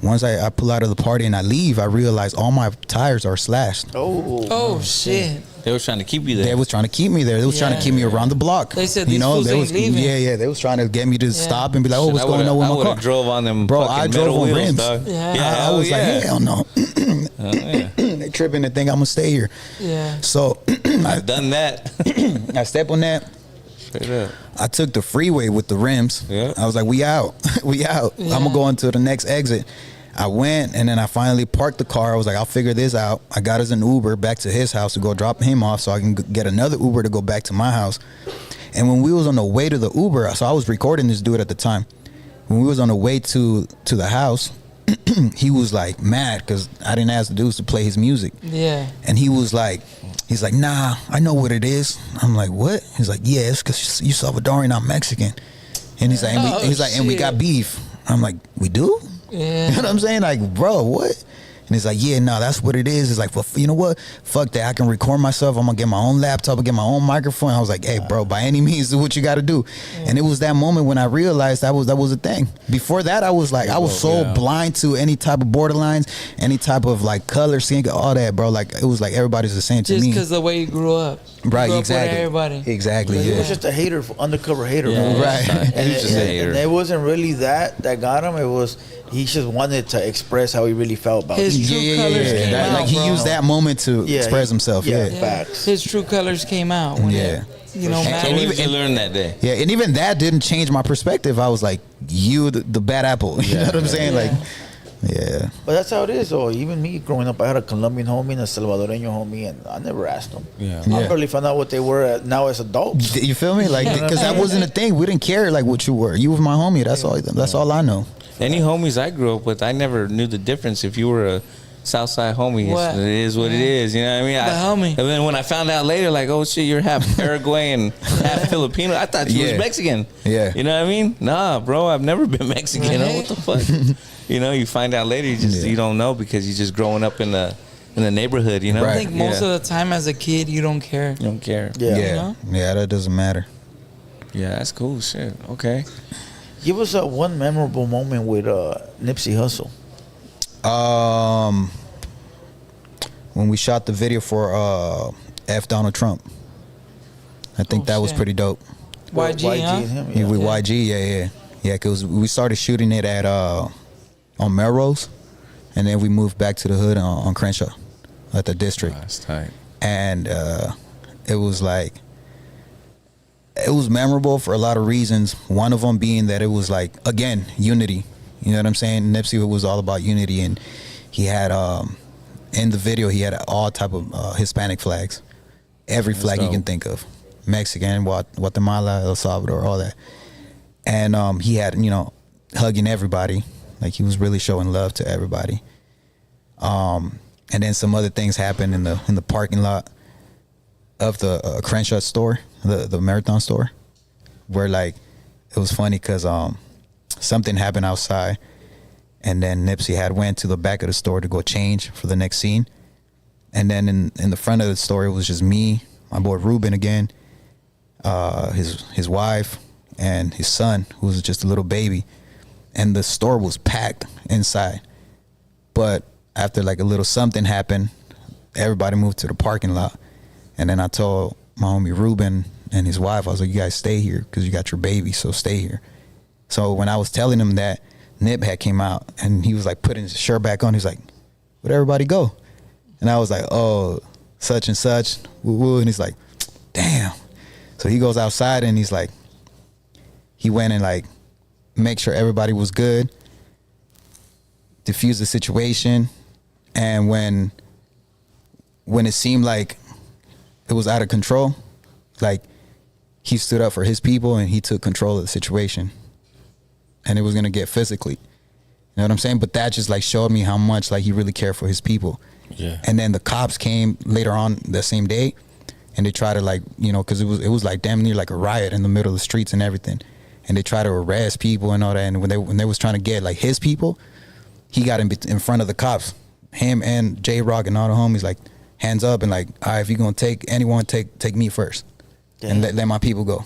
Once I pull out of the party and I leave, I realize all my tires are slashed. Oh shit. They were trying to keep you there. They was trying to keep me there. They was trying to keep me around the block. They said these fools ain't leaving. Yeah. They was trying to get me to stop and be like, oh, what's going on with my car? I would have drove on them. Bro, I drove on wheels, rims. dog. I was like, hell no. They tripping and think I'm gonna stay here. Yeah. So I've done that. I step on that. Straight up. I took the freeway with the rims. Yeah. I was like, we out. We out. Yeah. I'm gonna go into the next exit. I went, and then I finally parked the car. I was like, I'll figure this out. I got us an Uber back to his house to go drop him off so I can get another Uber to go back to my house. And when we was on the way to the Uber, so I was recording this dude at the time. When we was on the way to the house, he was like mad because I didn't ask the dudes to play his music. Yeah. And he's like, nah, I know what it is. I'm like, what? He's like, yeah, it's because you Salvadorian, I'm Mexican. And he's like, and we got beef. I'm like, we do? Yeah. You know what I'm saying? Like, bro, what? And he's like, yeah, no, that's what it is. It's like, well, you know what? Fuck that. I can record myself. I'm going to get my own laptop and get my own microphone. I was like, hey, bro, by any means, do what you got to do. Yeah. And it was that moment when I realized that was a thing. Before that, I was like, I was so blind to any type of borderlines, any type of like color, skin, all that, bro. Like, it was like everybody's the same to me. Just because the way you grew up. Right, grew exactly. Up with everybody. Exactly, He was just a hater, undercover hater. Yeah, Bro. right. He was just a hater. And it wasn't really that got him. It was he just wanted to express how he really felt about His it. true colors came out, like he bro. used that moment to express himself. Yeah. Facts. His true colors came out. When it, you know, And even you learned that day. Yeah, and even that didn't change my perspective. I was like, you the bad apple. You know what I'm saying? Like, yeah. But that's how it is, though. Even me growing up, I had a Colombian homie and a Salvadoreño homie, and I never asked them. Yeah. I barely found out what they were now as adults. You feel me? Like, because that wasn't a thing. We didn't care like what you were. You were my homie. That's all. That's all I know. Any homies I grew up with, I never knew the difference. If you were a Southside homie, it is what it is. You know what I mean? The homie. And then when I found out later, like, oh shit, you're half Paraguayan and half Filipino. I thought you was Mexican. Yeah. You know what I mean? Nah, bro, I've never been Mexican. Right. What the fuck? You know, you find out later, you don't know because you're just growing up in the neighborhood. You know, I think most of the time as a kid, you don't care. You don't care. Yeah. You know? Yeah, that doesn't matter. Yeah, that's cool. Shit. Okay. Give us one memorable moment with Nipsey Hussle. When we shot the video for F Donald Trump, I think that was pretty dope. YG, huh? and him, With YG, yeah, because we started shooting it at on Melrose, and then we moved back to the hood on Crenshaw, at the district. That's tight. And it was like, it was memorable for a lot of reasons. One of them being that it was like, again, unity. You know what I'm saying? Nipsey was all about unity, and he had in the video he had all type of Hispanic flags, every flag you can think of, Mexican, Guatemala, El Salvador, all that. And he had, hugging everybody, like he was really showing love to everybody. And then some other things happened in the parking lot of the Crenshaw store, the Marathon store, where like it was funny because something happened outside, and then Nipsey had went to the back of the store to go change for the next scene, and then in the front of the store it was just me, my boy Ruben again, his wife, and his son, who was just a little baby, and the store was packed inside. But after like a little something happened, everybody moved to the parking lot. And then I told my homie Ruben and his wife, I was like, you guys stay here because you got your baby, so stay here. So when I was telling him that, Nip had came out and he was like putting his shirt back on. He's like, where'd everybody go? And I was like, oh, such and such, woo-woo. And he's like, damn. So he goes outside and he's like, he went and like make sure everybody was good, diffuse the situation. And when it seemed like it was out of control, like he stood up for his people and he took control of the situation. And it was gonna get physically. You know what I'm saying? But that just like showed me how much like he really cared for his people. Yeah. And then the cops came later on the same day, and they tried to like, you know, because it was like damn near like a riot in the middle of the streets and everything. And they tried to arrest people and all that. And when they was trying to get like his people, he got in front of the cops. Him and J Rock and all the homies like hands up and like, all right, if you're gonna take anyone, take me first, and let my people go.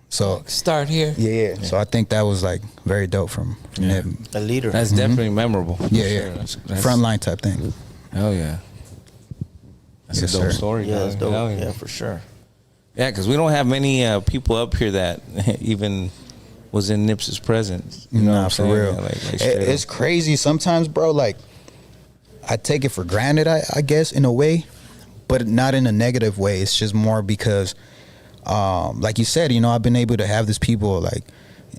So start here. Yeah. So I think that was like very dope from him. A leader. That's definitely memorable. Yeah. That's Frontline type thing. Hell yeah. That's Yes, a dope sir. story. Yeah, dog. that's dope. Hell Yeah, for sure. Yeah, because we don't have many people up here that even was in Nipsey's presence. You know Nah, what I'm for saying? real. Yeah, like It's crazy sometimes, bro. Like, I take it for granted, I guess, in a way, but not in a negative way. It's just more because, like you said, you know, I've been able to have these people like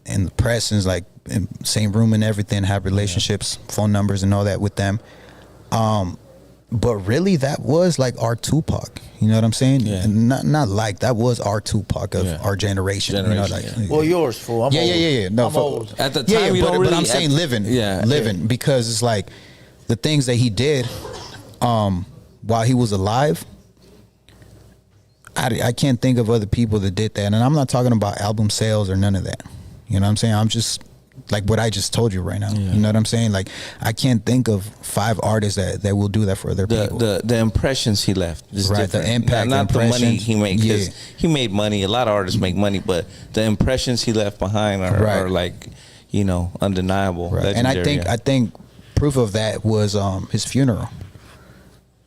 in the press and like in the same room and everything, have relationships, phone numbers and all that with them. But really, that was like our Tupac. You know what I'm saying? Yeah. And not like that was our Tupac of our generation. You know, like Well, yours, fool. I'm old. Yeah. No, I'm old. At the time, you but, don't really. but I'm saying living, because it's like the things that he did, while he was alive. I can't think of other people that did that, and I'm not talking about album sales or none of that. You know what I'm saying? I'm just like what I just told you right now. You know what I'm saying? Like I can't think of 5 artists that will do that for other people. The impressions he left is Right, different. the impact, not the money impressions. he made. 'Cause Yeah. he made money. A lot of artists make money, but the impressions he left behind are like, you know, undeniable. Right. And I think proof of that was his funeral.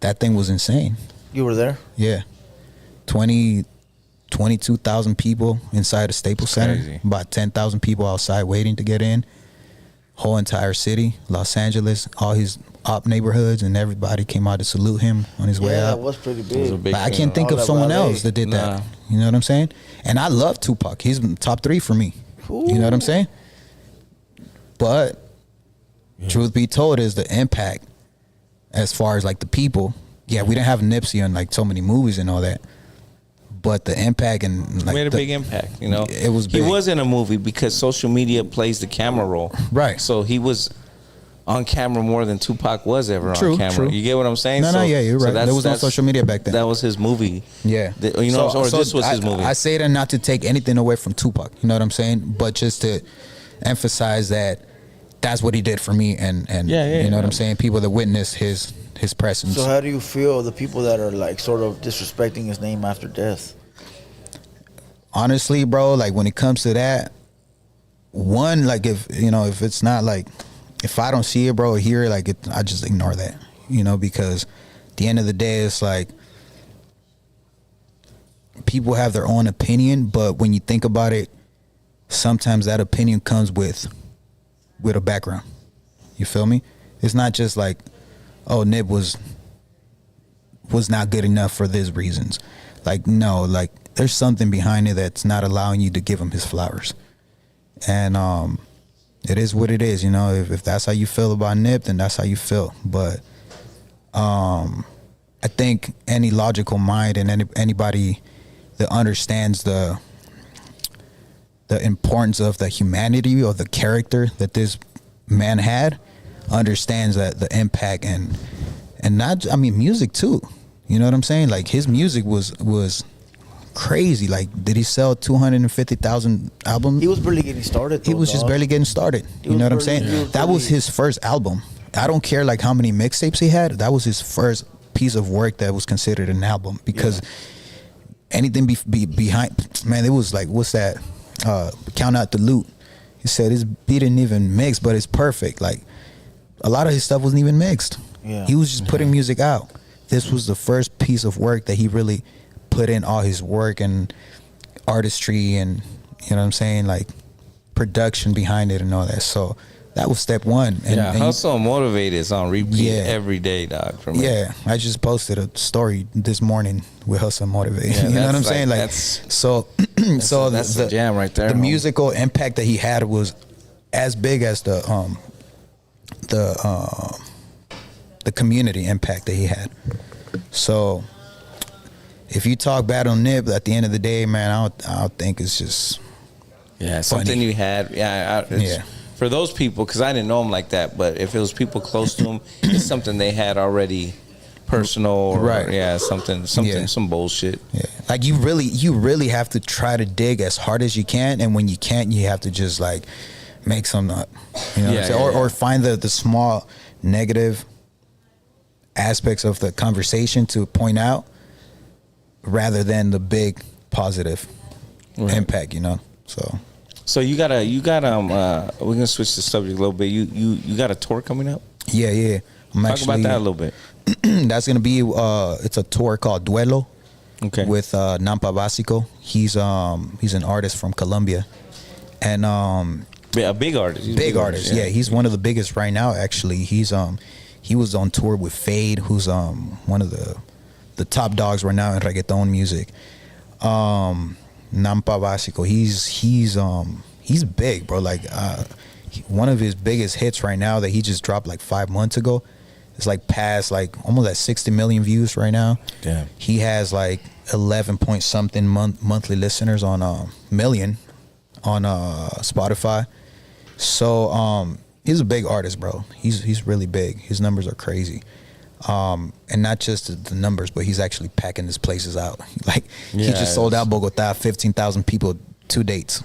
That thing was insane. You were there? Yeah. 22,000 people inside the Staples Center. Crazy. About 10,000 people outside waiting to get in. Whole entire city, Los Angeles, all his op neighborhoods, and everybody came out to salute him on his way Yeah, out. that was pretty It was a big. big But I thing. can't think All of that someone ballet. else that did Nah. that. You know what I'm saying? And I love Tupac. He's top 3 for me. You know what I'm saying? But truth be told, is the impact as far as like the people. Yeah, we didn't have Nipsey on like so many movies and all that. But the impact and like made a big impact, you know. It was big. He was in a movie because social media plays the camera role. Right. So he was on camera more than Tupac was ever on camera. True. You get what I'm saying? No, yeah, you're right. There was no that's- social media back then. That was his movie. Yeah. You know, or this was his movie. I say that not to take anything away from Tupac, you know what I'm saying? But just to emphasize that that's what he did for me and you know what I'm saying? People that witnessed his presence. So how do you feel the people that are like sort of disrespecting his name after death? Honestly, bro, like when it comes to that, one, like if it's not like, if I don't see it, bro, or hear it, like I just ignore that, you know, because at the end of the day, it's like people have their own opinion, but when you think about it, sometimes that opinion comes with a background. You feel me? It's not just like, oh, Nip was not good enough for these reasons. Like, no, like there's something behind it that's not allowing you to give him his flowers. And it is what it is, you know. If that's how you feel about Nip, then that's how you feel. But I think any logical mind and anybody that understands the importance of the humanity or the character that this man had understands that the impact and not, I mean, music too. You know what I'm saying? Like his music was crazy. Like, did he sell 250,000 albums? He was barely getting started. He was just barely getting started. You know what I'm saying? That was his first album. I don't care like how many mixtapes he had. That was his first piece of work that was considered an album, because anything behind, man, it was like, what's that? Count Out the Loot. He said his beat didn't even mix, but it's perfect. Like a lot of his stuff wasn't even mixed. Yeah. He was just putting music out. This was the first piece of work that he really put in all his work and artistry and, you know what I'm saying, like production behind it and all that. So that was step one. And, Hustle and Motivate is on repeat every day, dog. For me. Yeah, I just posted a story this morning with Hustle and Motivate. Yeah, you know what I'm that's saying? Like, so that's the jam right there. The homie. musical impact that he had was as big as the community impact that he had. So if you talk bad on Nip, at the end of the day, man, I don't think it's just something funny. you had. For those people, because I didn't know him like that, but if it was people close to him, it's something they had already personal, or, right? Some bullshit. Yeah, like you really have to try to dig as hard as you can, and when you can't, you have to just like make some up, you know, what I'm saying? Or find the small negative aspects of the conversation to point out, rather than the big positive impact, you know. So you got we're gonna switch the subject a little bit. You got a tour coming up? Yeah. Talk about that a little bit. That's gonna be it's a tour called Duelo. Okay. With Nampa Básico. He's an artist from Colombia, and a big artist. He's big artist. Yeah, he's one of the biggest right now. Actually, he was on tour with Fade, who's one of the top dogs right now in reggaeton music. Nampa Básico. He's big, bro. Like one of his biggest hits right now that he just dropped like 5 months ago. It's like past like almost at 60 million views right now. Damn. He has like 11 point something monthly listeners on million on Spotify. So he's a big artist, bro. He's really big. His numbers are crazy. And not just the numbers, but he's actually packing his places out. Like he just sold out Bogota, 15,000 people 2 dates.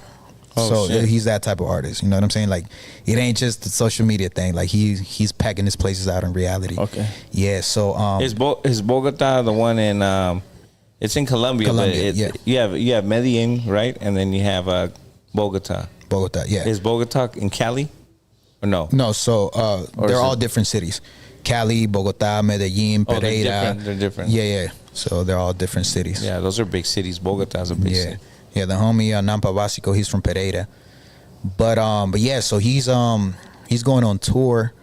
Shit. He's that type of artist. You know what I'm saying? Like it ain't just the social media thing. Like he's packing his places out in reality. Okay. Yeah. So is Bogota the one in it's in Colombia, but you have Medellin, right? And then you have Bogota. Bogota, yeah. Is Bogota in Cali? Or no? No, so they're all different cities. Cali, Bogota, Medellin, Pereira. They're different. Yeah. So they're all different cities. Yeah, those are big cities. Bogota's a big city. Yeah, the homie Nampa Básico, he's from Pereira. But yeah, so he's going on tour.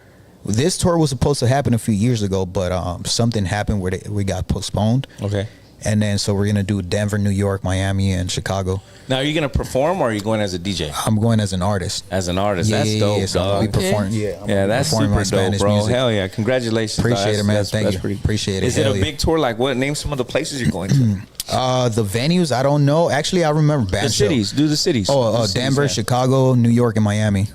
This tour was supposed to happen a few years ago, but something happened where we got postponed. Okay. And then so we're gonna do Denver, New York, Miami, and Chicago. Now, are you gonna perform, or are you going as a DJ? I'm going as an artist. That's dope, so dog. I'll be performing. That's super dope, bro. Music. Hell yeah! Congratulations. Appreciate it, man. Thank you. Appreciate it. Is it a big tour? Like, what? Name some of the places you're going to. The venues, I don't know. Actually, I remember the cities. Do the cities. Denver, Chicago, New York, and Miami.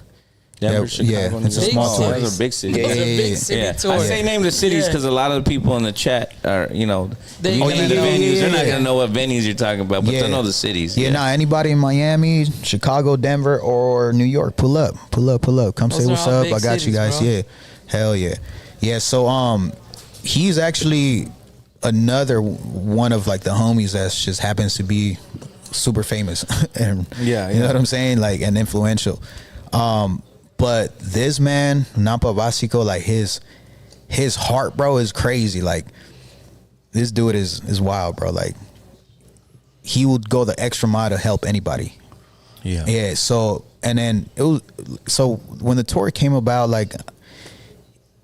Denver, Chicago, it's a small tour. Those are big cities. Those are big city tours. I say name the cities because a lot of the people in the chat are, the venues. They're not gonna know what venues you're talking about, but they'll know the cities. Anybody in Miami, Chicago, Denver, or New York, pull up. Come say what's up. I got you guys. Bro. Yeah, hell yeah. Yeah. So he's actually another one of like the homies that just happens to be super famous, and you know what I'm saying, like, and influential. But this man, Nampa Básico, like his heart, bro, is crazy. Like this dude is wild, bro. Like he would go the extra mile to help anybody. Yeah. So when the tour came about, like,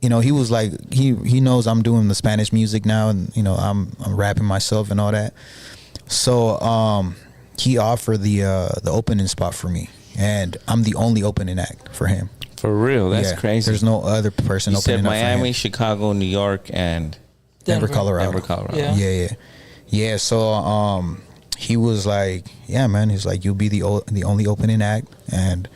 he was like he knows I'm doing the Spanish music now, and I'm rapping myself and all that. So he offered the opening spot for me. And I'm the only opening act for him. For real? That's crazy. There's no other person opening up for him. Miami, Chicago, New York, and Denver, Colorado. Yeah. So he was like, yeah, man. He's like, you'll be the only opening act, and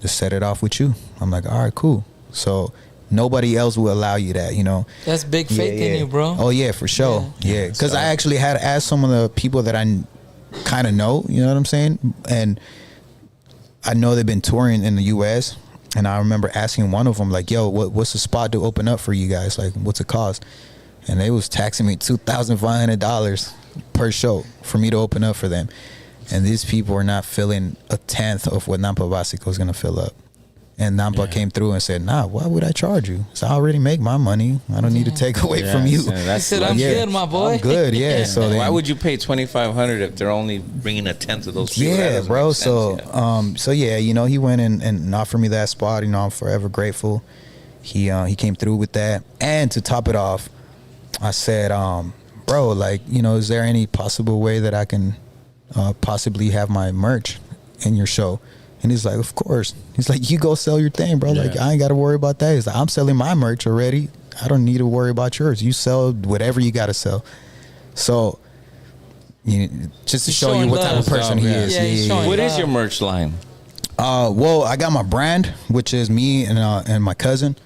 just set it off with you. I'm like, all right, cool. So nobody else will allow you that, That's big faith in you, bro. Oh yeah, for sure. Yeah, because I actually had asked some of the people that I kind of know. You know what I'm saying? And I know they've been touring in the U.S. and I remember asking one of them, like, yo, what's the spot to open up for you guys? Like, what's it cost? And they was taxing me $2,500 per show for me to open up for them. And these people are not filling a tenth of what Nampa Básico is going to fill up. And Nampa came through and said, nah, why would I charge you? So I already make my money. I don't need to take away from you. He said, I'm good, my boy. I'm good, yeah. So why would you pay $2,500 if they're only bringing a tenth of those people? Yeah, bro. So, he went and offered me that spot. I'm forever grateful. He came through with that. And to top it off, I said, bro, like, is there any possible way that I can possibly have my merch in your show? And he's like, of course. He's like, you go sell your thing, bro. Like, I ain't got to worry about that. He's like, I'm selling my merch already. I don't need to worry about yours. You sell whatever you got to sell. So just to He's show you showing what type of love. person he is. Yeah, he's showing What is love. your merch line? Well, I got my brand, which is me and my cousin.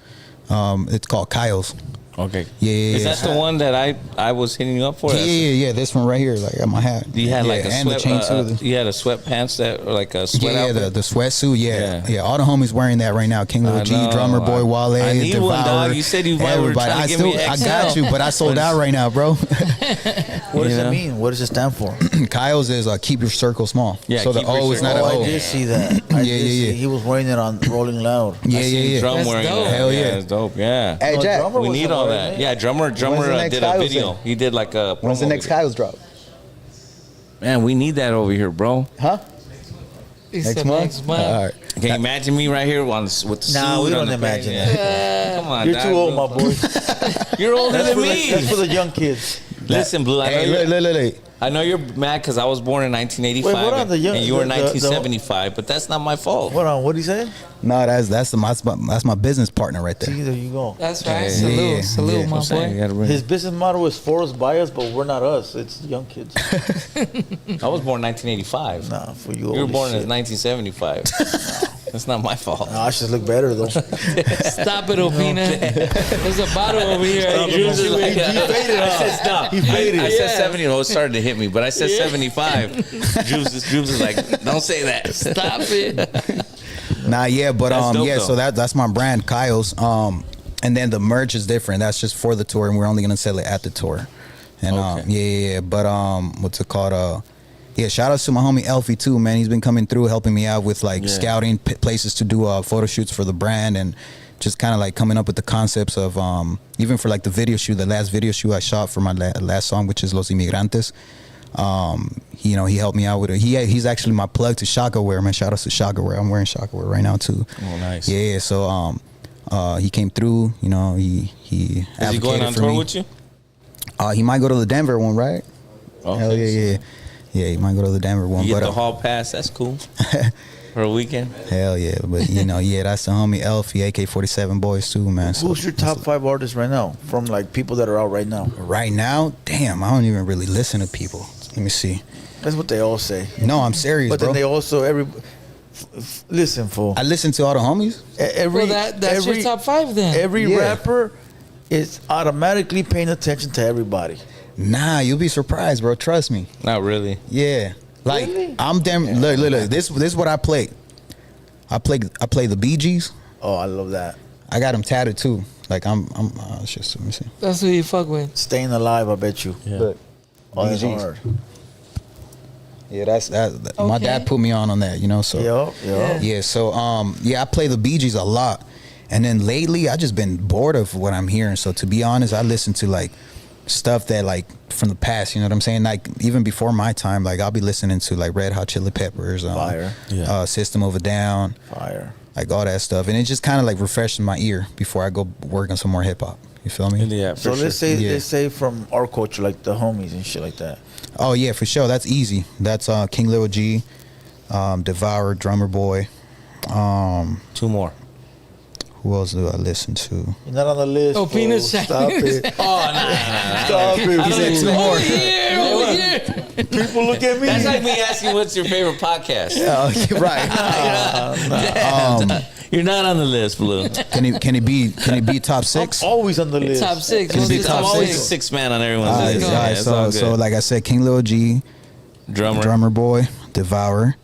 It's called Kyle's. Okay. Yeah. Is that the one that I was hitting you up for? Yeah. This one right here, like got my hat. You had like a and sweat, the chain too. you had a sweatpants that or like a sweat Yeah, outfit? the sweatsuit. Yeah. All the homies wearing that right now. King Lil G, know. Drummer Boy, Wale, I need Devour, one, dog. You said you were everybody. trying to give me I XL. got you, but I sold out right now, bro. What does You it know? mean? What does it stand for? Kyle's is keep your circle small. Yeah, so the keep your O is not circle- an Oh, O. I did see that. I Yeah, did see. yeah. He was wearing it on Rolling Loud. Yeah. Drum That's wearing dope. that. Hell yeah. That's dope. Yeah. Hey, No, Jack, Drummer We wasn't need all wearing that. it. Yeah, Drummer When's the next did a Kyle's video. thing? He did like a. when's the promo next video. Kyle's drop? Man, we need that over here, bro. Huh? He Next said month? next month. All right. Can you imagine me right here with the suit? Nah, we on don't the imagine page? that. Come on, You're dog. too old, my boy. You're older That's than for, me. that's for the young kids. Listen, Blue. Hey, look. I know you're mad because I was born in 1985 Wait, what are the young- and you were in the- the- 1975, but that's not my fault. Hold on, what did he say? No, that's my business partner right there. See, there you go. That's right. Yeah, Salute, yeah, salute, yeah. my I'm saying, you boy. gotta bring- His business model is for us, by us, but we're not us. It's young kids. I was born in 1985. Nah, for you. You were old as born in shit. 1975. That's not my fault. Nah, I should look better though. Stop it, Opina. There's a bottle over here. Jules is like, He faded, I huh? said stop. He faded. I said Yeah. 70. Oh, it started to hit me, but I said 75. Jules is like, don't say that. Stop it. Nah, yeah, but That's dope, yeah, though. so that's my brand, Kyle's. And then the merch is different. That's just for the tour, and we're only gonna sell it at the tour. And Okay. yeah. But what's it called? Yeah, shout outs to my homie Elfie too, man. He's been coming through, helping me out with like scouting places to do photo shoots for the brand, and just kind of like coming up with the concepts of even for like the video shoot, the last video shoot I shot for my last song, which is Los Immigrantes. He helped me out with it. He's actually my plug to Shaka Wear, man. Shout out to Shaka Wear. I'm wearing Shaka Wear right now too. Oh, nice. Yeah, so he came through. He Is he going on for tour me. with you? He might go to the Denver one, right? Okay. Hell yeah. He might go to the Denver one. You get But the hall pass. That's cool. For a weekend. hell yeah, but that's the homie Elfie, AK-47 boys too, man. So, Who's your top 5 artists right now? From like people that are out right now. right now? Damn, I don't even really listen to people. Let me see. That's what they all say. No, I'm serious, But bro. then they also listen, fool. I listen to all the homies. Every Well, that's your top 5 then. every Yeah. rapper is automatically paying attention to everybody. Nah, you'll be surprised, bro. Trust me. Not really. Yeah, like Really? I'm damn. Look. This is what I play. I play the Bee Gees. Oh, I love that. I got them tatted too. Like I'm. It's just let me see. That's who you fuck with. Staying alive, I bet you. Look, Oh, that's BGs. hard. Yeah, that's my Okay. dad put me on that. So Yo. yeah. So I play the Bee Gees a lot, and then lately I just been bored of what I'm hearing. So to be honest, I listen to like stuff that like from the past. You know what I'm saying? Like even before my time, like I'll be listening to like Red Hot Chili Peppers, Fire. System of a Down, Fire. like all that stuff, and it just kind of like refreshes my ear before I go work on some more hip hop. You feel me? Yeah. So For let's sure. say from our culture, like the homies and shit like that. Oh yeah, for sure. That's easy. That's King Lil G, Devour, Drummer Boy. 2 more. Who else do I listen to? You're not on the list. Oh, fool. penis Stop it. Oh, nah. Stop it. He said 2 more. Over here. People look at me. That's like me asking what's your favorite podcast. Right. You're not on the list, Blue. Can he be top 6? Always on the list. Top 6. Can What's be the top I'm top always 6? a 6 man on everyone's All right, list. all Yeah, right, it's all so good. like I said, King Lil G, Drummer Boy, Devour,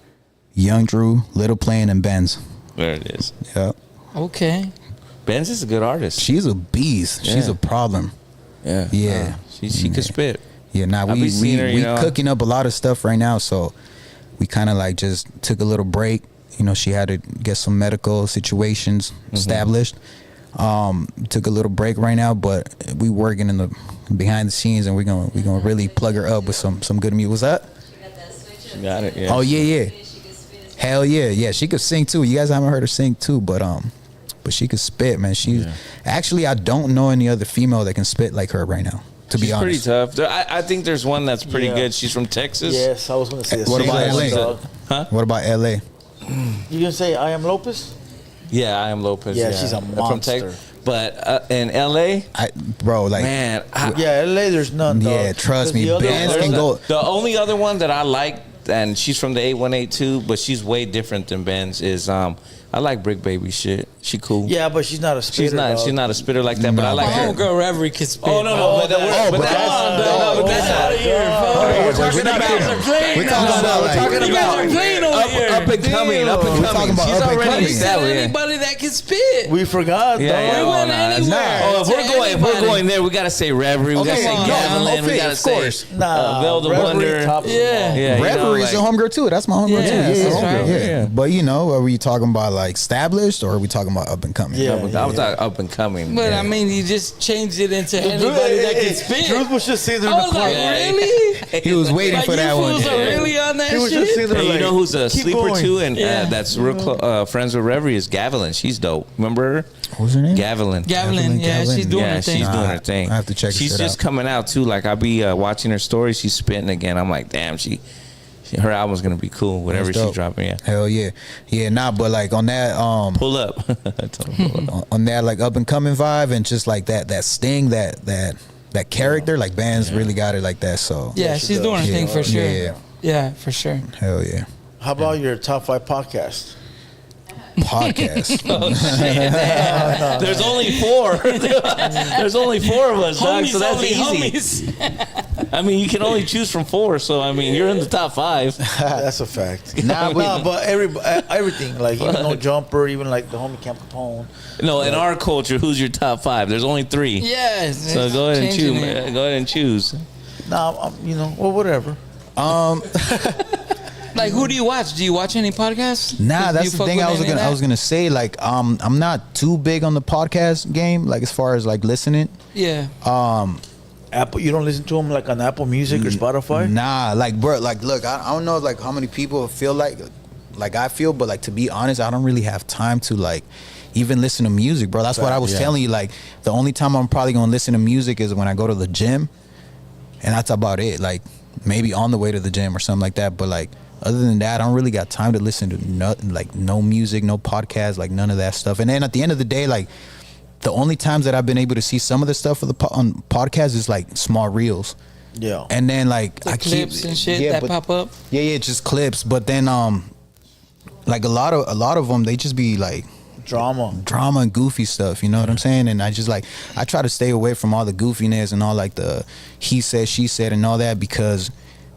Young Drew, Little Plain, and Benz. There it is. Yep. Okay. Benz is a good artist. She's a beast. She's Yeah. a problem. Yeah. Yeah. She could spit. Yeah, I we be seeing her, you know. cooking up a lot of stuff right now, so we kind of like just took a little break. She had to get some medical situations established. Took a little break right now, but we working in the behind the scenes, and we're gonna really plug her up with some good music. What's that? She got it. Yeah. Oh yeah. Hell yeah. She could sing too. You guys haven't heard her sing too, but she could spit, man. Actually, I don't know any other female that can spit like her right now. To be She's honest, pretty tough. I think there's one that's pretty Yeah. good. She's from Texas. Yes, I was going to say the What same about one, LA? dog. Huh? What about LA? You going to say I am Lopez? Yeah, I am Lopez. Yeah, she's a From monster. But in LA, bro, like man, yeah, LA, there's none. Yeah, dog. trust me, The other bands ones- can go. the only other one that I like, and she's from the 8182, but she's way different than Ben's. Is I like Brick Baby shit. She cool. Yeah, but she's not a spitter. She's not a spitter like that. But I like her. Homegirl Reverie can spit. Oh no, but that's out of here. We're talking about up and coming. We're talking about She's up and already coming. established. Anybody that can spit. We forgot. Yeah, dog. yeah. We went anywhere. Oh, if To we're going there, we gotta say Reverie. We gotta say Gavilan. We gotta say Bell the Wonder. Yeah. Yeah, Reverie's a homegirl too. That's my homegirl too. Yeah, Yeah, that's yeah, right. yeah. But you know, are we talking about like established or are we talking about up and coming? Yeah. I was talking up and coming. But I mean, you just changed it into anybody that can spit. Drew was just sitting there I in the was like, corner. really? He was waiting Like, for you that one. fools are really on that He was just shit? sitting there Hey, like, you know who's a keep sleeper going. too, and Yeah. that's real friends with Reverie is Gavilan. She's dope. Remember her? What's her name? Gavilan. Gavilan, yeah, Gavilan. she's doing Yeah, her thing. she's doing her thing. I have to check She's this just out. coming out too. Like I be watching her story. She's spitting again. I'm like, damn, her album's gonna be cool. Whatever That's she's dope. dropping. Yeah, Hell yeah, yeah. Nah, but like on that pull up. I told her, pull up. on that like up and coming vibe and just like that sting that character, like bands really got it like that. So Yeah, she she's does. doing her thing for sure. Yeah. Yeah, for sure. hell yeah. How about your top 5 podcast? Podcast. Oh shit! There's only 4. There's only 4 of us, dog. Homies, So that's only easy. homies. I mean, you can only choose from 4. So I mean, you're in the top 5. That's a fact. Nah, but everything, like even No Jumper, even like the homie Camp Capone. No, in our culture, who's your top 5? There's only 3. Yeah. So go ahead and choose. Man. Go ahead and choose. Nah, well, whatever. Like, who do you watch? Do you watch any podcasts? Nah, Do that's you the fuck thing with I was any of that? gonna say. Like, I'm not too big on the podcast game. Like, as far as like listening. Yeah. Apple, you don't listen to them like on Apple Music or Spotify? Nah, like, bro, like, look, I don't know like how many people feel like I feel, but like to be honest, I don't really have time to like even listen to music, bro. That's what I was telling you. Like, the only time I'm probably gonna listen to music is when I go to the gym, and that's about it. Like, maybe on the way to the gym or something like that. But like, other than that, I don't really got time to listen to no music, no podcast, like none of that stuff. And then at the end of the day, like, the only times that I've been able to see some of the stuff for on podcasts is like small reels. Yeah. And then like The clips and shit that pop up. Yeah, just clips. But then like a lot of them, they just be like Drama and goofy stuff, you know what I'm saying? And I just like, I try to stay away from all the goofiness and all like the he said, she said and all that, because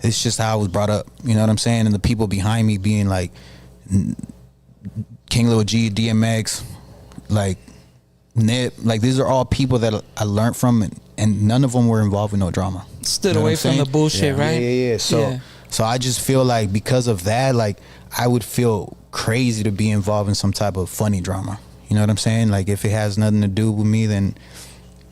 it's just how I was brought up, you know what I'm saying? And the people behind me being like King Lil G, DMX, like Nip, like these are all people that I learned from, and none of them were involved with no drama. Stood You know away what I'm from saying? the bullshit, right? Yeah. So I just feel like because of that, like I would feel crazy to be involved in some type of funny drama. You know what I'm saying? Like if it has nothing to do with me, then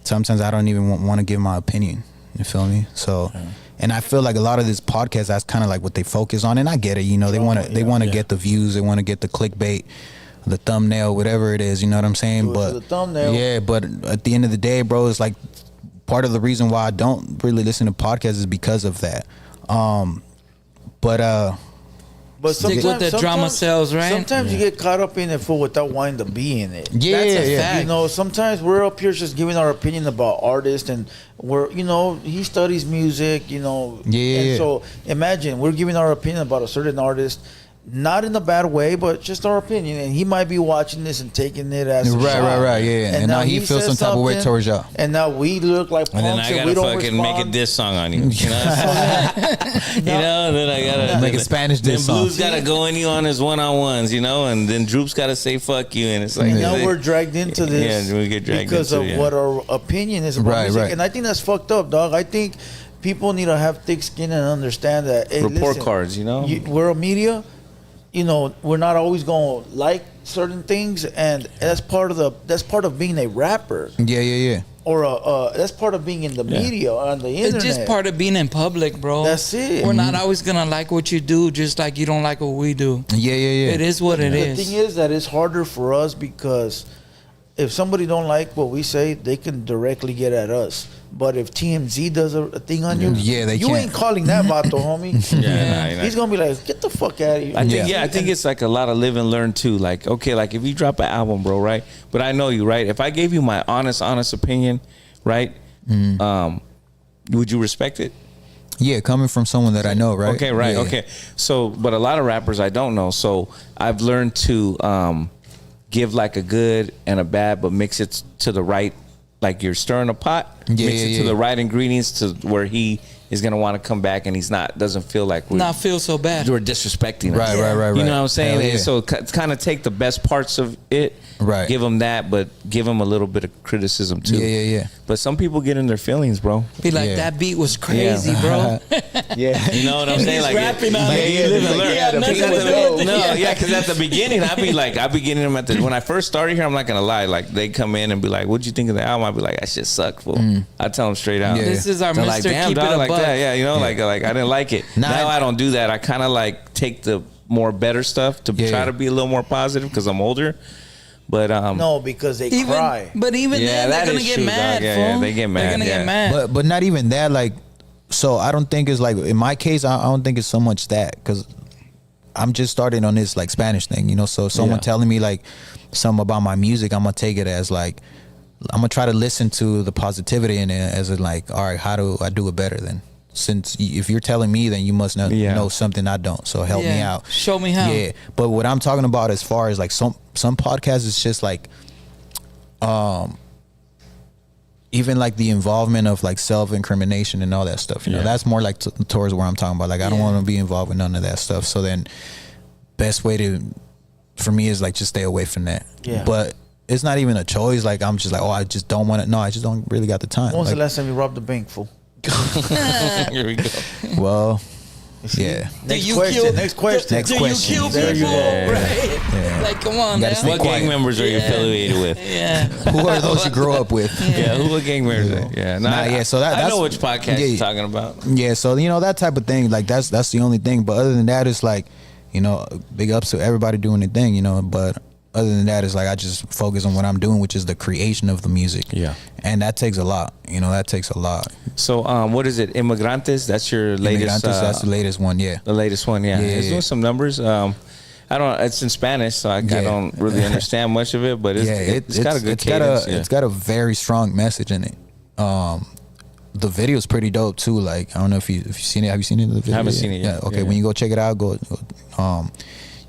sometimes I don't even want to give my opinion. You feel me? So, and I feel like a lot of this podcast, that's kind of like what they focus on, and I get it. You know, they want to get the views, they want to get the clickbait, the thumbnail, whatever it is. You know what I'm saying? Do it But for the thumbnail. yeah, but at the end of the day, bro, it's like part of the reason why I don't really listen to podcasts is because of that. But Stick with the drama sells, right? Sometimes you get caught up in it without wanting to be in it. Yeah, That's a yeah. fact. You know, sometimes we're up here just giving our opinion about artists, and we're, you know, he studies music, you know. Yeah. And so imagine we're giving our opinion about a certain artist, not in a bad way, but just our opinion, and he might be watching this and taking it as a shot. Right, yeah. And now he feels some says type of way something, towards y'all. and now we look like And then punks, I and gotta we don't fucking make a respond. diss song on you. You know, you know, then I gotta Make a Spanish Then diss song. Blue's gotta go in you on his one-on-ones, you know, and then Droop's gotta say fuck you, and it's like And now we're dragged into this Yeah, we get dragged because into of it, what our opinion is about Right, music. right. And I think that's fucked up, dog. I think people need to have thick skin and understand that. Hey, report listen, cards, you know. we're a media. You know, we're not always going to like certain things, and that's part of being a rapper, Yeah. or that's part of being in the media on the internet. It's just part of being in public, bro. That's it. We're not always gonna like what you do, just like you don't like what we do. Yeah. It is what it The is. thing is that it's harder for us because if somebody don't like what we say, they can directly get at us. But if TMZ does a thing on you, they you can't. ain't calling that vato, homie. Yeah. He's gonna be like, get the fuck out of here. I think it's like a lot of live and learn too. Like, okay, like if you drop an album, bro, right? But I know you, right? If I gave you my honest opinion, right? Would you respect it? Yeah, coming from someone that I know, right? Okay, right, Yeah. okay. So, but a lot of rappers I don't know. So I've learned to give like a good and a bad, but mix it to the right. Like you're stirring a pot, mix it to the right ingredients to where he is gonna want to come back, and he's doesn't feel like not feel so bad. we're disrespecting him. Right. You know what I'm saying? Hell yeah. So kind of take the best parts of it, Right. give him that, but give him a little bit of criticism too. Yeah. But some people get in their feelings, bro. Be like, Yeah. that beat was crazy, bro. Yeah. You know what I'm saying? He's like rapping on it. you live and Like, learn. yeah, nothing was good. Because at the beginning, I'd be getting them when I first started here. I'm not gonna lie. Like they come in and be like, "What'd you think of the album?" I'd be like, "That shit sucked, fool." I tell them straight out. Yeah. This is our They're Mr. like, damn, Keep It dog, a like Buck. that. Yeah, you know, like I didn't like it. Nah, Now I don't do that. I kind of like take the more better stuff to try to be a little more positive because I'm older. But No, because they cry. But even Yeah, then, they're that gonna is get true, mad, dog. Yeah, fool. yeah, they get mad, They're gonna yeah. get mad. But not even that. Like, so I don't think it's like in my case. I don't think it's so much that because I'm just starting on this like Spanish thing, you know. So someone telling me like something about my music, I'm gonna take it as like I'm gonna try to listen to the positivity in it as in like, all right, how do I do it better then? Since if you're telling me, then you must know something I don't. So help me out. Show me how. Yeah, but what I'm talking about as far as like some podcasts, it's just like, even like the involvement of like self-incrimination and all that stuff. You know, that's more like towards where I'm talking about. Like I don't want to be involved with none of that stuff. So then, best way for me is like just stay away from that. Yeah. But it's not even a choice. Like I'm just like, oh, I just don't want to. No, I just don't really got the time. When was like, the last time you robbed the bank, fool? here we go. well, yeah. Next question. Next question. Do you kill There you people? go. Right? Yeah. Like, come on, You gotta now. stay What quiet. gang members are you affiliated with? Yeah. Who are those you grew up with? Yeah, who are gang members? Are? Yeah, no, Nah, yeah, so I that's- know which podcast yeah. you're talking about. Yeah, so you know that type of thing, like that's the only thing. But other than that, it's like, you know, big ups to everybody doing their thing, you know. But other than that, it's like I just focus on what I'm doing, which is the creation of the music. Yeah. And that takes a lot, you know. That takes a lot. So, what is it? Immigrantes? That's your latest. Immigrantes, that's the latest one, yeah. The latest one, yeah. Yeah, It's yeah. doing some numbers. I don't. It's in Spanish, so I don't really understand much of it. But it's got a good cadence. It's got a very strong message in it. The video's pretty dope too. Like I don't know if you've seen it. Have you seen it? The video? I haven't seen it yet. Yeah. Okay. Yeah. When you go check it out,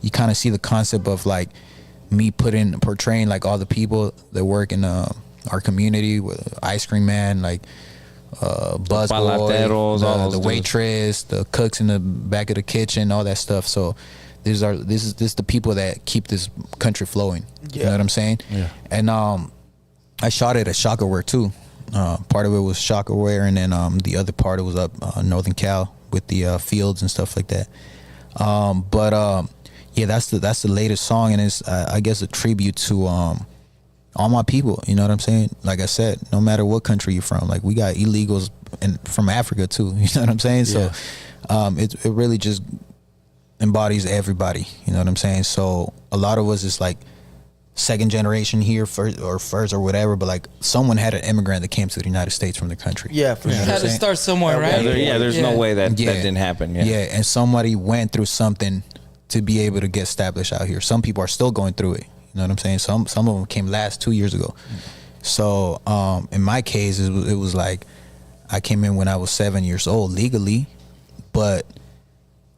you kind of see the concept of like me portraying like all the people that work in our community, with ice cream man, like busboy, palateros, all those the dudes. waitress, the cooks in the back of the kitchen, all that stuff. So this is the people that keep this country flowing. You know what I'm saying? Yeah. And I shot it at Shockerware too. Part of it was Shockerware, and then the other part it was up Northern Cal with the fields and stuff like that. Yeah, that's the latest song, and it's I guess a tribute to all my people. You know what I'm saying? Like I said, no matter what country you're from, like we got illegals from Africa too. You know what I'm saying? So it really just embodies everybody. You know what I'm saying? So a lot of us is like second generation here first or whatever, but like someone had an immigrant that came to the United States from the country. Yeah, for sure. Had to start somewhere, right? There's no way that didn't happen. Yeah, and somebody went through something to be able to get established out here. Some people are still going through it. You know what I'm saying? Some of them came last 2 years ago. So in my case, it was like I came in when I was 7 years old legally, but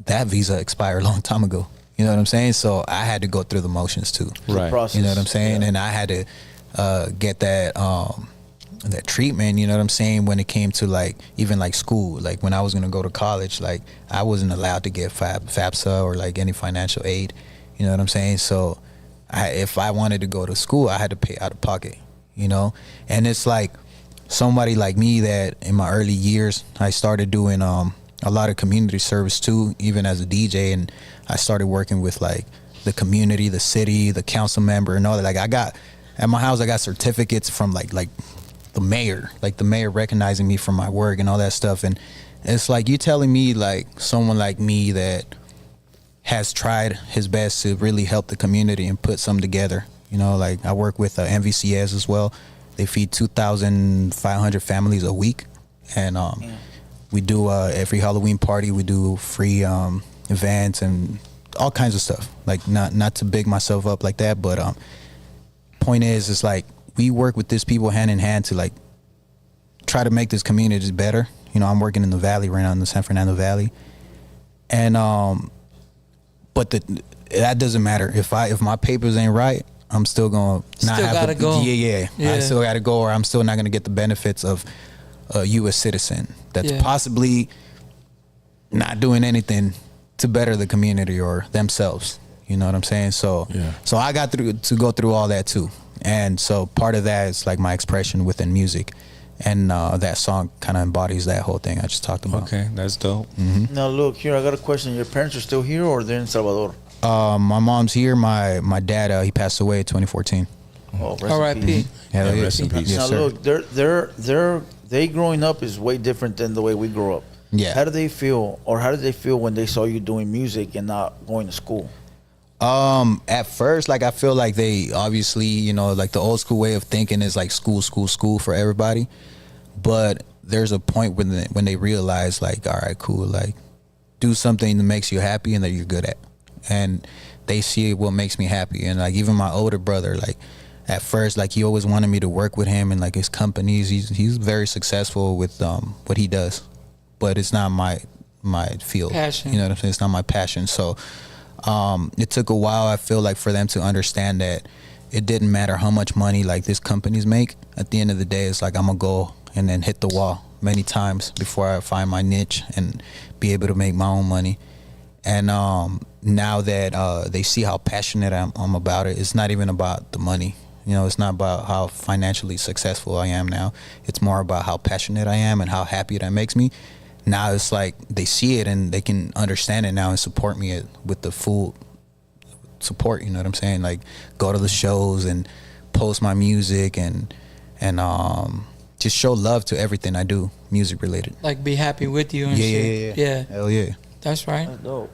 that visa expired a long time ago. You know what I'm saying? So I had to go through the motions too. Right. Process. You know what I'm saying? And I had to get that that treatment, you know what I'm saying, when it came to like even like school. Like when I was gonna go to college, like I wasn't allowed to get FAFSA or like any financial aid. You know what I'm saying? So if I wanted to go to school, I had to pay out of pocket, you know? And it's like somebody like me that in my early years, I started doing a lot of community service too, even as a DJ, and I started working with like the community, the city, the council member and all that. Like I got, at my house, I got certificates from like the mayor recognizing me for my work and all that stuff. And it's like you telling me like someone like me that has tried his best to really help the community and put something together, You know, like I work with MVCS as well. They feed 2,500 families a week, and we do every Halloween party. We do free events and all kinds of stuff. Like not to big myself up like that, but point is, it's like we work with these people hand in hand to like try to make this community better. You know, I'm working in the Valley right now, in the San Fernando Valley, and but that doesn't matter if my papers ain't right. I'm still gonna not Still have gotta go. Yeah. I still gotta go, or I'm still not gonna get the benefits of a U.S. citizen that's possibly not doing anything to better the community or themselves. You know what I'm saying? So I got to go through all that too, and so part of that is like my expression within music, and that song kind of embodies that whole thing I just talked about. Okay, that's dope. Mm-hmm. Now look here, I got a question. Your parents are still here, or they're in Salvador? My mom's here. My dad, he passed away in 2014. Oh, R.I.P. Hell yeah. Rest in peace. Yes, Now sir. look, they growing up is way different than the way we grew up. Yeah. How did they feel when they saw you doing music and not going to school? At first, like I feel like they obviously, you know, like the old school way of thinking is like school for everybody. But there's a point when they realize like, all right, cool, like do something that makes you happy and that you're good at. And they see what makes me happy. And like even my older brother, like at first, like he always wanted me to work with him and like his companies. He's very successful with what he does, but it's not my field. Passion. You know what I'm saying? It's not my passion. So it took a while, I feel like, for them to understand that it didn't matter how much money like these companies make. At the end of the day, it's like I'm gonna go and then hit the wall many times before I find my niche and be able to make my own money. And now that they see how passionate I'm about it, it's not even about the money. You know, it's not about how financially successful I am now. It's more about how passionate I am and how happy that makes me. Now it's like they see it and they can understand it now and support me with the full support. You know what I'm saying? Like go to the shows and post my music and just show love to everything I do, music related. Like be happy with you and shit. Yeah. Hell yeah. That's right. That's dope.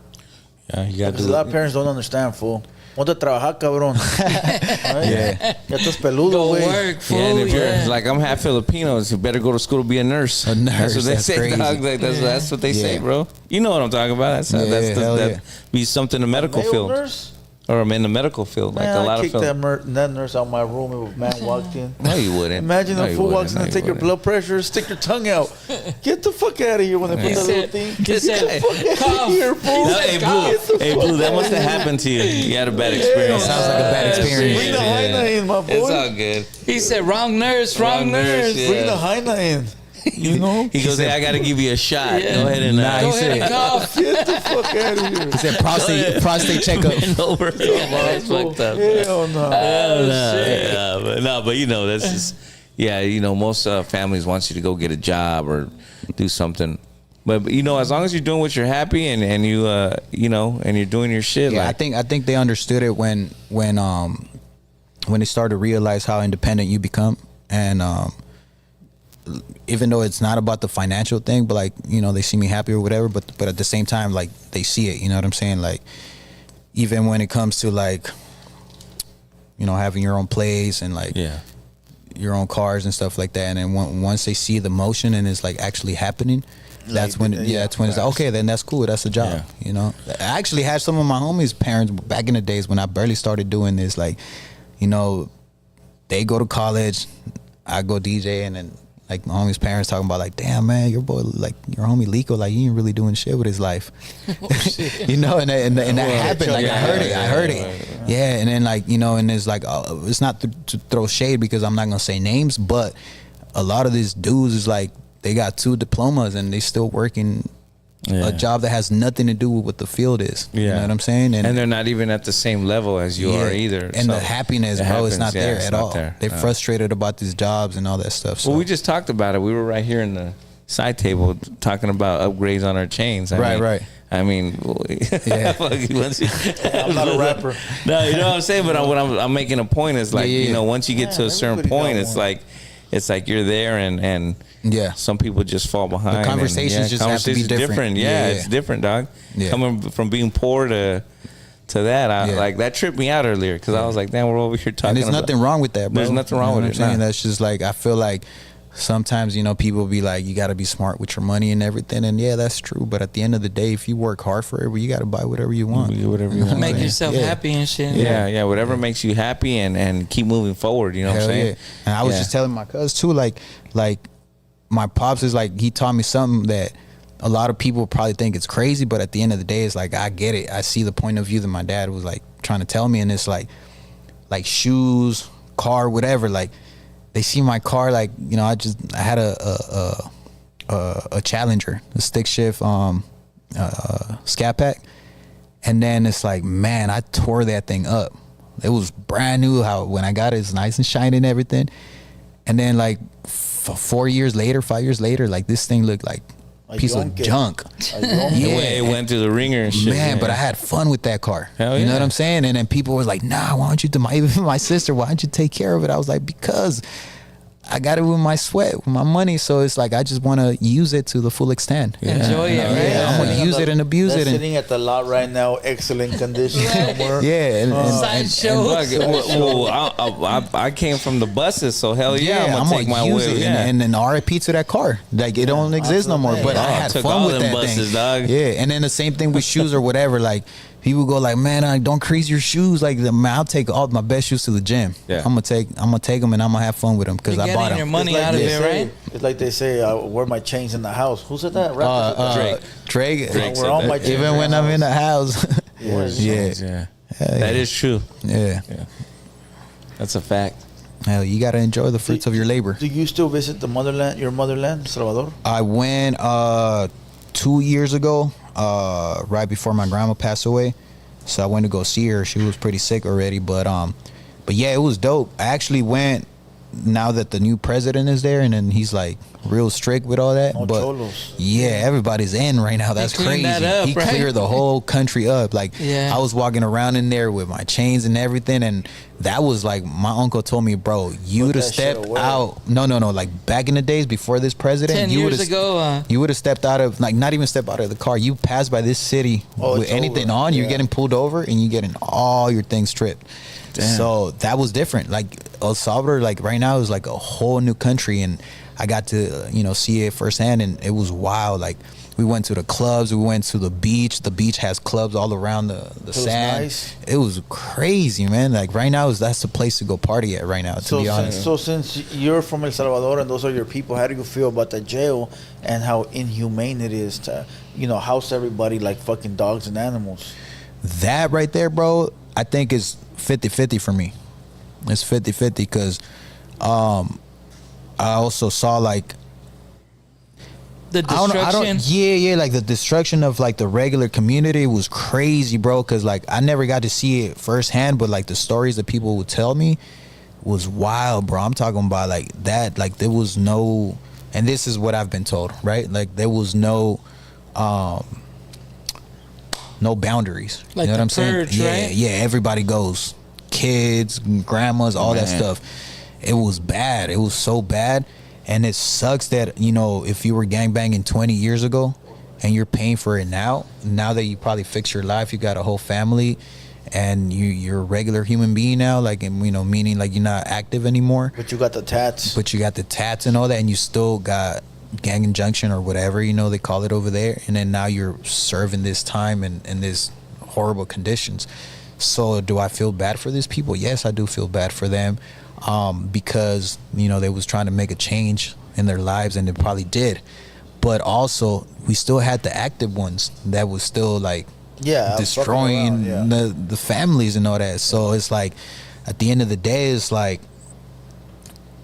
Yeah, you got Because a lot of parents don't understand, fool. Ponte a trabajar, cabrón. Yeah. Ya estás peludo, Go güey. work, fool. Yeah, and if Yeah. you're like, I'm half Filipino, so you better go to school to be a nurse. A nurse, That's what they that's say, crazy. dog. Like, that's what they say, bro. You know what I'm talking about. That's that be something in the medical Male field. nurse? Or I'm in the medical field, like Man, a lot I of kicked film. that nurse out of my room if a man walked in. No, you wouldn't. Imagine No, a you fool wouldn't. walks in No, and you take your wouldn't. blood pressure, stick your tongue out. Get the fuck out of here when they put He that little said- thing. he Get said, the fuck out "Cough." of here, fool. No, hey, Blue, that must have happened to you. You had a bad experience. Sounds like a bad experience. Bring the hyena in, my boy. It's all good. He said, wrong nurse, wrong nurse. yeah. Bring the hyena in. You know? He goes, hey, I got to give you a shot. Yeah. Go ahead and Nah, Go he ahead and said- cough. Get the fuck out of here. He said prostate checkup. bend over. That's fucked up. Hell no. But you know, that's just, yeah, you know, most families want you to go get a job or do something. But you know, as long as you're doing what you're happy and you, you know, and you're doing your shit. Yeah, like, I think they understood it when they started to realize how independent you become, and even though it's not about the financial thing, but like, you know, they see me happy or whatever, but at the same time, like they see it, you know what I'm saying? Like even when it comes to like, you know, having your own place and like your own cars and stuff like that, and then once they see the motion and it's like actually happening, that's when it's like, okay, then that's cool, that's a job. You know, I actually had some of my homies' parents back in the days when I barely started doing this, like, you know, they go to college, I go DJ, and then like my homie's parents talking about like, damn man, your boy, like your homie Lico, like he ain't really doing shit with his life. You know, and that happened. Like I heard it. Yeah, and then like, you know, and it's like, it's not to throw shade because I'm not gonna say names, but a lot of these dudes is like they got 2 diplomas and they still working a job that has nothing to do with what the field is. You know what I'm saying? And they're not even at the same level as you are either. And the happiness, bro, is not there at all. There. They're frustrated about these jobs and all that stuff. So. Well, we just talked about it. We were right here in the side table talking about upgrades on our chains. Right. I mean, Yeah. I'm not a rapper. No, you know what I'm saying? But what I'm making a point is like, you know, once you get to a certain everybody point, got it's like you're there and yeah, some people just fall behind. The conversations just have to be different. Yeah, it's different, dog. Yeah. Coming from being poor to that. Yeah. Like that tripped me out earlier because I was like, damn, we're over here talking. And there's nothing wrong with that, bro. There's nothing wrong You know with what it. I'm saying? Nah. That's just like, I feel like sometimes, you know, people be like, you got to be smart with your money and everything. And yeah, that's true. But at the end of the day, if you work hard for it, you got to buy whatever you want. Whatever you want. Make yourself happy and shit. Yeah. Whatever makes you happy and keep moving forward. You know what I'm saying? Yeah. And I was just telling my cuz too, like my pops is like, he taught me something that a lot of people probably think it's crazy, but at the end of the day, it's like, I get it. I see the point of view that my dad was like trying to tell me. And it's like shoes, car, whatever. Like, they see my car, like, you know, I had a Challenger, a stick shift Scat Pack, and then it's like, man, I tore that thing up. It was brand new. How when I got it, it's nice and shiny and everything. And then like 4 years later, 5 years later, like this thing looked like a piece of junk. It went through the ringer and shit. Man, but I had fun with that car. Hell you know yeah. what I'm saying? And then people were like, nah, why don't you do even my sister, why don't you take care of it? I was like, because I got it with my sweat, with my money. So it's like, I just want to use it to the full extent. Enjoy it, right? Yeah, I'm going to use it and abuse it. Sitting at the lot right now, excellent condition somewhere. Yeah. I came from the buses, so hell yeah, I'm gonna take my use wheel. it. And then RIP to that car. Like, it don't exist no more. But I had took fun all with them that buses, thing. dog. Yeah, and then the same thing with shoes or whatever. Like, people go like, man, I don't crease your shoes. Like, man, I'll take all my best shoes to the gym. Yeah. I'm gonna take them and I'm gonna have fun with them because I bought your them. money out of it, right? It's like they say, I wear my chains in the house. Who said that? Raffle Drake. I wear all my chains Even when I'm in the house. Yeah. That is true. Yeah. That's a fact. Hell, you gotta enjoy the fruits of your labor. Do you still visit the motherland, your motherland, Salvador? I went 2 years ago, right before my grandma passed away. So I went to go see her. She was pretty sick already, but yeah, it was dope. I actually went now that the new president is there, and then he's like real strict with all that. But cholos. yeah, everybody's in right now. That's crazy. That up, he right? cleared the whole country up. Like, Yeah. I was walking around in there with my chains and everything, and that was like, my uncle told me, bro, you would have that shit stepped away. out. No. Like, back in the days before this president, 10 you years would've- ago, you would have stepped out of, like, not even stepped out of the car. You passed by this city with it's anything over. on, you're Yeah. getting pulled over and you getting all your things stripped. So that was different. Like, El Salvador, like, right now is like a whole new country, and I got to, you know, see it firsthand, and it was wild. Like, we went to the clubs, we went to the beach. The beach has clubs all around the sand. Nice. It was crazy, man. Like, right now that's the place to go party at right now, to be honest. So since you're from El Salvador and those are your people, how do you feel about the jail and how inhumane it is to, you know, house everybody like fucking dogs and animals? That right there, bro, I think is 50-50 for me. It's 50-50 because I also saw, like, the destruction. like the destruction of like the regular community was crazy, bro, because like I never got to see it firsthand, but like the stories that people would tell me was wild, bro. I'm talking about like that, like there was no, and this is what I've been told, right? Like there was no boundaries. Like you know what the I'm saying? purge, right? Yeah, everybody goes. Kids, grandmas, all that stuff. It was bad. It was so bad. And it sucks that, you know, if you were gangbanging 20 years ago and you're paying for it now that you probably fixed your life, you got a whole family and you're a regular human being now, like, you know, meaning like you're not active anymore. But you got the tats. But you got the tats and all that, and you still got gang injunction or whatever, you know, they call it over there. And then now you're serving this time in this horrible conditions. So do I feel bad for these people? Yes, I do feel bad for them. Because, you know, they was trying to make a change in their lives, and they probably did. But also, we still had the active ones that was still like destroying the families and all that. So it's like, at the end of the day, it's like,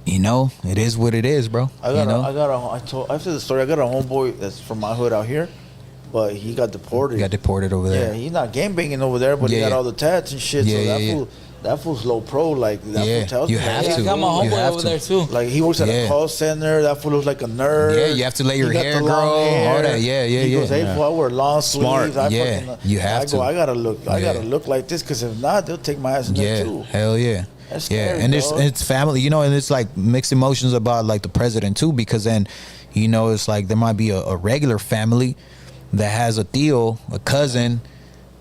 you know, it is what it is, bro. I said the story. I got a homeboy that's from my hood out here, but he got deported. He got deported over there. Yeah, he's not gangbanging over there, but he got all the tats and shit. That fool's low pro. Like, that fool tells me. You have to. I got my homeboy over there too. Like, he works at a call center. That fool looks like a nerd. Yeah, you have to let your hair grow. All that. He goes, hey, fool, I wear long sleeves. You have to. I gotta look like this, because if not, they'll take my ass in there too. Hell yeah. That's scary, and it's family, you know, and it's like mixed emotions about like the president too, because then, you know, it's like there might be a regular family that has a tío, a cousin,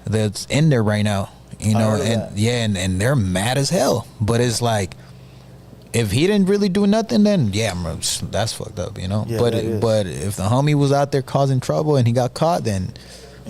that's in there right now. You know, heard and that. yeah, and they're mad as hell. But it's like, if he didn't really do nothing, then that's fucked up, you know. Yeah, but that is. but if the homie was out there causing trouble and he got caught, then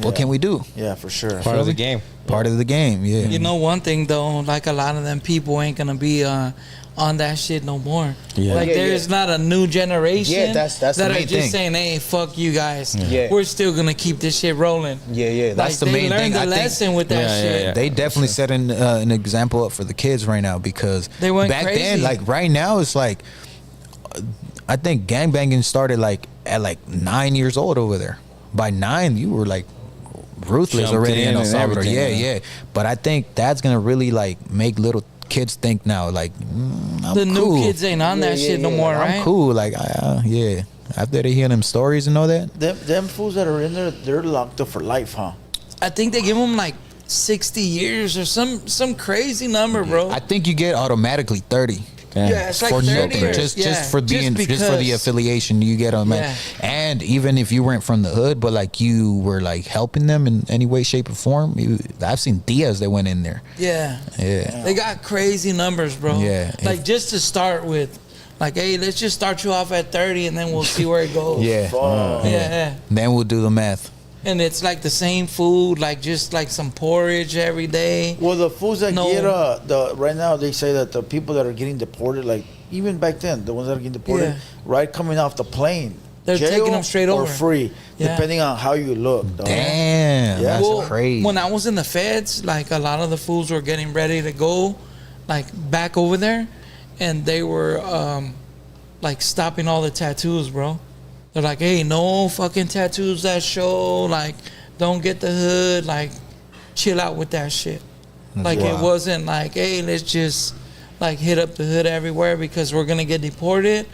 what can we do? Yeah, for sure. Part of the game. Part of the game, yeah. You know one thing though, like a lot of them people ain't gonna be on that shit no more. Yeah. Like there's not a new generation that's the that are main just thing. saying, hey, fuck you guys. Yeah. We're still gonna keep this shit rolling. Yeah, that's the they main learned thing. the I think lesson with that shit. they definitely set an example up for the kids right now, because They went back crazy. then, like right now, it's like I think gangbanging started like at like 9 years old over there. By 9, you were like ruthless Jumped already in in El and Salvador. everything, Yeah. But I think that's gonna really like make little kids think now, like I'm The cool. new kids ain't on that shit no more, right? I'm cool. Like after they hear them stories and all that. Them fools that are in there, they're locked up for life, huh? I think they give them like 60 years or some crazy number, bro. I think you get automatically 30. Yeah, it's like for 30 nothing. or- just yeah, for being just for the because- affiliation you get on Yeah. and even if you weren't from the hood, but like you were like helping them in any way, shape, or form. I've seen Diaz that went in there. Yeah. They got crazy numbers, bro. Yeah. Like just to start with, like, hey, let's just start you off at 30 and then we'll see where it goes. Yeah. Then we'll do the math. And it's like the same food, like just like some porridge every day. Well, the fools that No. get right now, they say that the people that are getting deported, like even back then, the ones that are getting deported, Yeah. right coming off the plane, They're jail taking them straight or over. free, Yeah. depending on how you look. Dog. Damn, Yeah. that's Well, crazy. when I was in the feds, like a lot of the fools were getting ready to go, like back over there, and they were like stopping all the tattoos, bro. They're like, hey, no fucking tattoos that show, like, don't get the hood, like, chill out with that shit. Like, it wild. wasn't like, hey, let's just like hit up the hood everywhere because we're gonna get deported,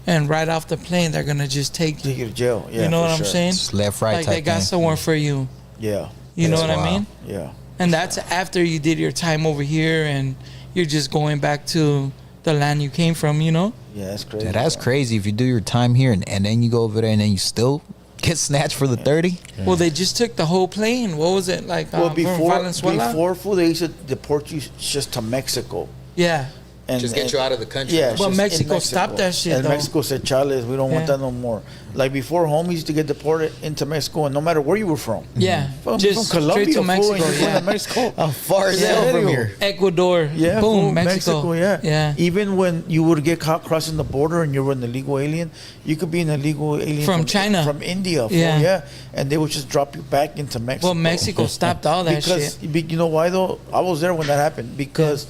and right off the plane they're gonna just take Take you to jail. Yeah, you know for what I'm sure. saying? Just left, right Like type they got thing. somewhere for you. Yeah, You know That's what I wild. mean? yeah. And that's after you did your time over here and you're just going back to the land you came from, you know? Yeah, that's crazy. Yeah, that's bro. crazy if you do your time here and then you go over there and then you still get snatched for the 30. Well, they just took the whole plane. What was it like? Well, From before Valenzuela? fool, they used to deport you just to Mexico. Yeah. And, out of the country. Yeah, But just in Mexico stopped that shit, And though. Mexico said, "Chales, we don't want Yeah. that no more." Like before, homies used to get deported into Mexico, and no matter where you were from. Yeah. From Just Colombia, straight to fool, Mexico. and you're going Yeah. to Mexico. How far is Yeah. that from here? Ecuador. Yeah, Boom. fool, Mexico. Yeah, Yeah. Even when you would get caught crossing the border and you were an illegal alien, you could be an illegal alien From China. from India. Fool, Yeah. yeah, and they would just drop you back into Mexico. Well, Mexico stopped all that because shit. you know why though? I was there when that happened. Because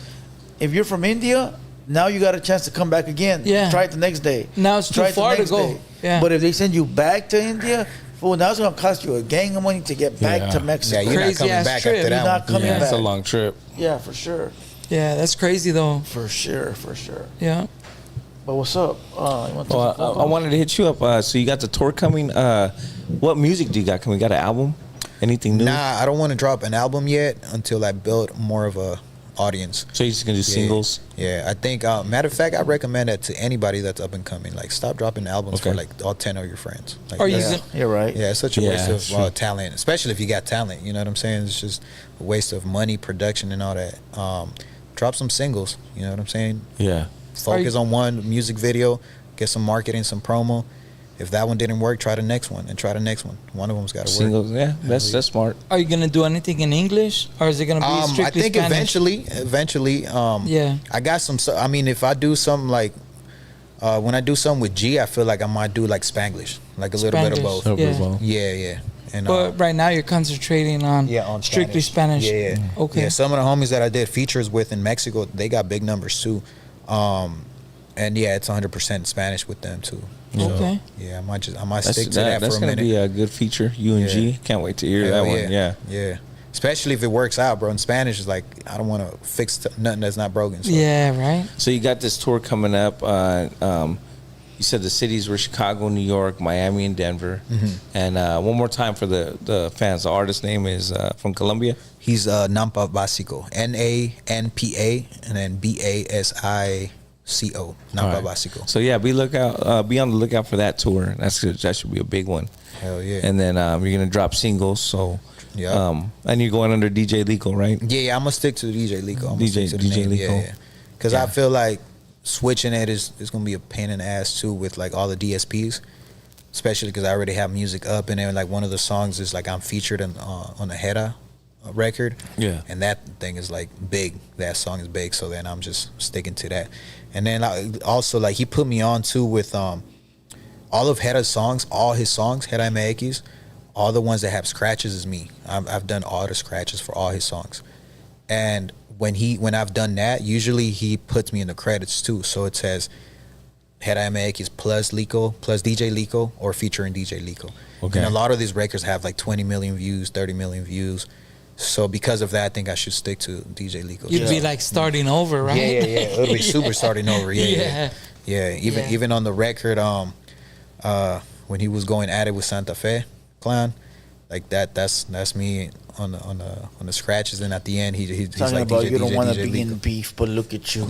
if you're from India, now you got a chance to come back again. Yeah. Try it the next day. Now it's too Try it the far to next go. day. Yeah. But if they send you back to India, well, now it's gonna cost you a gang of money to get back Yeah. to Mexico. Yeah, you're not Crazy coming ass back trip. after You're that not one. coming Yeah, it's a back. long trip. Yeah, for sure, Yeah, that's crazy though. for sure, for sure. Yeah. But what's up? You want to Well, I wanted to hit you up. So you got the tour coming. What music do you got coming? Got an album? Anything new? Nah, I don't want to drop an album yet until I build more of a audience. So you're just gonna do singles? Yeah, I think. Matter of fact, I recommend that to anybody that's up and coming. Like, stop dropping albums Okay. for like all 10 of your friends. Like, Are you that's- gonna- You're right. Yeah, it's such a Yeah, waste that's of true. talent, especially if you got talent. You know what I'm saying? It's just a waste of money, production, and all that. Drop some singles. You know what I'm saying? Yeah. Focus on one music video, get some marketing, some promo. If that one didn't work, try the next one and try the next one. One of them's got to work. Singles. Yeah, that's smart. Are you gonna do anything in English, or is it gonna be I strictly think Spanish? eventually. Yeah. I got some. I mean, if I do something like when I do something with G, I feel like I might do like Spanglish, like a little bit of Spanglish, both. yeah. Yeah. And But right now you're concentrating on on strictly Spanish. Yeah. Okay. Yeah, some of the homies that I did features with in Mexico, they got big numbers too. And yeah, it's 100% Spanish with them too. Okay. Yeah, I might stick to that That's for a gonna minute. be a good feature. You and Yeah. G. Can't wait to hear Hell that one. Yeah. Yeah. Especially if it works out, bro. In Spanish, it's like I don't want to fix nothing that's not broken. So. Yeah. Right. So you got this tour coming up. You said the cities were Chicago, New York, Miami, and Denver. And one more time for the fans. The artist name is from Colombia. He's Nampa Básico, Nanpa, and then Basico. not Básico. So yeah, be on the lookout for that tour. That should be a big one. Hell yeah. And then you're gonna drop singles. So yeah. And you're going under DJ Lico, right? Yeah, I'm gonna stick to DJ Lico. DJ Lico. Yeah. Because I feel like switching it is gonna be a pain in the ass too with like all the DSPs, especially because I already have music up, and then like one of the songs is like I'm featured on the Hera record. Yeah. And that thing is like big. That song is big. So then I'm just sticking to that. And then also like he put me on too with all of Hera's songs, all his songs, Hera MX, all the ones that have scratches is me. I've done all the scratches for all his songs. And when I've done that, usually he puts me in the credits too. So it says Hera MX plus Lico, plus DJ Lico, or featuring DJ Lico. Okay. And a lot of these records have like 20 million views, 30 million views. So because of that, I think I should stick to DJ Lico. You'd be like starting over, right? Yeah. It'll be super starting over. Yeah. Even on the record, when he was going at it with Santa Fe Clan, like that's me on the scratches, and at the end he's talking like about DJ, you don't want to be Lico. in beef, but look at you.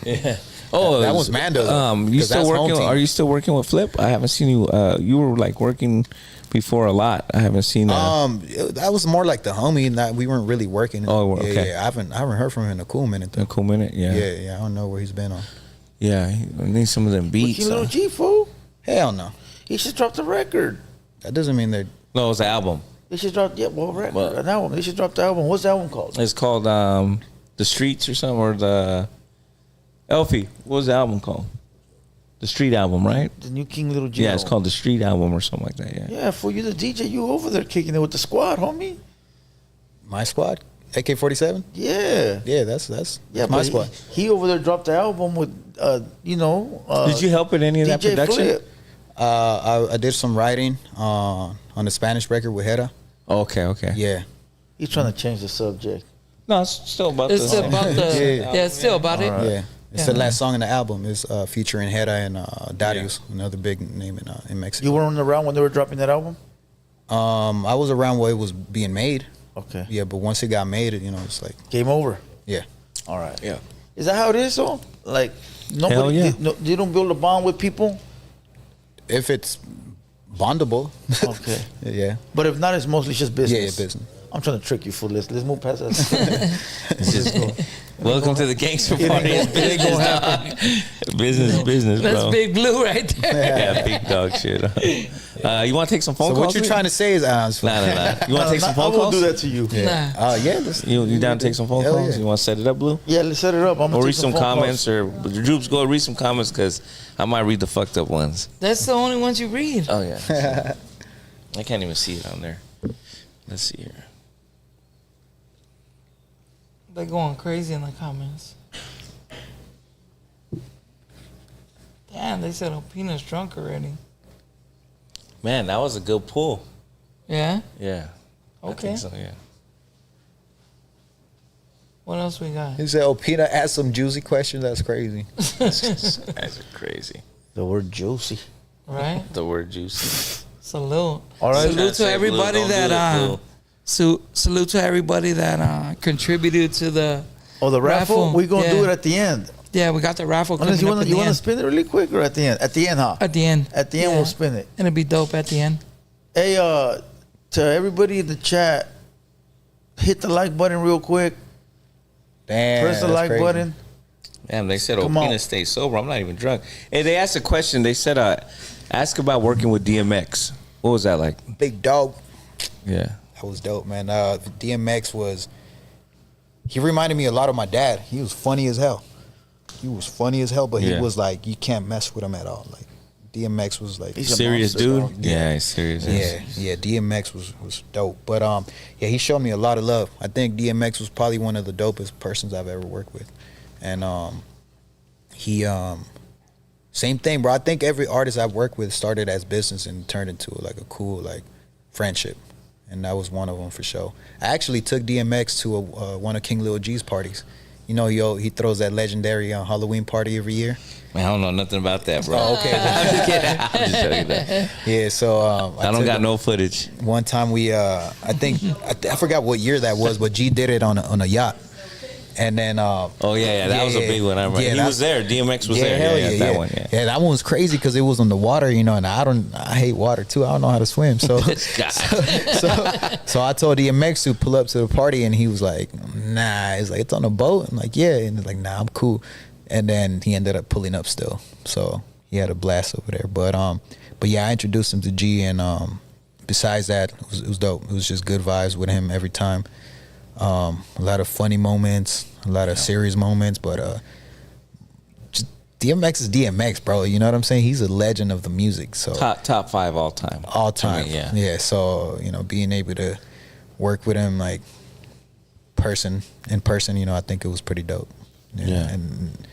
Yeah. Oh, that was Mando. You still working? Are you still working with Flip? I haven't seen you. You were like working before a lot. I haven't seen that. That was more like the homie. We weren't really working. Oh, okay. Yeah. I haven't heard from him in a cool minute. Though. A cool minute, yeah. Yeah. I don't know where he's been on. Yeah, I need some of them beats. King Lil G, fool. Hell no. He just dropped a record. That doesn't mean they're. No, it's an album. They should drop an album. They should drop the album. What's the album called? It's called The Streets or something, or the Elfie. What was the album called? The Street album, right? The new King Lil G. Yeah, it's called The Street album or something like that. Yeah. Yeah, for you, the DJ, you over there kicking it with the squad, homie. My squad, AK-47. Yeah. Yeah, that's my squad. He over there dropped the album with, Did you help in any of that DJ production? Flip. I did some writing on the Spanish record with Hera. Okay. Yeah. He's trying to change the subject. No, it's still about It's still about it's still about it. Yeah. It's the last song in the album. It's featuring Hera and Darius, another big name in Mexico. You weren't around when they were dropping that album? I was around where it was being made. Okay. Yeah, but once it got made, it's like game over. Yeah. All right. Yeah. Is that how it is, though? Like nobody, Hell yeah. You don't build a bond with people. If it's bondable. Okay. Yeah. But if not, it's mostly just business. Yeah, business. I'm trying to trick you, fool. Let's move past that. Let's go. Welcome to the gangster party. Business, bro. That's Big Blue right there. Yeah, big dog shit. You want to take some phone So calls? what you're trying to say is, Nah. You want to take some phone I will calls? do that to you. yeah. Nah. You down to take some phone Hell calls? yeah. You want to set it up, Blue? Yeah, let's set it up. I'm gonna Or take read some phone comments, calls. or Droops, go read some comments because I might read the fucked up ones. That's the only ones you read. Oh yeah. I can't even see it on there. Let's see here. They're going crazy in the comments. Damn, they said Opina's drunk already. Man, that was a good pull. Yeah? Yeah. I Okay. think so, yeah. What else we got? He said, Opina asked some juicy questions. That's crazy. Guys are crazy. The word juicy. Right? The word juicy. Salute. All right. Salute to everybody that salute to everybody that contributed to the The raffle? We're going to do Yeah. it at the end. Yeah, we got the raffle coming Unless you up want at the to end. spin it really quick or at the end? At the end, huh? At the end. At the end, Yeah. we'll spin it. It'll be dope at the end. Hey, to everybody in the chat, hit the like button real quick. Damn. Press the that's like crazy. button. Damn, they said Come on. Opina stay sober. I'm not even drunk. Hey, they asked a question. They said, ask about working with DMX. What was that like? Big dog. Yeah. That was dope, man. DMX he reminded me a lot of my dad. He was funny as hell. But he was like, you can't mess with him at all. Like, DMX was like He's a Serious monster, dude? dog. Yeah, he's serious. Yeah, DMX was dope. But he showed me a lot of love. I think DMX was probably one of the dopest persons I've ever worked with. And he same thing, bro. I think every artist I've worked with started as business and turned into like a cool like friendship. And that was one of them for sure. I actually took DMX to one of King Lil G's parties. You know, he throws that legendary Halloween party every year. Man, I don't know nothing about that, bro. Oh, okay. I'm just kidding. I'm just joking. That. Yeah, so I don't got no footage. One time I forgot what year that was, but G did it on a yacht, And then that was a big one. I remember. He was there. DMX was there. Hell that one. Yeah. Yeah, that one was crazy because it was on the water, you know, and I hate water too. I don't know how to swim, so so I told DMX to pull up to the party, and he was like, "Nah," he's like, "It's on a boat." I'm like, "Yeah," and he's like, "Nah, I'm cool." And then he ended up pulling up still, so he had a blast over there. But yeah, I introduced him to G, and besides that, it was dope. It was just good vibes with him every time. A lot of funny moments, a lot of serious moments, but just DMX is DMX, bro. You know what I'm saying? He's a legend of the music. So top 5 all time. All time. Yeah. Yeah. So, you know, being able to work with him like in person, you know, I think it was pretty dope. Yeah. And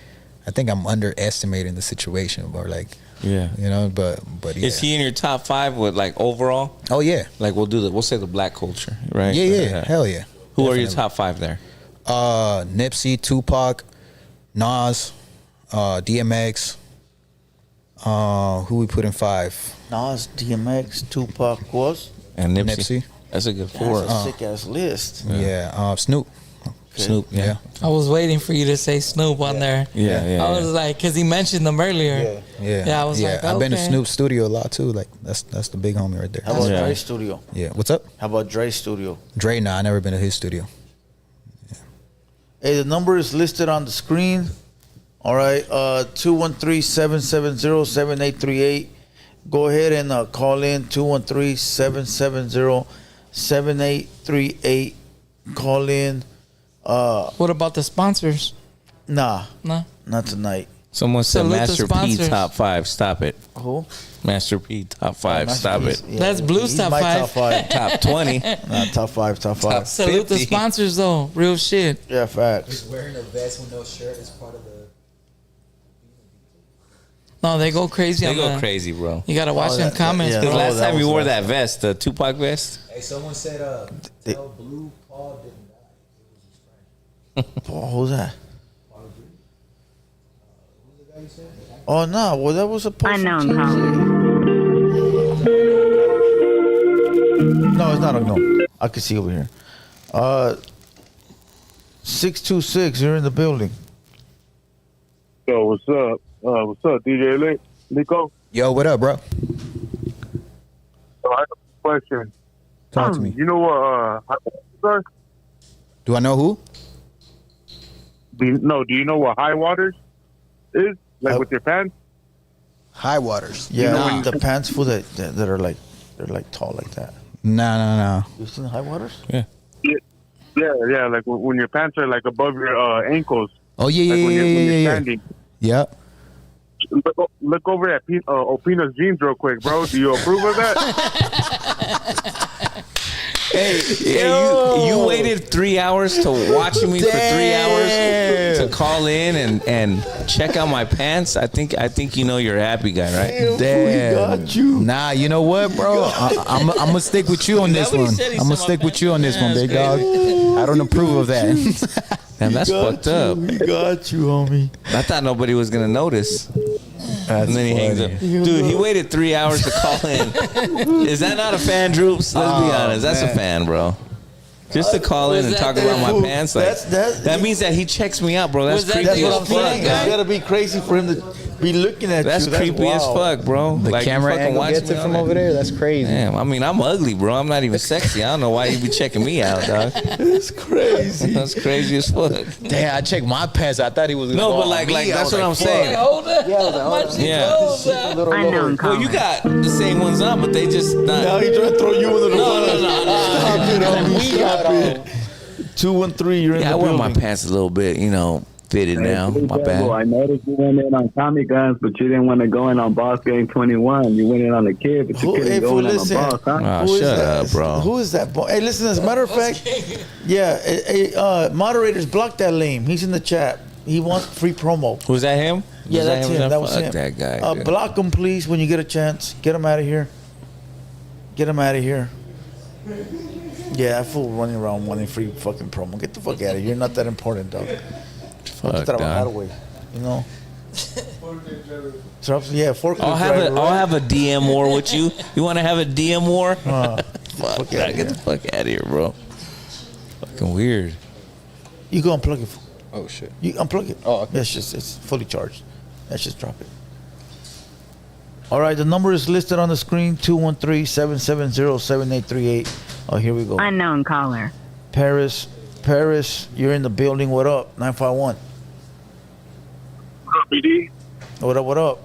I think I'm underestimating the situation, or like, yeah, you know, but yeah. Is he in your top 5 with like overall? Oh yeah. Like we'll say the black culture, right? Yeah. Hell yeah. Who are your top 5 there? Nipsey, Tupac, Nas, DMX. Who we put in 5? Nas, DMX, Tupac, was and Nipsey. That's a good 4. That's a sick ass list. Yeah. Snoop. Okay. Snoop. Yeah. I was waiting for you to say Snoop on there. Yeah. I was like, because he mentioned them earlier. Yeah. I was like, I've been to okay. Snoop's studio a lot too. Like that's the big homie right there. How about Dre's studio? Yeah. What's up? How about Dre's studio? Dre, nah, I never been to his studio. Hey, the number is listed on the screen. All right, 213-770-7838. Go ahead and call in 213-770-7838. Call in. What about the sponsors? Nah, No. not tonight. Someone said Salute the Master P sponsors. top 5. Stop it. Who? Master P top 5. Stop it. Yeah, That's Blue's he's top my 5. top 5. Top 20. Nah, top 5. Salute the 50. sponsors though. Real shit. Yeah, facts. Wearing a vest with no shirt is part of the. No, they go crazy. They on go the- crazy, bro. You gotta watch them comments. yeah. Because bro. last that time you was wore last that vest, the Tupac vest. Hey, someone said, They- tell Blue Paul didn't die. Paul, who's that? Oh no! Well, that was a person. Unknown caller. No, it's not unknown. I can see over here. 626. You're in the building. Yo, what's up? What's up, DJ Lico? Yo, what up, bro? So I have a question. Talk to me. You know what? Are? Do I know who? Do you know what high waters is? Like with your pants? High waters. Yeah, Nah. the pants for that are like they're like tall like that. No. You seen high waters? Yeah. Yeah. Like when your pants are like above your ankles. Oh yeah, Like when you're yeah. standing. Yep. Look over at Opina's jeans real quick, bro. Do you approve of that? Hey, you waited 3 hours to watch me for 3 hours to call in and check out my pants. I think you know you're a happy guy, right? Damn. got you. Nah, you know what, bro? I'm gonna stick with you on this what he one. said? He I'm gonna said my stick with you on this one, pants. big dog. I don't approve of that. Damn, that's fucked up. We got you, homie. I thought nobody was gonna notice. That's And then he hangs up. Dude, he waited 3 hours to call in. Is that not a fan, Droops? Let's be honest. That's a fan, bro. Just to call in and talk about my pants, like that means that he checks me out, bro. That's Was that creepy the as What I'm fuck. saying. It's gotta be crazy for him to be looking at That's you. creepy as wild. fuck, bro. The Like, you camera fucking angle watch gets me it on from that. over there. That's crazy. Damn, I mean, I'm ugly, bro. I'm not even sexy. I don't know why you be checking me out, dog. It's crazy. That's crazy as fuck. Damn, I checked my pants. I thought he was. No, gonna but go like on me. I that's was what I'm like, saying. Hold up. Yeah. Unknown caller. Well, you got the same ones on, but they just not. Now he trying to throw you under the bus. No. Stop it, homie. Stop it. 213. You're in Yeah, I the wear building. my pants a little bit, fitted now. My bad. I noticed you went in on Tommy Guns, but you didn't want to go in on Boss Gang 21. You went in on the kid, but you couldn't go in on the boss, huh? Oh, Who is shut that? up, bro. Who is that boy? Hey, listen, as a matter of fact, moderators block that lame. He's in the chat. He wants free promo. Was that him? Yeah, Was that's him? him. That was Fuck him. that guy. dude. Block him, please, when you get a chance. Get him out of here. Get him out of here. Yeah, that fool running around wanting free fucking promo. Get the fuck out of here. You're not that important, dog. Fuck, dog. Yeah, forklift I'll have a DM war with you. You want to have a DM war? Fuck, Fuck get the fuck out of here, bro. Fucking weird. You go unplug it. Oh shit. You unplug it. Oh, okay. It's fully charged. Let's just drop it. All right, the number is listed on the screen, 213-770-7838. Oh, here we go. Unknown caller. Paris, you're in the building. What up? 951. What up, BD? What up, what up?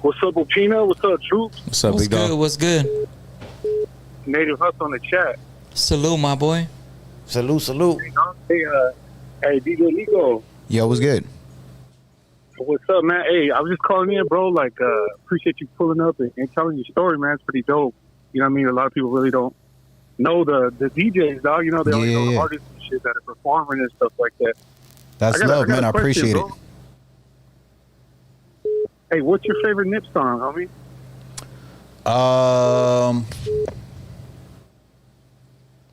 What's up, Opina? What's up, Troops? What's up, What's big dog? good? What's good? Native Hustle on the chat. Salute, my boy. Salute. Hey, DJ Lico. Yo, what's good? What's up, man? Hey, I was just calling in, bro. Like, appreciate you pulling up and telling your story, man. It's pretty dope. You know what I mean? A lot of people really don't know the DJs, dog. You know, they only know the artists and shit that are performing and stuff like that. That's love, man. I appreciate bro. Hey, what's your favorite Nip song, homie?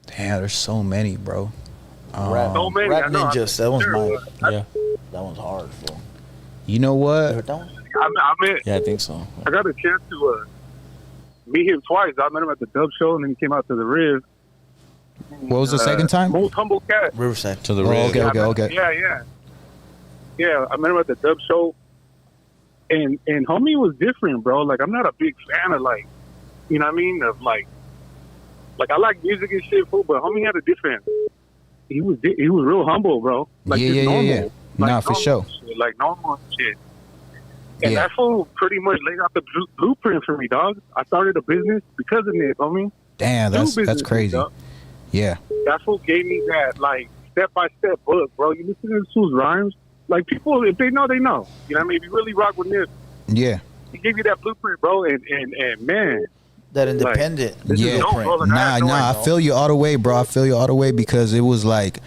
Damn, there's so many, bro. Rap Ninjas. That one's mine. Yeah. That one's hard, bro. You know what? You heard that one? Yeah, I think so. I got a chance to meet him twice. I met him at the Dub Show, and then he came out to the Riv. What was the second time? Most humble cat. Riverside. To the Riv. Okay. Yeah, I met him at the Dub Show, and homie was different, bro. Like, I'm not a big fan of, like, you know what I mean? Of, like I like music and shit, fool, but homie had a different. He was real humble, bro. Like, normal. Yeah. Like, nah, for sure. Shit, like normal shit. And that fool pretty much laid out the blueprint for me, dog. I started a business because of it, homie. Damn, that's crazy. Dog. Yeah. That fool gave me that, like, step-by-step book, bro. You listen to this fool's rhymes. Like, people, if they know, they know. You know what I mean? If you really rock with this. Yeah. He gave you that blueprint, bro. And man. That independent. I feel you all the way, bro. I feel you all the way because it was like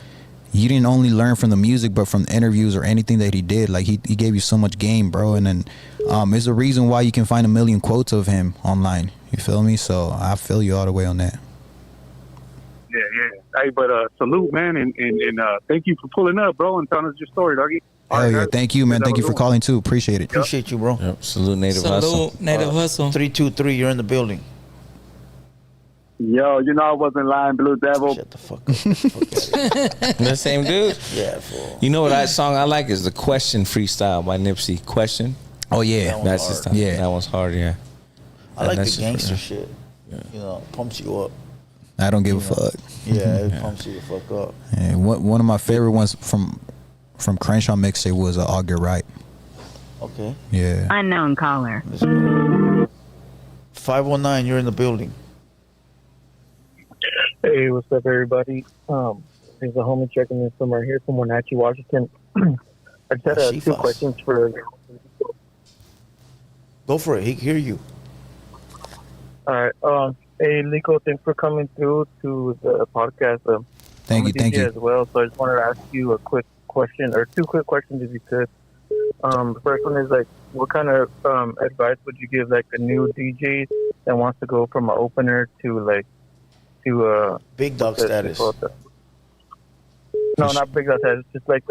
you didn't only learn from the music, but from the interviews or anything that he did. Like he gave you so much game, bro. And then there's a reason why you can find a million quotes of him online. You feel me? So I feel you all the way on that. Yeah. Hey, but salute, man, and thank you for pulling up, bro, and telling us your story, doggy. Hell yeah, thank you, man. Thank you for calling too. Appreciate it. Appreciate you, bro. Yep. Salute Native Hustle. Native Hustle. 323, you're in the building. Yo, you know I wasn't lying, Blue Devil. Shut the fuck up. The same dude? Yeah, fool. You know what song I like is the Question freestyle by Nipsey. Question. Oh yeah, that's his time. Yeah, that one's hard. Yeah, I like the gangster shit. Yeah. You know, pumps you up. I don't give a fuck. Yeah, it pumps you the fuck up. And one of my favorite ones from Crenshaw mixtape was "I'll Get Right." Okay. Yeah. Unknown caller. 519, you're in the building. Hey, what's up, everybody? There's a homie checking in from right here from Wenatchee, Washington. I just had 2 questions for. Go for it. He can hear you. All right. Hey, Lico, thanks for coming through to the podcast. Thank you. As well. So I just wanted to ask you a quick question, or 2 quick questions, if you could. The first one is like, what kind of advice would you give like a new DJ that wants to go from an opener to big dog status? No, not big dog status. Just like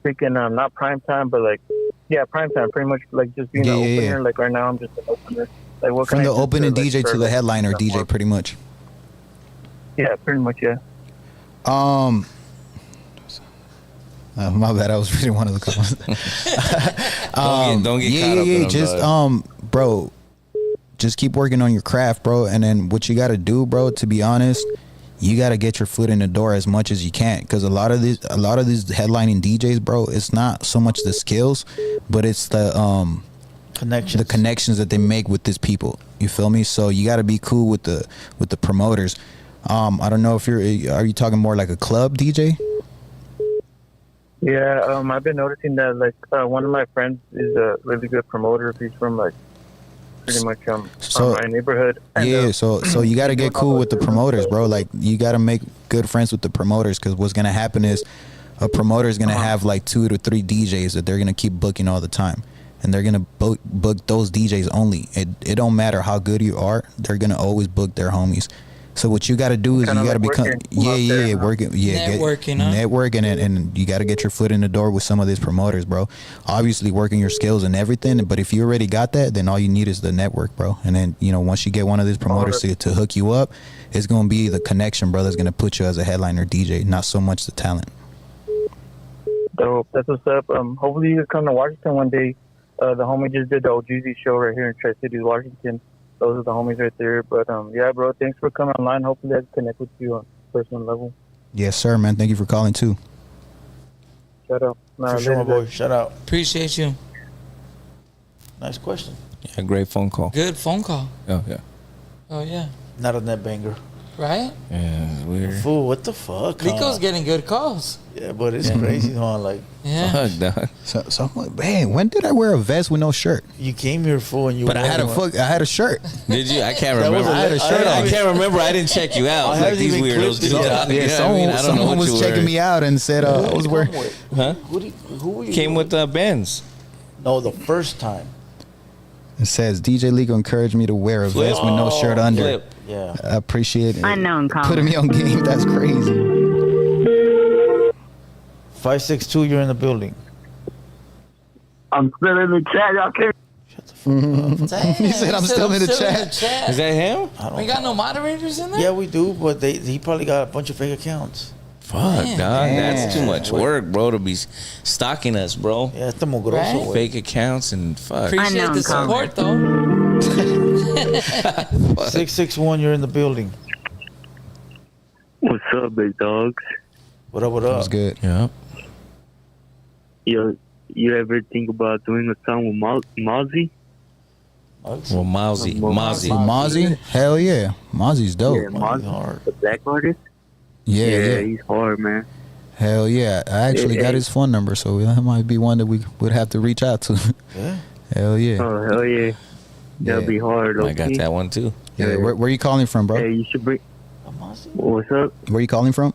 freaking not prime time, but like prime time. Pretty much like just being an opener. Yeah. Like right now, I'm just an opener. Like what from the opening DJ to the headliner DJ, pretty much. Yeah, pretty much. Yeah. My bad. I was reading one of the comments. Don't get caught up in them, just bro, just keep working on your craft, bro. And then what you got to do, bro, to be honest, you got to get your foot in the door as much as you can, because a lot of these headlining DJs, bro, it's not so much the skills, but it's the connections that they make with these people. You feel me? So you got to be cool with the promoters. I don't know if are you talking more like a club DJ? Yeah, I've been noticing that like one of my friends is a really good promoter. He's from like pretty much from my neighborhood. And, so you got to get cool with the promoters, bro. Like you got to make good friends with the promoters, because what's gonna happen is a promoter is gonna have like 2 to 3 DJs that they're gonna keep booking all the time, and they're gonna book those DJs only. It don't matter how good you are, they're gonna always book their homies. So what you got to do is you got to become networking, and you got to get your foot in the door with some of these promoters, bro. Obviously working your skills and everything, but if you already got that, then all you need is the network, bro. And then once you get one of these promoters to hook you up, it's gonna be the connection, bro, that's gonna put you as a headliner DJ, not so much the talent. dope. That's what's up. Hopefully you can come to Washington one day. The homie just did the OGZ show right here in Tri-Cities, Washington. Those are the homies right there. But yeah, bro, thanks for coming online. Hopefully I can connect with you on a personal level. Yes, sir, man. Thank you for calling too. Shout out. For sure, my boy. Shout out. Appreciate you. Nice question. Yeah, great phone call. Good phone call. Oh yeah. Oh yeah. Not a net banger. Right? Yeah, it's weird. Fool, what the fuck? Lico's getting good calls. Yeah, but it's crazy, huh? Like, yeah. Fuck, dog. So I'm like, man, when did I wear a vest with no shirt? You came here, fool, and you. But I had a shirt. Did you? I can't remember. I had a shirt on. I can't remember. I didn't check you out. Like these weirdos do. Yeah, someone was checking me out and said I was wearing. Huh? Who were you? Came with Benz. No, the first time. It says DJ Lico encouraged me to wear a vest with no shirt under. Flip. Yeah. I appreciate it. Unknown caller. Putting me on game. That's crazy. 562, you're in the building. I'm still in the chat. Y'all can't. Shut the fuck up. Damn, He said I'm still in the chat. Is that him? We got no moderators in there? Yeah, we do, but he probably got a bunch of fake accounts. Fuck, Damn. dog. That's too much work, bro, to be stalking us, bro. Yeah, está muy grosso, güey. Fake accounts and fuck. Appreciate Unknown the caller. support, though. 661, you're in the building. What's up, big dogs? What up, what up? That's good. Yeah. You ever think about doing a song with Mozzie? Well, Mozzie. Mozzie? Hell yeah. Mozzie's dope. Yeah, Mozzie, hard. the black artist? Yeah. He's hard, man. Hell yeah. I actually got his phone number, so that might be one that we would have to reach out to. Yeah. Hell yeah. Oh, hell yeah. That'd be hard, I got that one too. Yeah, where you calling from, bro? Hey, you should bring... What's up? Where you calling from?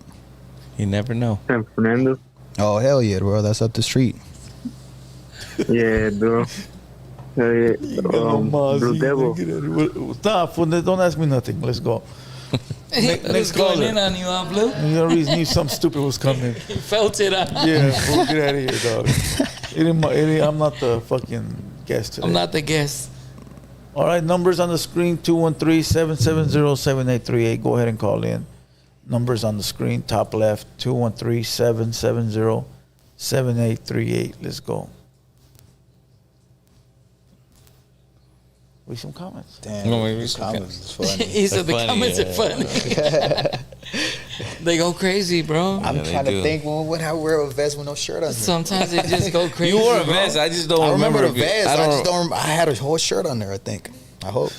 You never know. San Fernando. Oh, hell yeah, bro. That's up the street. Yeah, bro. Hell yeah. Blue Devil. Nah, fool, don't ask me nothing. Let's go. Next going in on you, Blue. You knew something stupid was coming. You felt it, Yeah, fool, get out of here, dog. I'm not the fucking guest today. I'm not the guest. All right, numbers on the screen, 213-770-7838. Go ahead and call in. Numbers on the screen, top left, 213-770-7838. Let's go. We some comments. Damn, No, maybe the some comments is funny. He said the Funny, comments yeah. are funny. They go crazy, bro. I'm Yeah, they trying do. to think when I wear a vest with no shirt on. Sometimes they just go crazy. You wore a bro. vest. I just don't I remember the if you- vest. I don't- just don't. I had a whole shirt on there. I think. I hope.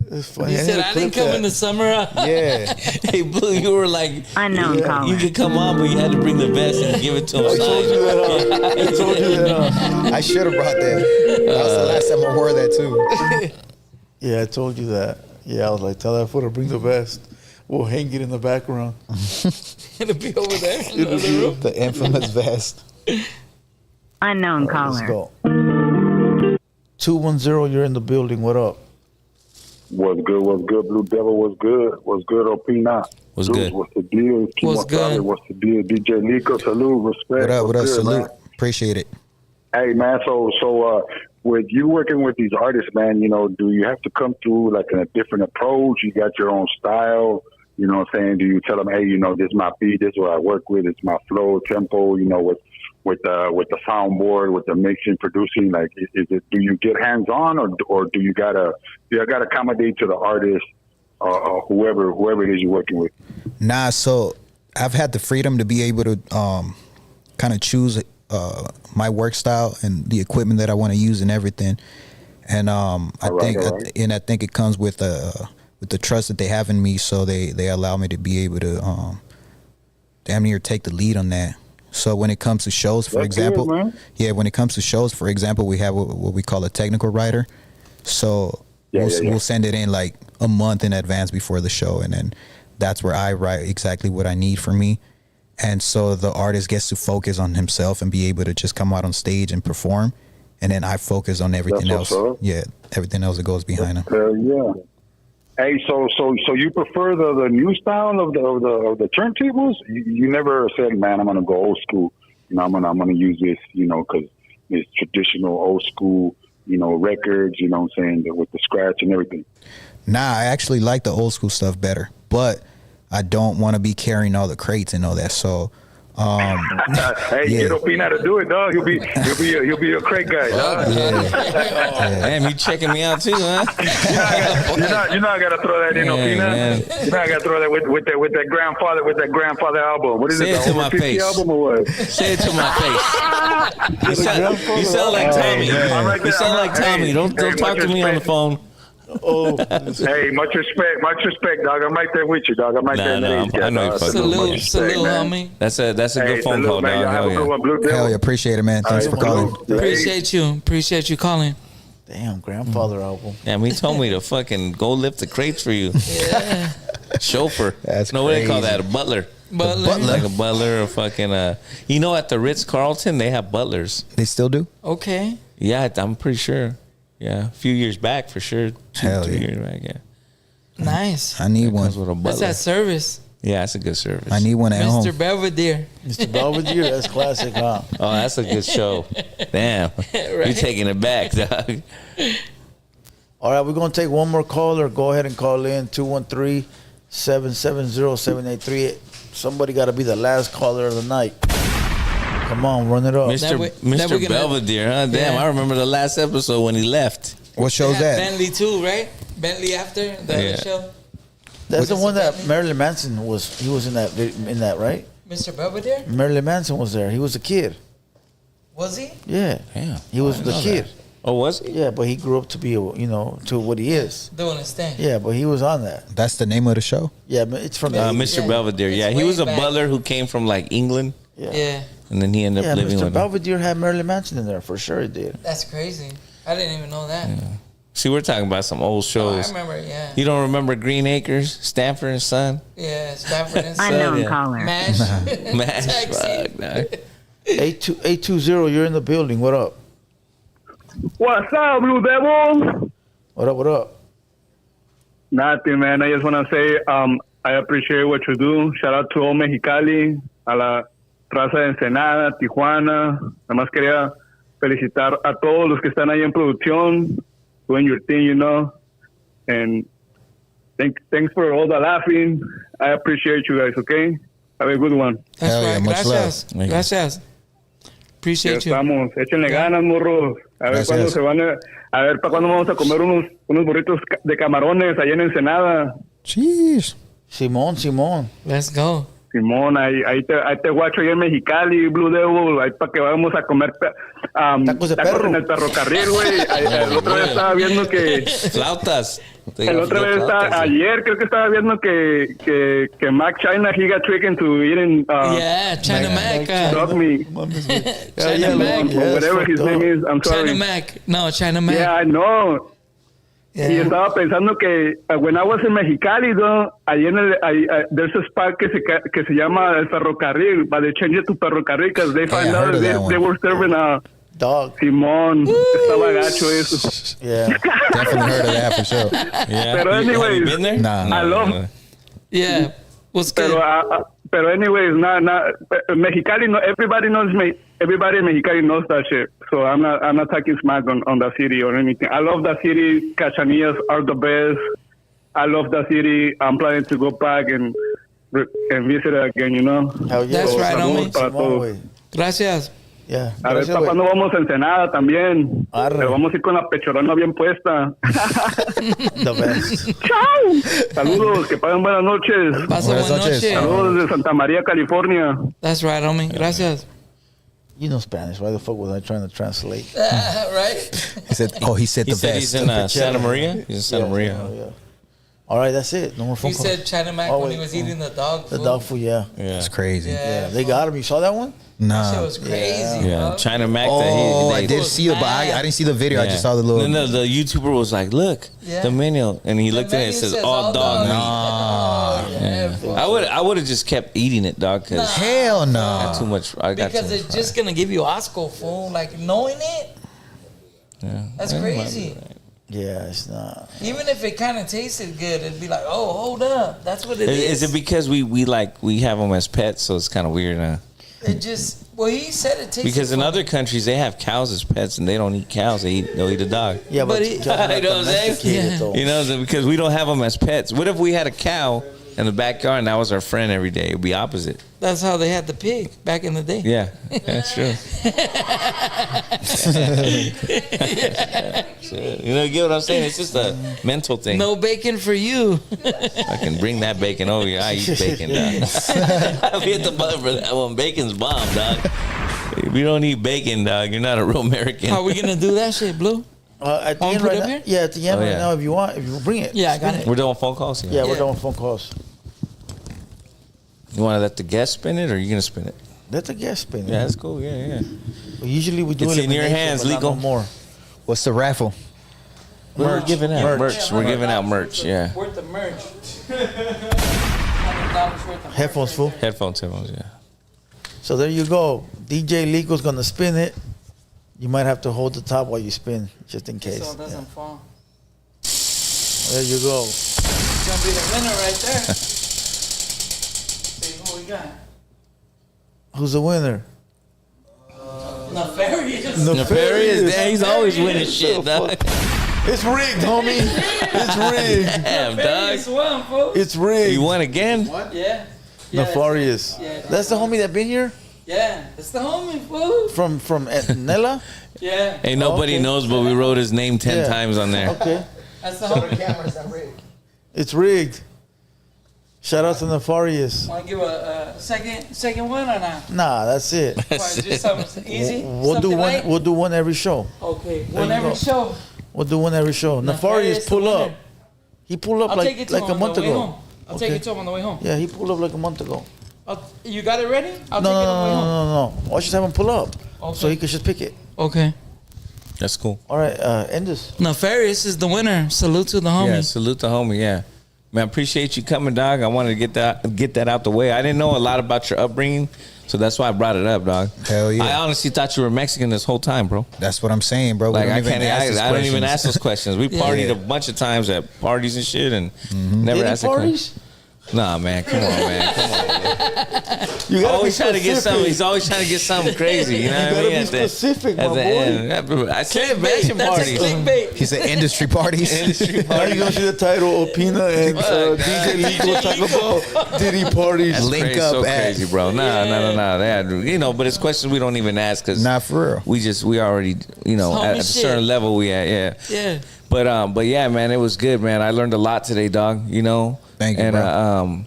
It's funny. He said, I didn't come in the summer. Yeah. Hey, Blue, you were like, Unknown caller. you could come on, but you had to bring the vest and give it to him. I told you that. I told you that. I should have brought that. That was the last time I wore that too. Yeah, I told you that. Yeah, I was like, tell that fool to bring the vest. We'll hang it in the background. It'll be over there. In the other room. The infamous vest. Unknown Let's caller. go. 210, you're in the building. What up? What's good? What's good? Blue Devil, what's good? What's good, Opina? What's good? What's the deal? What's good? What's the deal? DJ Lico, salute, respect. What up? What up? What's good, Salute. man? Appreciate it. Hey, man, so with you working with these artists, man, you know, do you have to come through like in a different approach? You got your own style, you know what I'm saying? Do you tell them, hey, you know, this is my beat, this is what I work with, it's my flow, tempo, you know, with the soundboard, with the mixing, producing, like, is it, do you get hands-on or do you gotta accommodate to the artist, whoever it is you're working with? Nah, so I've had the freedom to be able to kind of choose my work style and the equipment that I want to use and everything. And I think it comes with the trust that they have in me, so they allow me to be able to damn near take the lead on that. So when it comes to shows, for example, when it comes to shows, for example, we have what we call a technical writer. So we'll send it in like a month in advance before the show, and then that's where I write exactly what I need for me. And so the artist gets to focus on himself and be able to just come out on stage and perform, and then I focus on everything else. Yeah, everything else that goes behind him. Yeah. Hey, so you prefer the new style of the turntables? You never said, man, I'm gonna go old school. You know, I'm gonna use this, you know, because it's traditional old school, you know, records. You know what I'm saying, with the scratch and everything. Nah, I actually like the old school stuff better, but I don't want to be carrying all the crates and all that. So Hey, yeah. get Opina to do it, dog. He'll be a great guy, dog. Damn, you checking me out too, huh? You know I gotta throw that in, Opina. man. You know I gotta throw that with that grandfather album. What is Say it? it The to my Over 50 face. album or what? Say it to my face. You sound like Tommy. You sound like Tommy. Don't talk to me on the phone. Hey, much respect, dog. I'm right there with you, dog. I'm right there. I know you fucking with me. Salute, homie. That's a good phone call, man. dog. Have a good one, Blue Devil. Hell yeah, appreciate it, man. Thanks for calling. Appreciate you calling. Damn, grandfather album. Damn, he told me to fucking go lift the crates for you. Yeah. Chauffeur. That's no, what do they crazy. call that? A butler. Butler. Like a butler or fucking you know, at the Ritz-Carlton they have butlers. They still do? Okay. Yeah, I'm pretty sure. Yeah, a few years back for sure. Hell 2 yeah. years back, yeah. Nice. I need one. Comes with a That's butler. that service. Yeah, that's a good service. I need one at home. Mr. Belvedere. Mr. Belvedere, that's classic, huh? Oh, that's a good show. Damn. You're taking it back, dog. All right, we're going to take one more caller. Go ahead and call in 213-770-7838. Somebody got to be the last caller of the night. Come on, run it up. Mr. Belvedere, huh? Damn, Yeah. I remember the last episode when he left. What show's They had that? Bentley too, right? Bentley after the other show. That's the one that Marilyn Manson was. He was in that, right? Mr. Belvedere? Marilyn Manson was there. He was a kid. Was he? Yeah. Yeah. He was the kid. That. Oh, was he? Yeah, but he grew up to be, to what he is. Doing his thing. Yeah, but he was on that. That's the name of the show? Yeah, but it's from Mr. Belvedere. Yeah, he was a back. butler who came from like England. Yeah. And then he ended up living Mr. with him. Belvedere had Marilyn Manson in there for sure. He did. That's crazy. I didn't even know that. See, we're talking about some old Oh, I shows. remember, yeah. You don't remember Green Acres, Stanford and Son? Yeah, Stafford and Son. Unknown caller. MASH. Mash, Taxi. fuck, dog. 820, you're in the building. What up? What's up, Blue Devil? What up? What up? Nothing, man. I just want to say I appreciate what you do. Shout out to all Mexicali, a la raza de Ensenada, Tijuana. Nada más quería felicitar a todos los que están ahí en producción, doing your thing, And thanks for all the laughing. I appreciate you guys, okay? Have a good one. That's Hell yeah, right. much Gracias. love. Gracias. Appreciate you. Estamos. Échenle ganas, morros. A ver cuándo se van a ver para cuándo vamos a comer unos burritos de camarones allá en Ensenada. Jeez. Simón. Let's go. Simón, ahí te guacho ahí en Mexicali, Blue Devil, ahí para que vamos a comer tacos de perro en el ferrocarril, güey. El otro día estaba viendo que... Flautas. El otro día ayer creo que estaba viendo que Mac China, he got tricked into eating... yeah, China Mac. Dog meat. China Mac. Whatever his name is, I'm sorry. China Mac. No, China Mac. Yeah, I know. Yeah. Y estaba pensando que when I was in Mexicali, ahí there's a spot que se llama el ferrocarril, but they changed it to ferrocarril because they found out that they were serving a dog. Simón, estaba gacho eso. Yeah. Definitely heard of that for sure. Yeah. Pero anyways, have you been there? Nah. I love. Yeah. What's good? Pero anyways, Mexicali, everybody knows everybody in Mexicali knows that shit. So I'm not talking smack on the city or anything. I love the city. Cachanillas are the best. I love the city. I'm planning to go back and visit it again, Hell yeah. That's right, homie. Simón, Gracias. Yeah. A ver, ¿para cuándo vamos a Ensenada también? Pero vamos a ir con la pechorona bien puesta. The best. ¡Chao! Saludos, que pasen buenas noches. Pasa buenas noches. Saludos desde Santa María, California. That's right, homie. Gracias. You know Spanish. Why the fuck was I trying to translate? Right? He said the best. He's in Santa Maria. He's in Santa Maria. Yeah. All right, that's it. No more phone He calls. said China Mac when he was eating the dog food. The dog food, yeah. It's crazy. Yeah, they got him. You saw that one? Nah. That shit was crazy, Yeah, bro. China Mac. I did see it, but I didn't see the video. I just saw the little. Then the YouTuber was like, "Look, the menu," and he looked at it. It says all dog meat. I would have just kept eating it, dog. Cause hell no. I got too much. Because it's just gonna give you Oscar, fool. Like knowing it. Yeah, that's crazy. Yeah, it's not. Even if it kind of tasted good, it'd be like, oh, hold up, that's what it is. Is it because we have them as pets, so it's kind of weird, huh? It just he said it tasted Because in funny. other countries they have cows as pets and they don't eat cows; they'll eat a dog. Yeah, but he- you know what I'm saying? You know, because we don't have them as pets. What if we had a cow in the backyard, and that was our friend every day. It'd be opposite. That's how they had the pig back in the day. Yeah, that's true. You know, you get what I'm saying? It's just a mental thing. No bacon for you. I can bring that bacon over here. I eat bacon, dog. I'll be at the button for that one. Bacon's bomb, dog. If you don't eat bacon, dog, you're not a real American. How are we gonna do that shit, Blue? At the end right now, yeah, at the end right now, if you want, if you bring it. Yeah, I got it. We're doing phone calls? Yeah, we're doing phone calls. You want to let the guest spin it, or are you going to spin it? Let the guest spin it. Yeah, that's cool. Yeah. Well, usually we do it's in your hands, Lico. Lico. No more. What's the raffle? We're giving out merch. We're giving out merch, yeah. Worth the merch. Headphones, fool. Headphones, yeah. So there you go. DJ Lico's going to spin it. You might have to hold the top while you spin, just in case. So it doesn't fall. There you go. It's going to be the winner right there. See who we got. Who's the winner? Nefarious. Nefarious. Yeah, he's always winning shit, dog. It's rigged, homie. It's rigged. Damn, dog. Won, fool. It's rigged. You won again? Yeah. Nefarious. Yeah. That's the homie that been here? Yeah. It's the homie, fool. From Nella? Yeah. Hey, nobody knows, but we wrote his name 10 times on there. Okay. That's the homie. It's rigged. Shout out to Nefarious. Want to give a second one or not? Nah, that's it. Just something easy. We'll do one. Light? We'll do one every show. Okay, There one you every go. show. We'll do one every show. Nefarious the pull up. winner. He pulled up I'll take it like to a him month on the way ago. home. I'll take it to him on the way home. Yeah, he pulled up like a month ago. You got it ready? I'll No, take it on the way home. no. I'll just have him pull up, Okay. so he can just pick it. Okay. That's cool. All right, end this. Nefarious is the winner. Salute to the homie. Yeah, salute to homie, yeah. Man, I appreciate you coming, dog. I wanted to get that out the way. I didn't know a lot about your upbringing, so that's why I brought it up, dog. Hell yeah. I honestly thought you were Mexican this whole time, bro. That's what I'm saying, bro. Like, I don't questions. even ask those questions. We partied a bunch of times at parties and shit, and never Any asked that parties? Nah, man, come on, man. You gotta Always be trying to get specific. something. He's always trying to get something crazy. You know what I gotta mean? be specific, my boy. I said mansion That's a parties. clickbait. He said industry parties. Industry Now you're gonna see the title Opina and DJ Lico talk about Diddy parties. That's Link crazy, up so at- crazy, bro. Nah. You know, but it's questions we don't even ask because Not for real. we already, you know, It's homie at a shit. certain level we at, yeah. Yeah. But yeah, man, it was good, man. I learned a lot today, dog. You know, Thank you, and bro.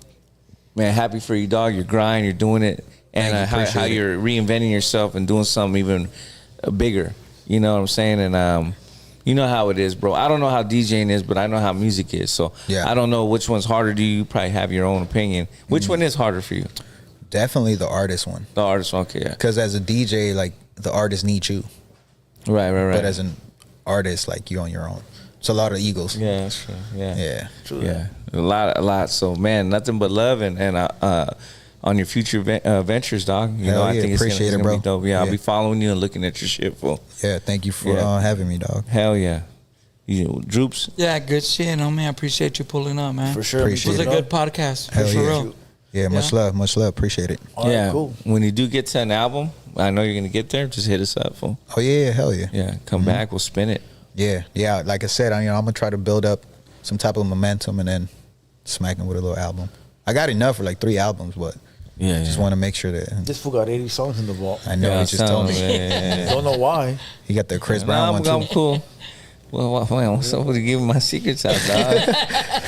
man, happy for you, dog. You're grinding, you're doing it, and Thank you, how appreciate it. you're reinventing yourself and doing something even bigger. You know what I'm saying? And you know how it is, bro. I don't know how DJing is, but I know how music is. So Yeah. I don't know which one's harder to you. You probably have your own opinion. Which one is harder for you? Definitely the artist one. The artist, okay, yeah. Because as a DJ, like the artist needs you, Right. but as an artist, like you on your own. It's a lot of egos. Yeah, that's true. Yeah. Yeah. Yeah. A lot. So, man, nothing but love and on your future ventures, dog. You Hell know, I yeah, think it's appreciate gonna it, bro. be dope. Yeah, I'll Yeah. be following you and looking at your shit, fool. Yeah. Thank you for Yeah. having me, dog. Hell yeah. You Droops? Yeah, good shit, homie. I appreciate you pulling up, man. For sure. It Appreciate was a it. good podcast. Hell for yeah. real. Yeah. Much love. Much love. Appreciate it. All right, Yeah. cool. When you do get to an album, I know you're gonna get there. Just hit us up, fool. Oh yeah. Hell yeah. Yeah. Come back. We'll spin it. Yeah. Yeah. Like I said, I'm gonna try to build up some type of momentum and then smack him with a little album. I got enough for like 3 albums, but Yeah. just want to make sure that This fool got 80 songs in the vault. I know. He just told me Don't know why. he got the Chris Brown one I'm too. cool. Well, what's up with you giving my secrets out, dog?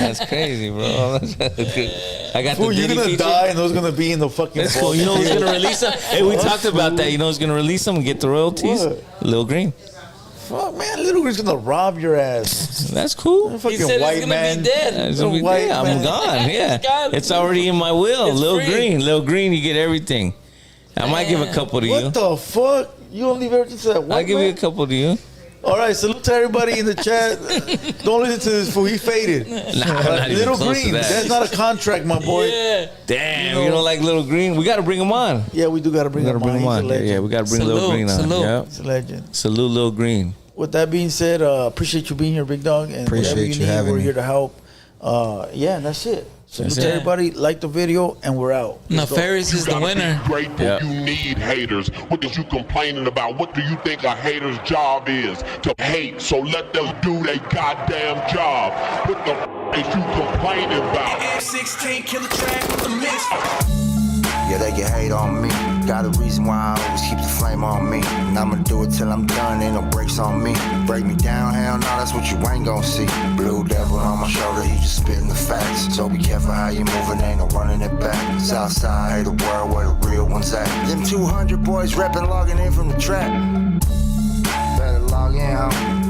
That's crazy, bro. I got Fool, the you're Diddy gonna feature. die and those gonna be in the fucking That's vault. cool. You know who's gonna release them? Hey, we talked about that. You know who's gonna release them and get the royalties? What? Lil Green. Fuck, man, Little Green's gonna rob your ass. That's cool. That He fucking said white he's gonna man. be dead. It's gonna be White dead. I'm man. gone. Yeah, He's gone. it's already in my will. It's Lil free. Green, you get everything. I might give a couple to you. What the fuck? You don't leave everything to that I'll white give man? you a couple to you. All right, salute to everybody in the chat. Don't listen to this fool. He faded. Nah, I'm not even Little close to Green, that. that's not a contract, my boy. Yeah. Damn, you don't like Lil Green? We gotta bring him on. Yeah, we do gotta bring him on. He's a legend. Yeah, we gotta bring Lil Salute, Green on. salute. Yep. He's a legend. Salute Lil Green. With that being said, appreciate you being here, big dog. And Appreciate whatever you need, having we're me. here to help. Yeah, and that's it. Salute That's to it. everybody. Like the video, and we're out. Let's go. Nefarious is the gotta winner. Be grateful. Yep. You need haters. What is you complaining about? What do you think a hater's job is? To hate. So let them do their goddamn job. Put the is you complaining about? F16 kill the track with the mix. Yeah, they can hate on me. Got a reason why I always keep the flame on me. And I'ma do it till I'm done, ain't no brakes on me. Break me down, hell no, that's what you ain't gon' see. Blue devil on my shoulder, he just spitting the facts. So be careful how you moving, ain't no running it back. Southside, hey, the world where the real ones at. Them 200 boys reppin', logging in from the trap. Better log in, homie.